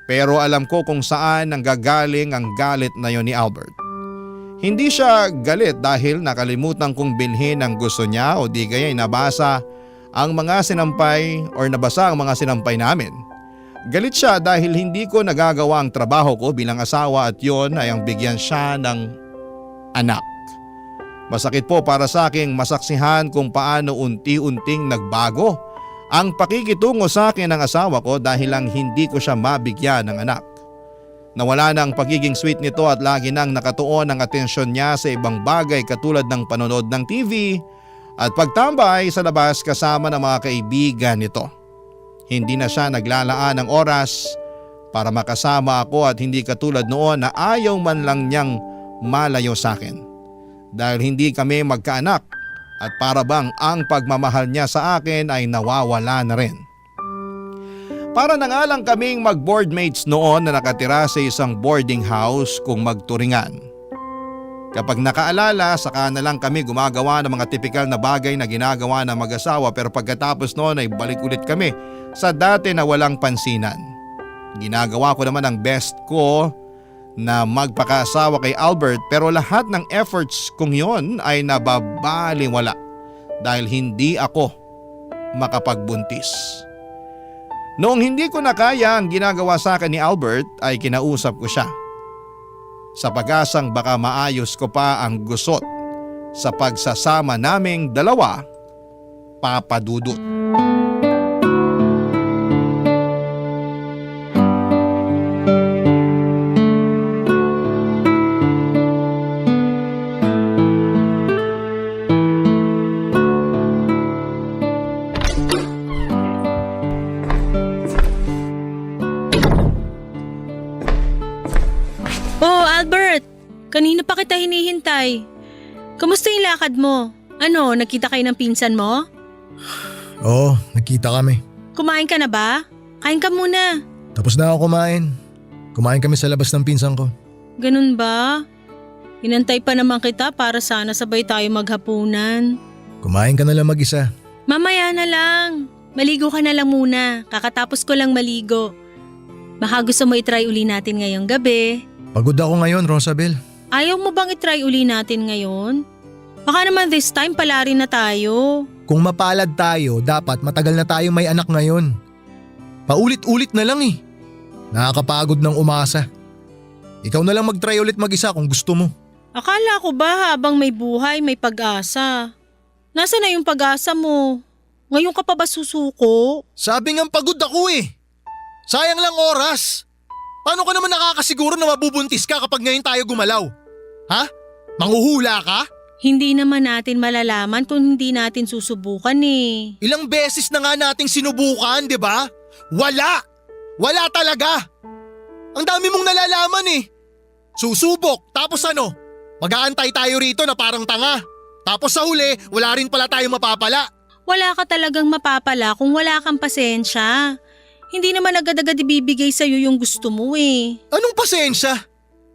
Pero alam ko kung saan nanggagaling ang galit na yon ni Albert. Hindi siya galit dahil nakalimutan kong bilhin ang gusto niya o di kaya nabasa ang mga sinampay or nabasa ang mga sinampay namin. Galit siya dahil hindi ko nagagawa ang trabaho ko bilang asawa at yon ay ang bigyan siya ng anak. Masakit po para sa aking masaksihan kung paano unti-unting nagbago ang pakikitungo sa akin ng asawa ko dahil lang hindi ko siya mabigyan ng anak. Nawala na ang pagiging sweet nito at lagi nang nakatuon ang atensyon niya sa ibang bagay katulad ng panonood ng TV at pagtambay sa labas kasama ng mga kaibigan nito. Hindi na siya naglalaan ng oras para makasama ako at hindi katulad noon na ayaw man lang niyang malayo sa akin. Dahil hindi kami magkaanak at para bang ang pagmamahal niya sa akin ay nawawala na rin. Para na nga lang kaming mag-boardmates noon na nakatira sa isang boarding house kung magturingan. Kapag nakaalala, saka na lang kami gumagawa ng mga tipikal na bagay na ginagawa ng mag-asawa pero pagkatapos noon ay balik ulit kami sa dati na walang pansinan. Ginagawa ko naman ang best ko na magpakaasawa kay Albert pero lahat ng efforts kong yon ay nababaliwala dahil hindi ako makapagbuntis. Noong hindi ko na kaya ang ginagawa sa akin ni Albert ay kinausap ko siya. Sa pag-asang baka maayos ko pa ang gusot sa pagsasama naming dalawa, Papa Dudut. Oh, Albert! Kanina pa kita hinihintay. Kamusta yung lakad mo? Ano, nakita kayo ng pinsan mo? Oo, nagkita kami. Kumain ka na ba? Kain ka muna. Tapos na ako kumain. Kumain kami sa labas ng pinsan ko. Ganun ba? Inantay pa naman kita para sana sabay tayo maghapunan. Kumain ka na lang mag-isa. Mamaya na lang. Maligo ka na lang muna. Kakatapos ko lang maligo. Baka gusto mo itry uli natin ngayong gabi. Pagod ako ngayon, Rosabel. Ayaw mo bang itry uli natin ngayon? Baka naman this time pala rin na tayo. Kung mapalad tayo, dapat matagal na tayong may anak ngayon. Paulit-ulit na lang eh. Nakakapagod ng umasa. Ikaw na lang mag-try ulit mag-isa kung gusto mo. Akala ko ba habang may buhay may pag-asa? Nasaan na yung pag-asa mo? Ngayon ka pa ba susuko? Sabi nga pagod ako eh. Sayang lang oras. Paano ka naman nakakasiguro na mabubuntis ka kapag ngayon tayo gumalaw? Ha? Manghuhula ka? Hindi naman natin malalaman kung hindi natin susubukan eh. Ilang beses na nga nating sinubukan, di ba? Wala! Wala talaga! Ang dami mong nalalaman eh. Susubok, tapos ano? Mag-aantay tayo rito na parang tanga. Tapos sa huli, wala rin pala tayong mapapala. Wala ka talagang mapapala kung wala kang pasensya. Hindi naman agad-agad ibibigay sa'yo yung gusto mo eh. Anong pasensya?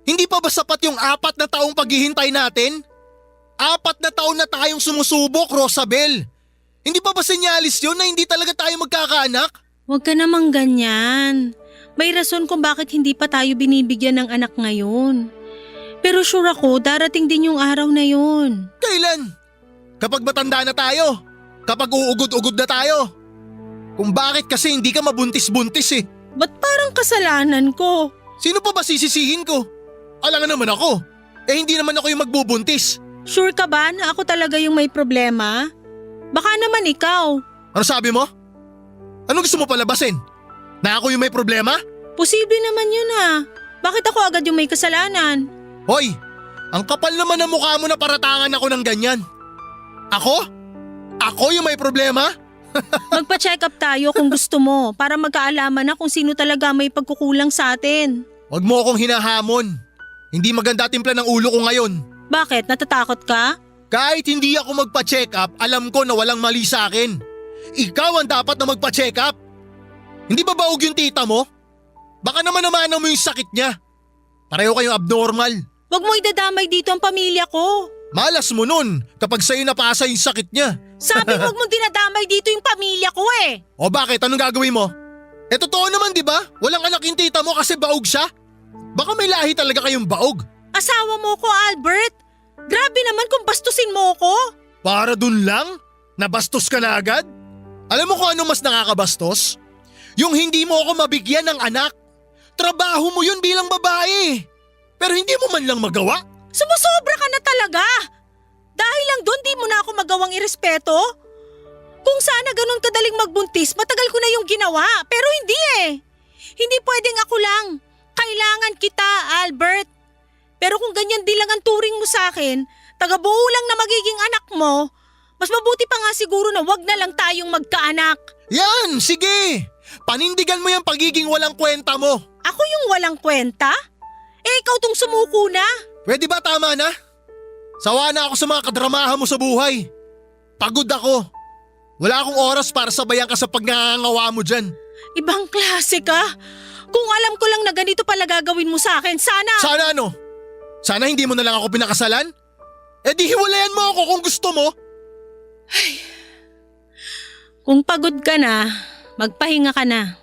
Hindi pa ba sapat yung 4 na taong paghihintay natin? 4 na taon na tayong sumusubok, Rosabel. Hindi pa ba senyalis yun na hindi talaga tayo magkakaanak? Huwag ka namang ganyan. May rason kung bakit hindi pa tayo binibigyan ng anak ngayon. Pero sure ako, darating din yung araw na yun. Kailan? Kapag matanda na tayo? Kapag uugod-ugod na tayo? Kung bakit kasi hindi ka mabuntis-buntis eh. Ba't parang kasalanan ko? Sino pa ba sisisihin ko? Alangan naman ako. Eh hindi naman ako yung magbubuntis. Sure ka ba na ako talaga yung may problema? Baka naman ikaw. Ano sabi mo? Anong gusto mo palabasin? Na ako yung may problema? Posible naman yun ha. Bakit ako agad yung may kasalanan? Hoy, ang kapal naman ng mukha mo na paratangan ako ng ganyan. Ako? Ako yung may problema? Magpa-check up tayo kung gusto mo para magkaalaman na kung sino talaga may pagkukulang sa atin. Huwag mo akong hinahamon. Hindi maganda timpla ng ulo ko ngayon. Bakit? Natatakot ka? Kahit hindi ako magpa-check up, alam ko na walang mali sa akin. Ikaw ang dapat na magpa-check up. Hindi ba baog yung tita mo? Baka naman mo yung sakit niya. Pareho kayong abnormal. Huwag mo idadamay dito ang pamilya ko. Malas mo nun kapag sa'yo napasa yung sakit niya. Sabi huwag mong dinadamay dito yung pamilya ko eh. O bakit? Anong gagawin mo? Eh totoo naman di ba? Walang anak yung tita mo kasi baog siya. Baka may lahi talaga kayong baog. Asawa mo ko, Albert. Grabe naman kung bastusin mo ko. Para dun lang? Nabastos ka na agad? Alam mo kung ano mas nakakabastos? Yung hindi mo ako mabigyan ng anak. Trabaho mo yun bilang babae. Pero hindi mo man lang magawa. Sumusobra ka na talaga. Dahil lang doon di mo na ako magawang irespeto. Kung sana ganun kadaling magbuntis, matagal ko na yung ginawa. Pero hindi eh. Hindi pwedeng ako lang. Kailangan kita, Albert. Pero kung ganyan din lang ang turing mo sa akin, taga-buo lang na magiging anak mo, mas mabuti pa nga siguro na wag na lang tayong magkaanak. Yan, sige. Panindigan mo yung pagiging walang kwenta mo. Ako yung walang kwenta? Eh ikaw tong sumuko na. Pwede ba tama na? Sawa na ako sa mga kadramahan mo sa buhay. Pagod ako. Wala akong oras para sabayan ka sa pagngangawa mo dyan. Ibang klase ka. Kung alam ko lang na ganito pala gagawin mo sa akin, sana… Sana ano? Sana hindi mo na lang ako pinakasalan? Eh di hiwalayan mo ako kung gusto mo. Kung pagod ka na, magpahinga ka na.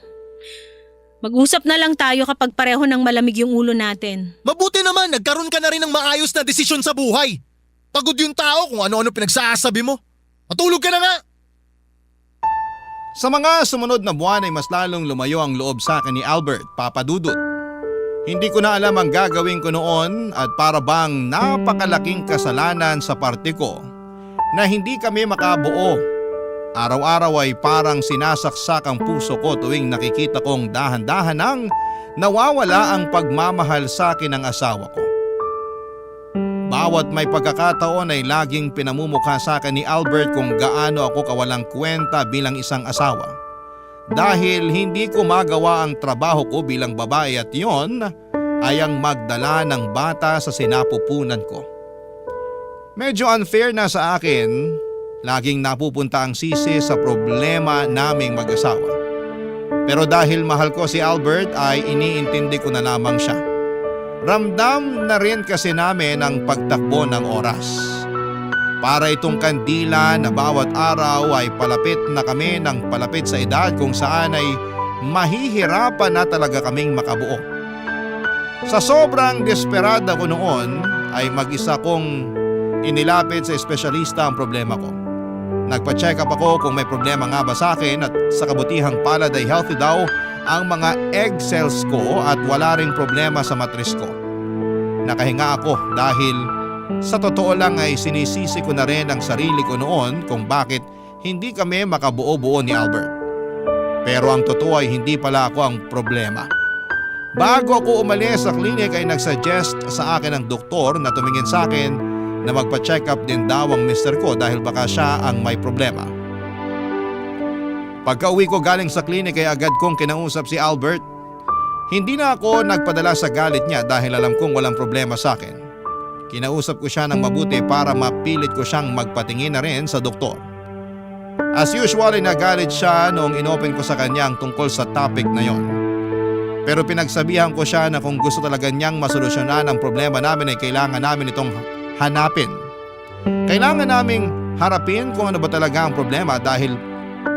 Mag-usap na lang tayo kapag pareho ng malamig yung ulo natin. Mabuti naman, nagkaroon ka na rin ng maayos na desisyon sa buhay. Pagod yung tao kung ano-ano pinagsasabi mo. Matulog ka na nga. Sa mga sumunod na buwan ay mas lalong lumayo ang loob sa akin ni Albert, Papa Dudut. Hindi ko na alam ang gagawin ko noon at para bang napakalaking kasalanan sa parte ko na hindi kami makabuo. Araw-araw ay parang sinasaksak ang puso ko tuwing nakikita kong dahan-dahan nang nawawala ang pagmamahal sa akin ng asawa ko. Bawat may pagkakataon ay laging pinamumukha sa akin ni Albert kung gaano ako kawalang kwenta bilang isang asawa. Dahil hindi ko magawa ang trabaho ko bilang babae at yon ay ang magdala ng bata sa sinapupunan ko. Medyo unfair na sa akin, laging napupunta ang sisi sa problema naming mag-asawa. Pero dahil mahal ko si Albert ay iniintindi ko na lamang siya. Ramdam na rin kasi namin ang pagtakbo ng oras. Para itong kandila na bawat araw ay palapit na kami ng palapit sa edad kung saan ay mahihirapan na talaga kaming makabuo. Sa sobrang desperada ko noon ay mag-isa kong inilapit sa espesyalista ang problema ko. Nagpa-check up ako kung may problema nga ba sa akin at sa kabutihang palad ay healthy daw ang mga egg cells ko at wala ring problema sa matris ko. Nakahinga ako dahil sa totoo lang ay sinisisi ko na rin ang sarili ko noon kung bakit hindi kami makabuo-buo ni Albert. Pero ang totoo ay hindi pala ako ang problema. Bago ako umalis sa klinik ay nagsuggest sa akin ang doktor na tumingin sa akin na magpa-check up din daw ang mister ko dahil baka siya ang may problema. Pagka uwi ko galing sa klinik ay agad kong kinausap si Albert. Hindi na ako nagpadala sa galit niya dahil alam kong walang problema sa akin. Kinausap ko siya ng mabuti para mapilit ko siyang magpatingin na rin sa doktor. As usual ay nagalit siya noong inopen ko sa kanya ang tungkol sa topic na yon. Pero pinagsabihan ko siya na kung gusto talaga niyang masolusyonan ang problema namin ay kailangan namin itong hanapin. Kailangan naming harapin kung ano ba talaga ang problema dahil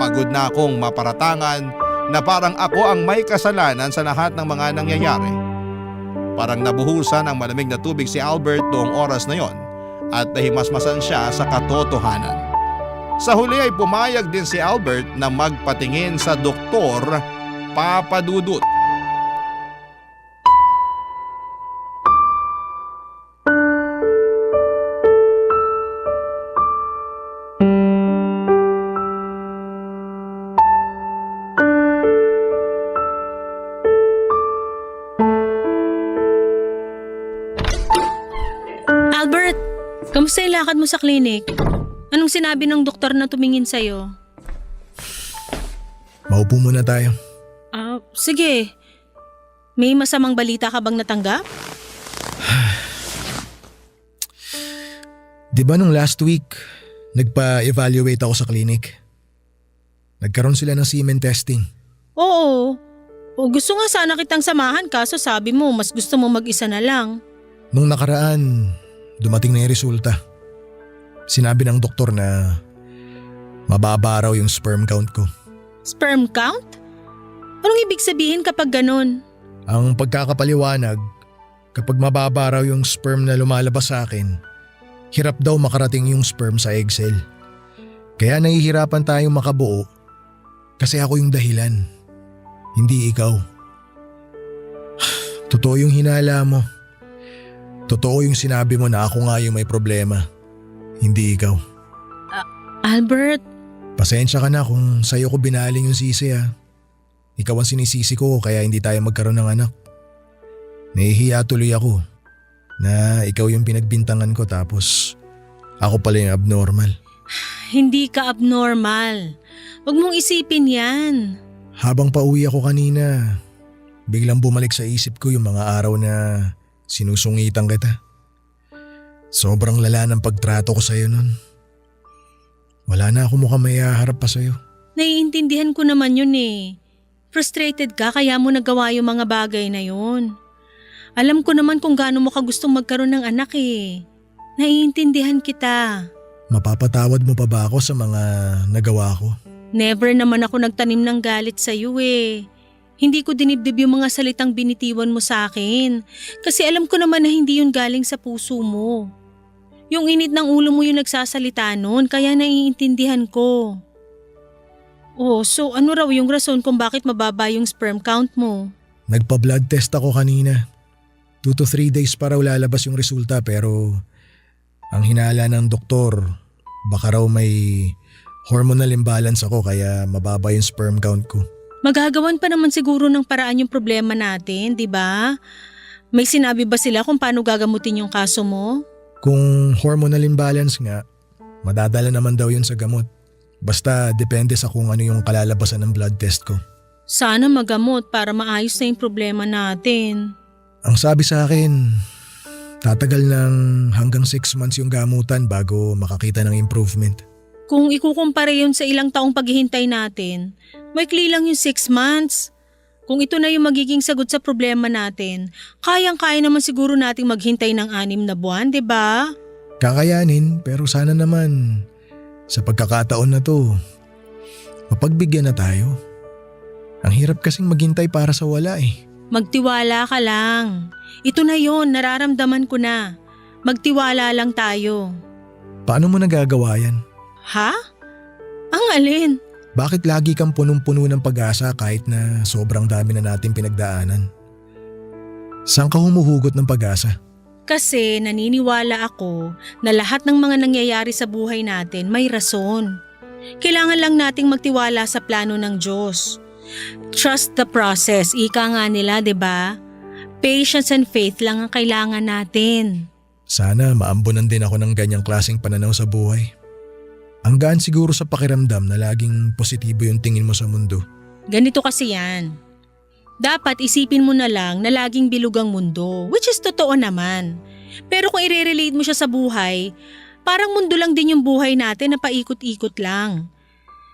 pagod na akong maparatangan na parang ako ang may kasalanan sa lahat ng mga nangyayari. Parang nabuhusan ng malamig na tubig si Albert noong oras na yon at nahimasmasan siya sa katotohanan. Sa huli ay pumayag din si Albert na magpatingin sa doktor Papadudut. Albert, kamusta yung lakad mo sa klinik? Anong sinabi ng doktor na tumingin sa'yo? Maupo muna tayo. Sige. May masamang balita ka bang natanggap? Di ba nung last week, nagpa-evaluate ako sa clinic? Nagkaroon sila ng semen testing. Oo. Gusto nga sana kitang samahan kaso sabi mo mas gusto mo mag-isa na lang. Nung nakaraan, dumating na yung resulta. Sinabi ng doktor na mababa raw yung sperm count ko. Sperm count? Anong ibig sabihin kapag ganun? Ang pagkakapaliwanag, kapag mababa raw yung sperm na lumalabas sa akin, hirap daw makarating yung sperm sa egg cell. Kaya nahihirapan tayong makabuo kasi ako yung dahilan, hindi ikaw. Totoo yung hinala mo. Totoo yung sinabi mo na ako nga yung may problema, hindi ikaw. Albert? Pasensya ka na kung sa'yo ko binaling yung sisi ha. Ikaw ang sinisisi ko kaya hindi tayo magkaroon ng anak. Nahihiya tuloy ako na ikaw yung pinagbintangan ko tapos ako pala yung abnormal. Hindi ka abnormal. Huwag mong isipin yan. Habang pauwi ako kanina, biglang bumalik sa isip ko yung mga araw na sinusungitan kita. Sobrang lala ng pagtrato ko sa'yo nun. Wala na ako mukhang mayaharap pa sa'yo. Naiintindihan ko naman yun eh. Frustrated ka kaya mo nagawa yung mga bagay na yun. Alam ko naman kung gaano mo ka gustong magkaroon ng anak eh. Naiintindihan kita. Mapapatawad mo pa ba ako sa mga nagawa ko? Never naman ako nagtanim ng galit sa iyo eh. Hindi ko dinibdib yung mga salitang binitiwan mo sa akin. Kasi alam ko naman na hindi yun galing sa puso mo. Yung init ng ulo mo yung nagsasalita nun, kaya naiintindihan ko. Oh, so ano raw yung rason kung bakit mababa yung sperm count mo? Nagpa-blood test ako kanina. 2 to 3 days pa raw lalabas yung resulta pero ang hinala ng doktor, baka raw may hormonal imbalance ako kaya mababa yung sperm count ko. Magagawan pa naman siguro ng paraan yung problema natin, di ba? May sinabi ba sila kung paano gagamutin yung kaso mo? Kung hormonal imbalance nga, madadala naman daw yun sa gamot. Basta depende sa kung ano yung kalalabasan ng blood test ko. Sana magamot para maayos na yung problema natin. Ang sabi sa akin, Tatagal ng hanggang 6 months yung gamutan bago makakita ng improvement. Kung ikukumpara yun sa ilang taong paghihintay natin, maikli lang yung 6 months. Kung ito na yung magiging sagot sa problema natin, kayang-kaya naman siguro nating maghintay ng 6 na buwan, di ba? Kakayanin, pero sana naman sa pagkakataon na to, mapagbigyan na tayo. Ang hirap kasing maghintay para sa wala eh. Magtiwala ka lang. Ito na yon, nararamdaman ko na. Magtiwala lang tayo. Paano mo nagagawa yan? Ha? Ang alin? Bakit lagi kang punong-puno ng pag-asa kahit na sobrang dami na natin pinagdaanan? Saan ka humuhugot ng pag-asa? Kasi naniniwala ako na lahat ng mga nangyayari sa buhay natin may rason. Kailangan lang nating magtiwala sa plano ng Diyos. Trust the process, ika nga nila, 'di ba? Patience and faith lang ang kailangan natin. Sana maambunan din ako ng ganyang klaseng pananaw sa buhay. Ang gaan siguro sa pakiramdam na laging positibo yung tingin mo sa mundo. Ganito kasi yan. Dapat isipin mo na lang na laging bilog ang mundo, which is totoo naman. Pero kung i-relate mo siya sa buhay, parang mundo lang din yung buhay natin na paikot-ikot lang.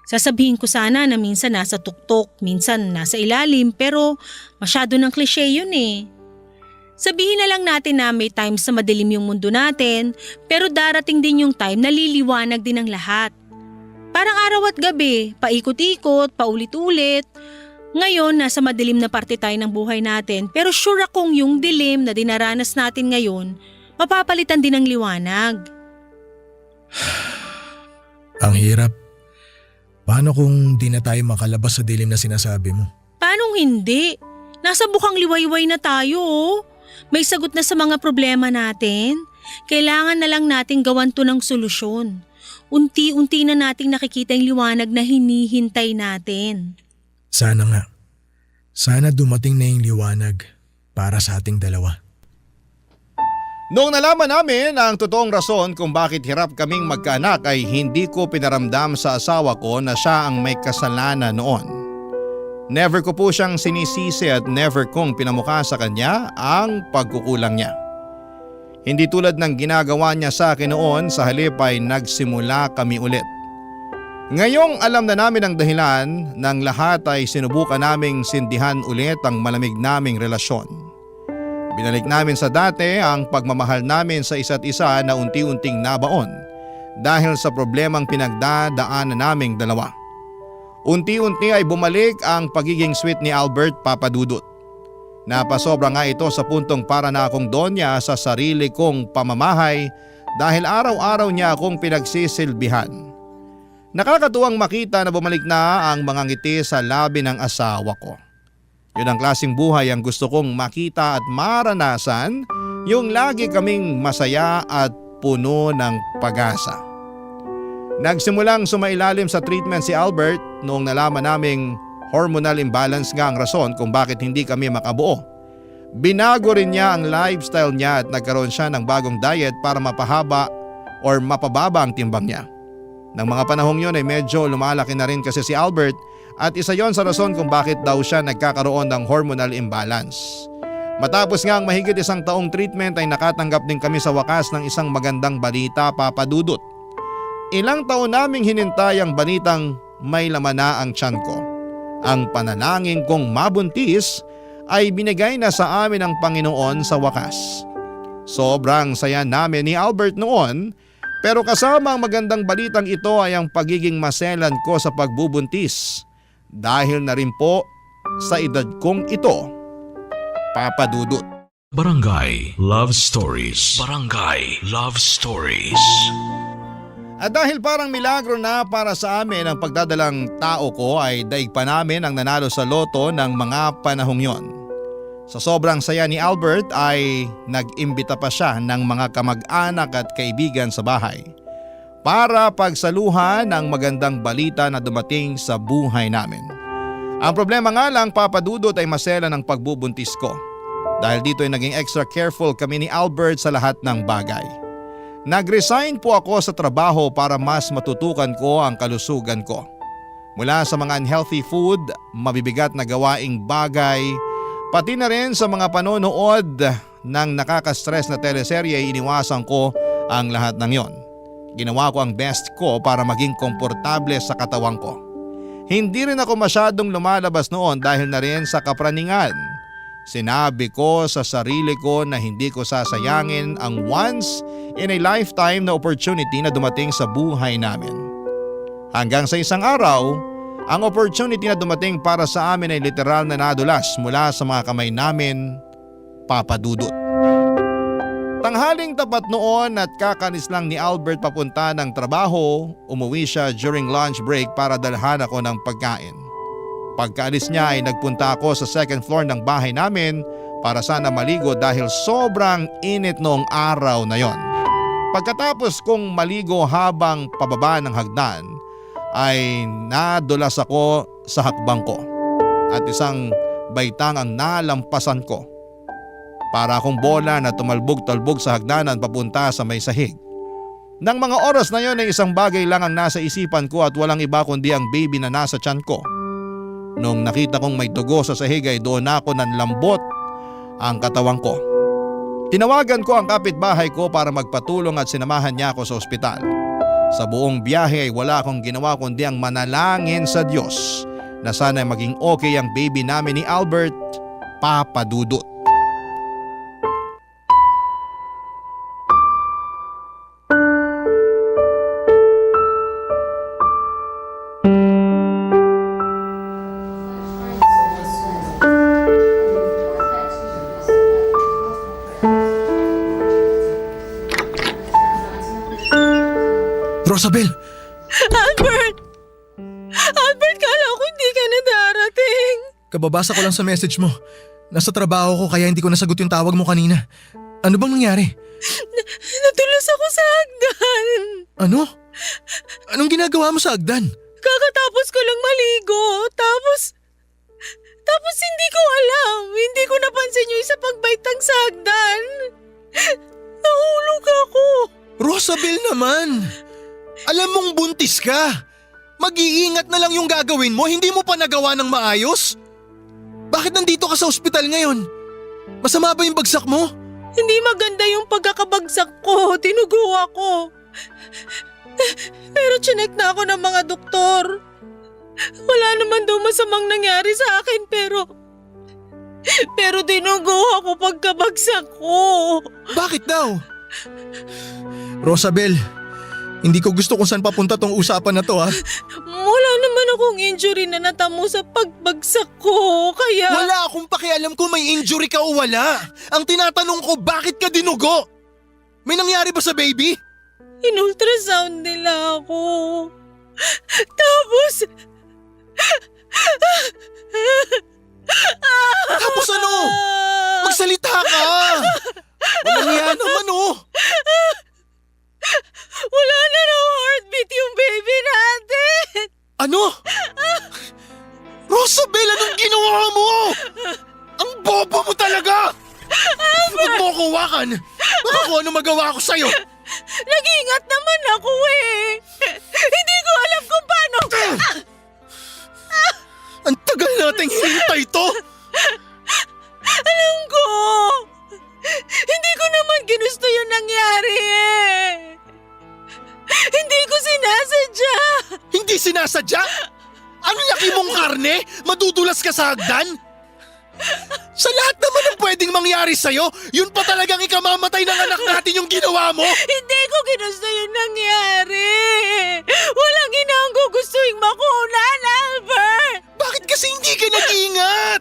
Sasabihin ko sana na minsan nasa tuktok, minsan nasa ilalim, pero masyado ng cliche yun eh. Sabihin na lang natin na may times na madilim yung mundo natin, pero darating din yung time na liliwanag din ang lahat. Parang araw at gabi, paikot-ikot, paulit-ulit. Ngayon, nasa madilim na parte tayo ng buhay natin, pero sure akong yung dilim na dinaranas natin ngayon, mapapalitan din ng liwanag. Ang hirap. Paano kung di na tayo makalabas sa dilim na sinasabi mo? Paanong hindi? Nasa bukang liwayway na tayo oh. May sagot na sa mga problema natin. Kailangan na lang nating gawan to ng solusyon. Unti-unti na nating nakikita yung liwanag na hinihintay natin. Sana nga. Sana dumating na yung liwanag para sa ating dalawa. Noong nalaman namin ang totoong rason kung bakit hirap kaming magkaanak ay hindi ko pinaramdam sa asawa ko na siya ang may kasalanan noon. Never ko po siyang sinisisi at never kong pinamukha sa kanya ang pagkukulang niya. Hindi tulad ng ginagawa niya sa akin noon, sa halip ay nagsimula kami ulit. Ngayong alam na namin ang dahilan ng lahat ay sinubukan naming sindihan ulit ang malamig naming relasyon. Binalik namin sa dati ang pagmamahal namin sa isa't isa na unti-unting nabaon dahil sa problemang pinagdadaanan naming dalawa. Unti-unti ay bumalik ang pagiging sweet ni Albert, Papa Dudut. Napasobra nga ito sa puntong para na akong donya sa sarili kong pamamahay dahil araw-araw niya akong pinagsisilbihan. Nakakatuwang makita na bumalik na ang mga ngiti sa labi ng asawa ko. Yun ang klaseng buhay ang gusto kong makita at maranasan, yung lagi kaming masaya at puno ng pag-asa. Nagsimulang sumailalim sa treatment si Albert noong nalaman naming hormonal imbalance nga ang rason kung bakit hindi kami makabuo. Binago rin niya ang lifestyle niya at nagkaroon siya ng bagong diet para mapahaba or mapababa ang timbang niya. Nang mga panahong yun ay medyo lumalaki na rin kasi si Albert at isa yon sa rason kung bakit daw siya nagkakaroon ng hormonal imbalance. Matapos nga ang mahigit 1 taong treatment ay nakatanggap din kami sa wakas ng isang magandang balita, Papa Dudut. Ilang taon naming hinintay ang balitang may laman na ang tiyan ko. Ang panalangin kong mabuntis ay binigay na sa amin ng Panginoon sa wakas. Sobrang saya namin ni Albert noon, pero kasama ang magandang balitang ito ay ang pagiging maselan ko sa pagbubuntis. Dahil na rin po sa edad kong ito, Papa Dudut. Barangay Love Stories. Barangay Love Stories. At dahil parang milagro na para sa amin ang pagdadalang tao ko ay daig pa namin ang nanalo sa loto ng mga panahong yon. Sa sobrang saya ni Albert ay nag-imbita pa siya ng mga kamag-anak at kaibigan sa bahay para pagsaluhan ang magandang balita na dumating sa buhay namin. Ang problema nga lang, Papa Dudut, ay masela ng pagbubuntis ko. Dahil dito ay naging extra careful kami ni Albert sa lahat ng bagay. Nag-resign po ako sa trabaho para mas matutukan ko ang kalusugan ko. Mula sa mga unhealthy food, mabibigat na gawaing bagay, pati na rin sa mga panonood ng nakaka-stress na teleserye ay iniwasan ko ang lahat ng yon. Ginawa ko ang best ko para maging komportable sa katawan ko. Hindi rin ako masyadong lumalabas noon dahil na rin sa kapraningan. Sinabi ko sa sarili ko na hindi ko sasayangin ang once in a lifetime na opportunity na dumating sa buhay namin. Hanggang sa isang araw, ang opportunity na dumating para sa amin ay literal na nadulas mula sa mga kamay namin, Papa Dudut. Tanghaling tapat noon at kakanis lang ni Albert papunta ng trabaho, umuwi siya during lunch break para dalhan ako ng pagkain. Pagkaalis niya ay nagpunta ako sa second floor ng bahay namin para sana maligo dahil sobrang init noong araw na yon. Pagkatapos kong maligo habang pababa ng hagdan ay nadulas ako sa hakbang ko at isang baitang ang nalampasan ko. Para akong bola na tumalbog-talbog sa hagdanan papunta sa may sahig. Nang mga oras na yon ay isang bagay lang ang nasa isipan ko at walang iba kundi ang baby na nasa tiyan ko. Nung nakita kong may dugo sa sahig ay doon ako nanlambot ang katawan ko. Tinawagan ko ang kapitbahay ko para magpatulong at sinamahan niya ako sa ospital. Sa buong biyahe ay wala akong ginawa kundi ang manalangin sa Diyos na sana maging okay ang baby namin ni Albert, Papa Dudut. Rosabel! Albert! Albert, kala ko hindi ka na darating. Kababasa ko lang sa message mo. Nasa trabaho ko kaya hindi ko nasagot yung tawag mo kanina. Ano bang nangyari? Natulas ako sa hagdan. Ano? Anong ginagawa mo sa hagdan? Kakatapos ko lang maligo. Tapos hindi ko alam. Hindi ko napansin yung isa pang baitang sa hagdan. Nahulog ako. Rosabel naman! Alam mong buntis ka. Mag-iingat na lang yung gagawin mo, hindi mo pa nagawa ng maayos? Bakit nandito ka sa ospital ngayon? Masama ba yung bagsak mo? Hindi maganda yung pagkakabagsak ko. Tinugo ako. Pero chinek na ako ng mga doktor. Wala naman daw masamang nangyari sa akin pero tinugo ako pagkabagsak ko. Bakit daw? Rosabel, hindi ko gusto kung saan papunta tong usapan na to ha. Wala naman akong injury na natamo sa pagbagsak ko, kaya… Wala akong pakialam kung may injury ka o wala. Ang tinatanong ko, bakit ka dinugo? May nangyari ba sa baby? In-ultrasound nila ako. Tapos ano? Magsalita ka! Walang yan naman oh! Wala na raw heartbeat yung baby natin! Ano? Rosabel, anong ginawa mo? Ang bobo mo talaga! Huwag mo ko hawakan! Baka kung ano magawa ko sa'yo! Nag-iingat naman ako eh! Hindi ko alam kung paano… Ang tagal nating hinintay to! Alam ko! Hindi ko naman ginusto yung nangyari eh! Hindi ko sinasadya! Hindi sinasadya? Ang laki mong karne? Madudulas ka sa hagdan? Sa lahat naman ng pwedeng mangyari sa'yo, yun pa talagang ikamamatay ng anak natin yung ginawa mo? Hindi ko ginusto yung nangyari! Walang ina ang gugustuhin makunan, Albert! Bakit kasi hindi ka nag-iingat?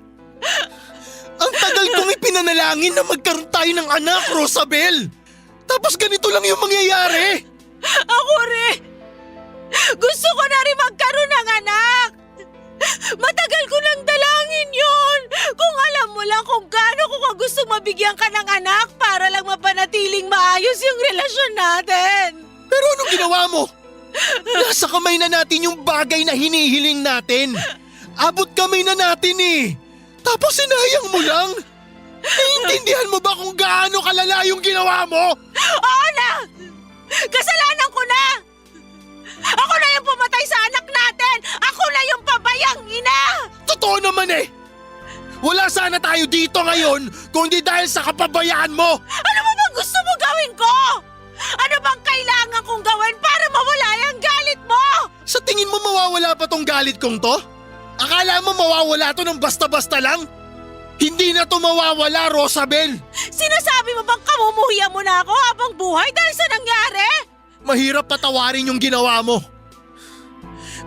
Ang tagal kong ipinanalangin na magkaroon tayo ng anak, Rosabel! Tapos ganito lang yung mangyayari! Ako rin! Gusto ko na rin magkaroon ng anak! Matagal ko nang dalangin yun! Kung alam mo lang kung gaano ko gusto mabigyan ka ng anak para lang mapanatiling maayos yung relasyon natin! Pero anong ginawa mo? Nasa kamay na natin yung bagay na hinihiling natin! Abot kamay na natin eh! Tapos sinayang mo lang? Naiintindihan mo ba kung gaano kalala yung ginawa mo? Oo na! Kasalanan ko na! Ako na yung pumatay sa anak natin! Ako na yung pabayang ina! Totoo naman eh! Wala sana tayo dito ngayon kung di dahil sa kapabayaan mo! Ano ba bang gusto mo gawin ko? Ano bang kailangan kong gawin para mawala yung galit mo? Sa tingin mo mawawala pa tong galit kong to? Akala mo mawawala to ng basta-basta lang? Hindi na to mawawala, Rosabel! Sinasabi mo bang kamumuhiya mo na ako habang buhay dahil sa nangyari? Mahirap patawarin yung ginawa mo.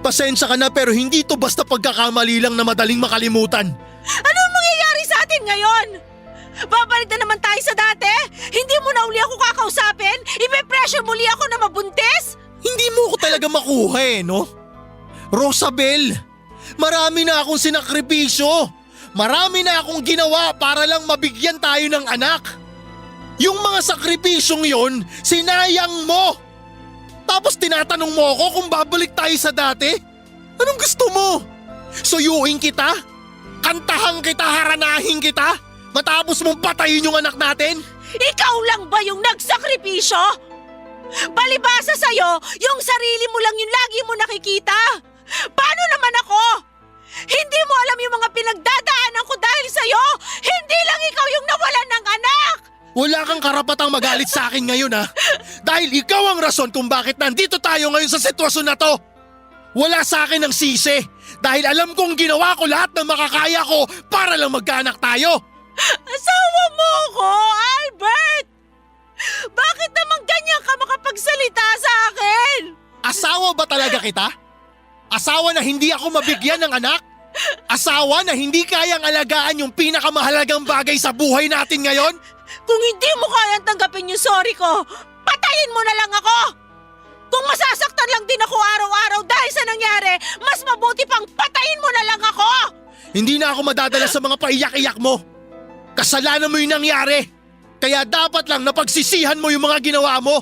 Pasensya ka na pero hindi to basta pagkakamali lang na madaling makalimutan. Ano ang mangyayari sa atin ngayon? Babalik na naman tayo sa dati? Hindi mo na uli ako kakausapin? Ipe-pressure muli ako na mabuntis? Hindi mo ko talaga makuha no? Rosabel, marami na akong sinakripisyo. Marami na akong ginawa para lang mabigyan tayo ng anak. Yung mga sakripisyong yon, sinayang mo. Tapos tinatanong mo ako kung babalik tayo sa dati? Anong gusto mo? Suyuin kita? Kantahan kita, haranahin kita? Matapos mong patayin yung anak natin? Ikaw lang ba yung nagsakripisyo? Palibasa sa'yo, yung sarili mo lang yung lagi mo nakikita. Paano naman ako? Hindi mo alam yung mga pinagdadaanan ko dahil sa'yo? Hindi lang ikaw yung nawalan ng anak! Wala kang karapatang magalit sa akin ngayon ha. Dahil ikaw ang rason kung bakit nandito tayo ngayon sa sitwasyon na to. Wala sa akin ang sisi. Dahil alam kong ginawa ko lahat ng makakaya ko para lang magkaanak tayo. Asawa mo ko, Albert! Bakit naman ganyan ka makapagsalita sa akin? Asawa ba talaga kita? Asawa na hindi ako mabigyan ng anak? Asawa na hindi kayang alagaan yung pinakamahalagang bagay sa buhay natin ngayon? Kung hindi mo kayang tanggapin yung sorry ko, patayin mo na lang ako! Kung masasaktan lang din ako araw-araw dahil sa nangyari, mas mabuti pang patayin mo na lang ako! Hindi na ako madadala sa mga paiyak-iyak mo. Kasalanan mo yung nangyari. Kaya dapat lang napagsisihan mo yung mga ginawa mo.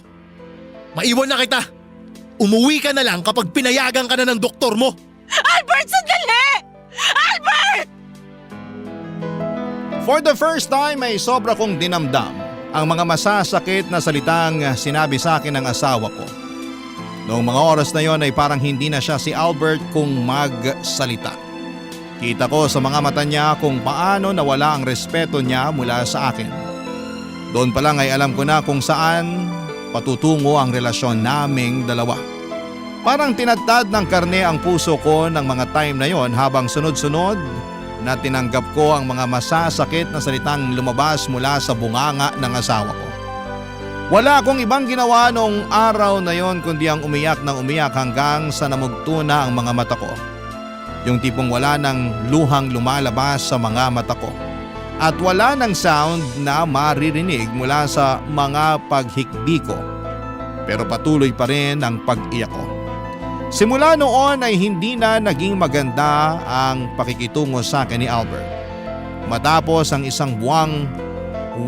Maiwan na kita. Umuwi ka na lang kapag pinayagan ka na ng doktor mo. Albert, sandali! Albert! For the first time ay sobra kong dinamdam ang mga masasakit na salitang sinabi sa akin ng asawa ko. Noong mga oras na yon ay parang hindi na siya si Albert kung magsalita. Kita ko sa mga mata niya kung paano nawala ang respeto niya mula sa akin. Doon pa lang ay alam ko na kung saan patutungo ang relasyon naming dalawa. Parang tinadtad ng karne ang puso ko ng mga time na yon habang sunod-sunod na tinanggap ko ang mga masasakit na salitang lumabas mula sa bunganga ng asawa ko. Wala akong ibang ginawa noong araw na yon kundi ang umiyak ng umiyak hanggang sa namugto na ang mga mata ko. Yung tipong wala ng luhang lumalabas sa mga mata ko. At wala ng sound na maririnig mula sa mga paghikbi ko. Pero patuloy pa rin ang pag-iyak ko. Simula noon ay hindi na naging maganda ang pakikitungo sa akin ni Albert. Matapos ang isang buwang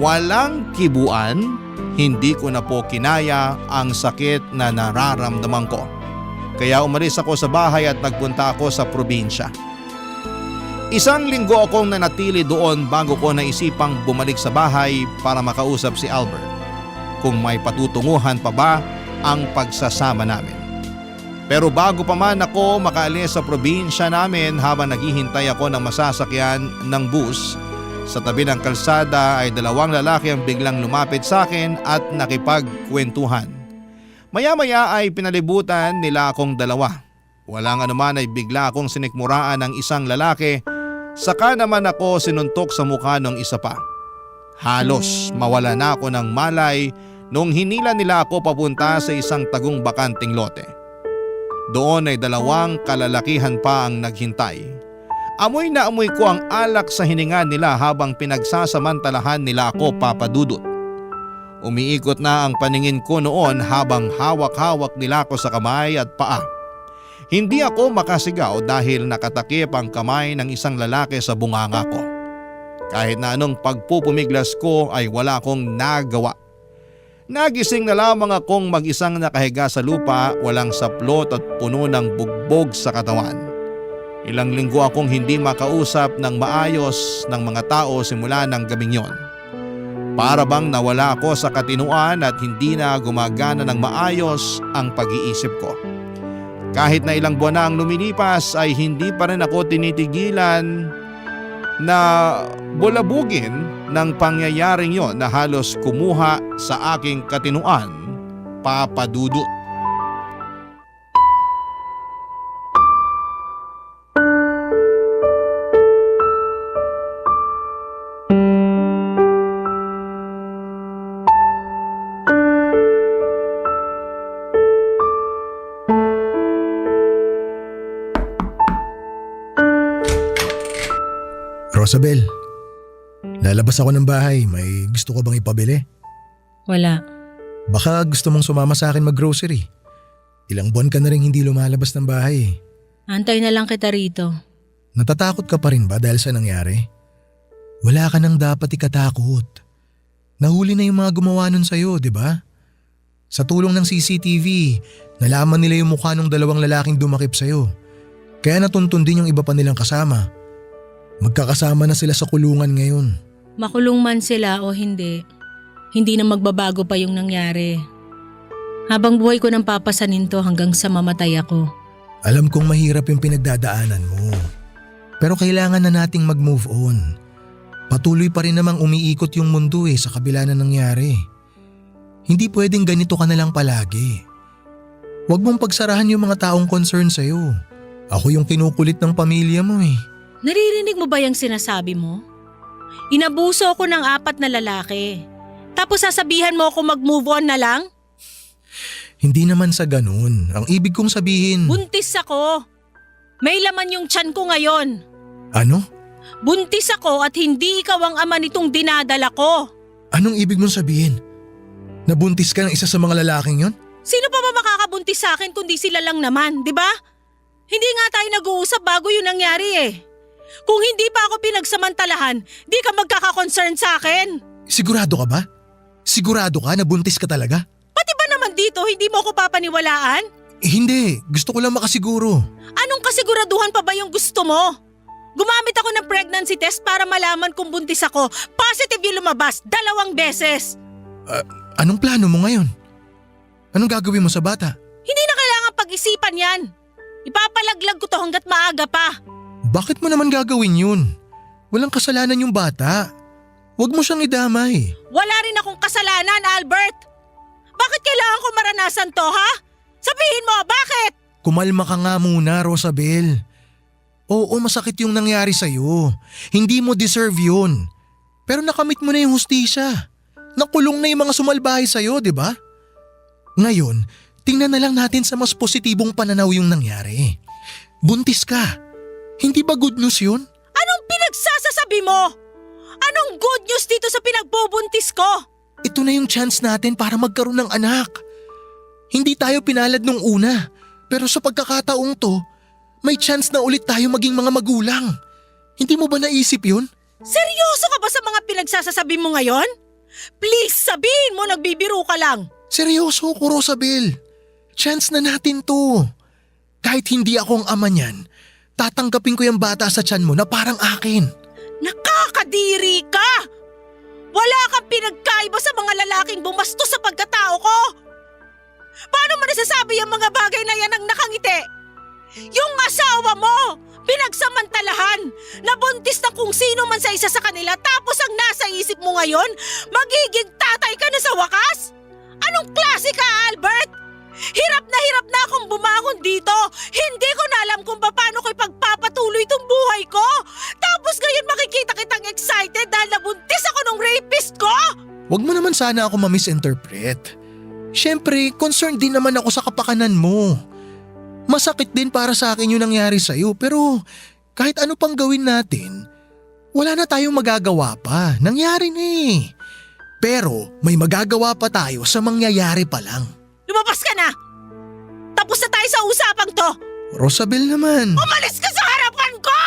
walang kibuan, hindi ko na po kinaya ang sakit na nararamdaman ko. Kaya umalis ako sa bahay at nagpunta ako sa probinsya. Isang linggo akong nanatili doon bago ko naisipang bumalik sa bahay para makausap si Albert kung may patutunguhan pa ba ang pagsasama namin. Pero bago pa man ako makaalis sa probinsya namin habang naghihintay ako ng masasakyan ng bus, sa tabi ng kalsada ay dalawang lalaki ang biglang lumapit sa akin at nakipagkwentuhan. Maya-maya ay pinalibutan nila akong dalawa. Walang anuman ay bigla akong sinikmuraan ng isang lalaki, saka naman ako sinuntok sa mukha ng isa pa. Halos mawala na ako ng malay nung hinila nila ako papunta sa isang tagong bakanting lote. Doon ay dalawang kalalakihan pa ang naghintay. Amoy na amoy ko ang alak sa hininga nila habang pinagsasamantalahan nila ako papadudot. Umiikot na ang paningin ko noon habang hawak-hawak nila ako sa kamay at paa. Hindi ako makasigaw dahil nakatakip ang kamay ng isang lalaki sa bunganga ko. Kahit na anong pagpupumiglas ko ay wala akong nagawa. Nagising na lamang akong mag-isang nakahiga sa lupa, walang saplot at puno ng bugbog sa katawan. Ilang linggo akong hindi makausap ng maayos ng mga tao simula ng gabing yon. Para bang nawala ako sa katinuan at hindi na gumagana ng maayos ang pag-iisip ko. Kahit na ilang buwan na ang lumilipas ay hindi pa rin ako tinitigilan na bulabugin ng pangyayaring yon na halos kumuha sa aking katinuan, Papa Dudut. Rosabel, lalabas ako ng bahay. May gusto ko bang ipabili? Wala. Baka gusto mong sumama sa akin mag-grocery. Ilang buwan ka na rin hindi lumalabas ng bahay. Antay na lang kita rito. Natatakot ka pa rin ba dahil sa nangyari? Wala ka nang dapat ikatakot. Nahuli na yung mga gumawa nun sa'yo, di ba? Sa tulong ng CCTV, nalaman nila yung mukha ng dalawang lalaking dumakip sa'yo. Kaya natuntun din yung iba pa nilang kasama. Magkakasama na sila sa kulungan ngayon. Makulong man sila o hindi, hindi na magbabago pa yung nangyari. Habang buhay ko nang papasanin to hanggang sa mamatay ako. Alam kong mahirap yung pinagdadaanan mo. Pero kailangan na nating mag-move on. Patuloy pa rin namang umiikot yung mundo sa kabila na nangyari. Hindi pwedeng ganito ka na lang palagi. Huwag mong pagsarahan yung mga taong concern sa'yo. Ako yung kinukulit ng pamilya mo Naririnig mo ba yung sinasabi mo? Inabuso ako ng 4 na lalaki. Tapos sasabihan mo ako mag-move on na lang? Hindi naman sa ganun. Ang ibig kong sabihin… Buntis ako. May laman yung tiyan ko ngayon. Ano? Buntis ako at hindi ikaw ang ama nitong dinadala ko. Anong ibig mong sabihin? Nabuntis ka ng isa sa mga lalaking yon? Sino pa ba makakabuntis sa akin kundi sila lang naman, di ba? Hindi nga tayo nag-uusap bago yun nangyari Kung hindi pa ako pinagsamantalahan, di ka magkaka-concern sa akin. Sigurado ka ba? Sigurado ka na buntis ka talaga? Pati ba naman dito hindi mo ako papaniwalaan? Hindi, gusto ko lang makasiguro. Anong kasiguraduhan pa ba yung gusto mo? Gumamit ako ng pregnancy test para malaman kung buntis ako. Positive yung lumabas, 2 beses. Anong plano mo ngayon? Anong gagawin mo sa bata? Hindi na kailangan pag-isipan yan. Ipapalaglag ko to hanggat maaga pa. Bakit mo naman gagawin yun? Walang kasalanan yung bata. Huwag mo siyang idamay. Wala rin akong kasalanan, Albert. Bakit kailangan ko maranasan to, ha? Sabihin mo, bakit? Kumalma ka nga muna, Rosabel. Oo, masakit yung nangyari sa'yo. Hindi mo deserve yun. Pero nakamit mo na yung hustisya. Nakulong na yung mga sumalbahay sa'yo, di ba? Ngayon, tingnan na lang natin sa mas positibong pananaw yung nangyari. Buntis ka. Hindi ba good news yun? Anong pinagsasasabi mo? Anong good news dito sa pinagbubuntis ko? Ito na yung chance natin para magkaroon ng anak. Hindi tayo pinalad nung una, pero sa pagkakataong to, may chance na ulit tayo maging mga magulang. Hindi mo ba naisip yun? Seryoso ka ba sa mga pinagsasasabi mo ngayon? Please, sabihin mo nagbibiro ka lang. Seryoso ko, Rosabel. Chance na natin to. Kahit hindi ako ang ama niyan, tatanggapin ko yung bata sa tiyan mo na parang akin. Nakakadiri ka! Wala kang pinagkaiba sa mga lalaking bumastos sa pagkatao ko! Paano mo nasasabi ang mga bagay na yan ang nakangiti? Yung asawa mo, pinagsamantalahan, nabuntis ng kung sino man sa isa sa kanila tapos ang nasa isip mo ngayon, magiging tatay ka na sa wakas? Anong klase ka, Albert? Hirap na akong bumangon dito. Hindi ko na alam kung paano ko ipagpapatuloy itong buhay ko. Tapos ngayon makikita kitang excited dahil nabuntis ako ng rapist ko? Huwag mo naman sana ako ma-misinterpret. Siyempre, concerned din naman ako sa kapakanan mo. Masakit din para sa akin yung nangyari sa'yo pero kahit ano pang gawin natin, wala na tayong magagawa pa. Nangyari na Pero may magagawa pa tayo sa mangyayari pa lang. Lumabas ka na! Tapos na tayo sa usapang to! Rosabel naman. Umalis ka sa harapan ko!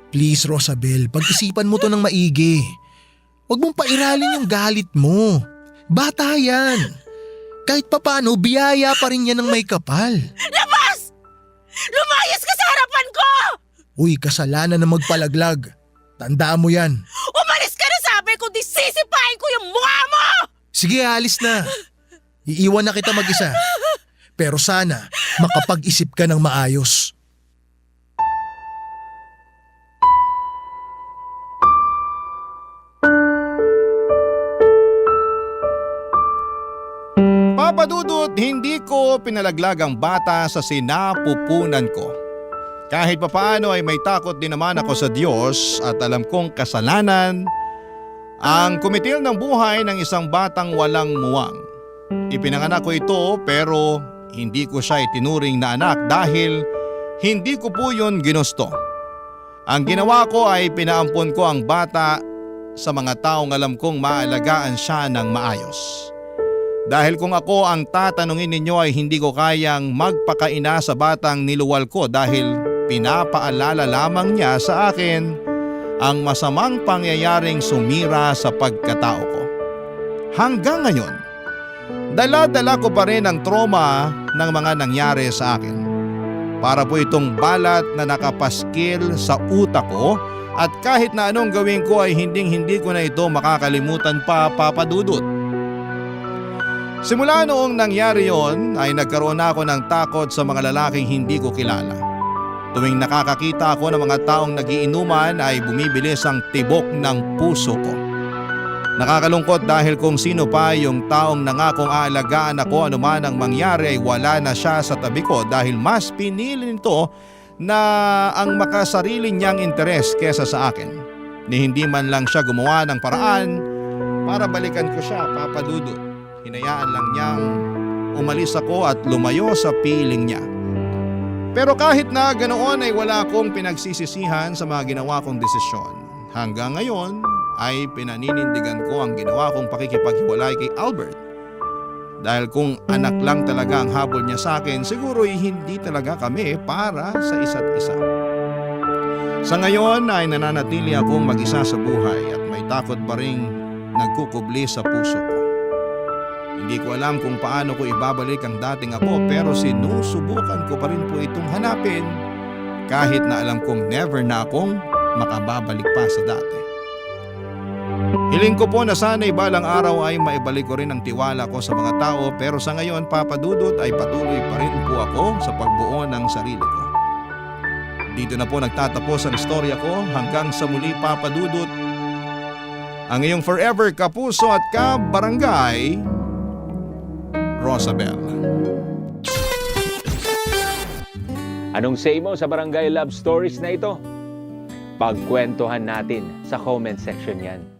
Please, Rosabel, pag-isipan mo to ng maigi. Huwag mong pairalin yung galit mo. Bata yan. Kahit papano, biyaya pa rin yan ng may kapal. Labas! Lumayas ka sa harapan ko! Uy, kasalanan na magpalaglag. Tandaan mo yan. Umalis ka na sabi ko, di sisipain ko yung mukha mo! Sige, alis na. Iiwan na kita mag-isa. Pero sana makapag-isip ka ng maayos. Papadudot, hindi ko pinalaglag ang bata sa sinapupunan ko. Kahit papaano ay may takot din naman ako sa Diyos at alam kong kasalanan ang kumitil ng buhay ng isang batang walang muwang. Ipinanganak ko ito pero hindi ko siya itinuring na anak dahil hindi ko po yun ginusto. Ang ginawa ko ay pinaampon ko ang bata sa mga taong alam kong maalagaan siya ng maayos. Dahil kung ako ang tatanungin ninyo ay hindi ko kayang magpakaina sa batang niluwal ko dahil pinapaalala lamang niya sa akin ang masamang pangyayaring sumira sa pagkatao ko. Hanggang ngayon, dala-dala ko pa rin ang trauma ng mga nangyari sa akin. Para po itong balat na nakapaskil sa utak ko at kahit na anong gawin ko ay hindi ko na ito makakalimutan pa, Papadudot. Simula noong nangyari yon ay nagkaroon ako ng takot sa mga lalaking hindi ko kilala. Tuwing nakakakita ako ng mga taong nagiinuman ay bumibilis ang tibok ng puso ko. Nakakalungkot dahil kung sino pa yung taong nangakong aalagaan ako anuman ang mangyari ay wala na siya sa tabi ko dahil mas pinili nito na ang makasarili niyang interes kesa sa akin. Ni hindi man lang siya gumawa ng paraan para balikan ko siya, Papadudot. Hinayaan lang niyang umalis ako at lumayo sa piling niya. Pero kahit na ganoon ay wala akong pinagsisisihan sa mga ginawa kong desisyon. Hanggang ngayon ay pinaninindigan ko ang ginawa kong pakikipaghiwalay kay Albert. Dahil kung anak lang talaga ang habol niya sa akin, siguro hindi talaga kami para sa isa't isa. Sa ngayon ay nananatili akong mag-isa sa buhay at may takot pa ring nagkukubli sa puso ko. Hindi ko alam kung paano ko ibabalik ang dating ako pero sinusubukan ko pa rin po itong hanapin kahit na alam kong never na akong makababalik pa sa dati. Hiling ko po na sana'y balang araw ay maibalik ko rin ang tiwala ko sa mga tao pero sa ngayon, Papadudot, ay patuloy pa rin po ako sa pagbuo ng sarili ko. Dito na po nagtatapos ang istorya ko. Hanggang sa muli, Papadudot, ang iyong forever kapuso at kabarangay, Rosabel. Anong say mo sa Barangay Love Stories na ito? Pagkwentuhan natin sa comment section yan.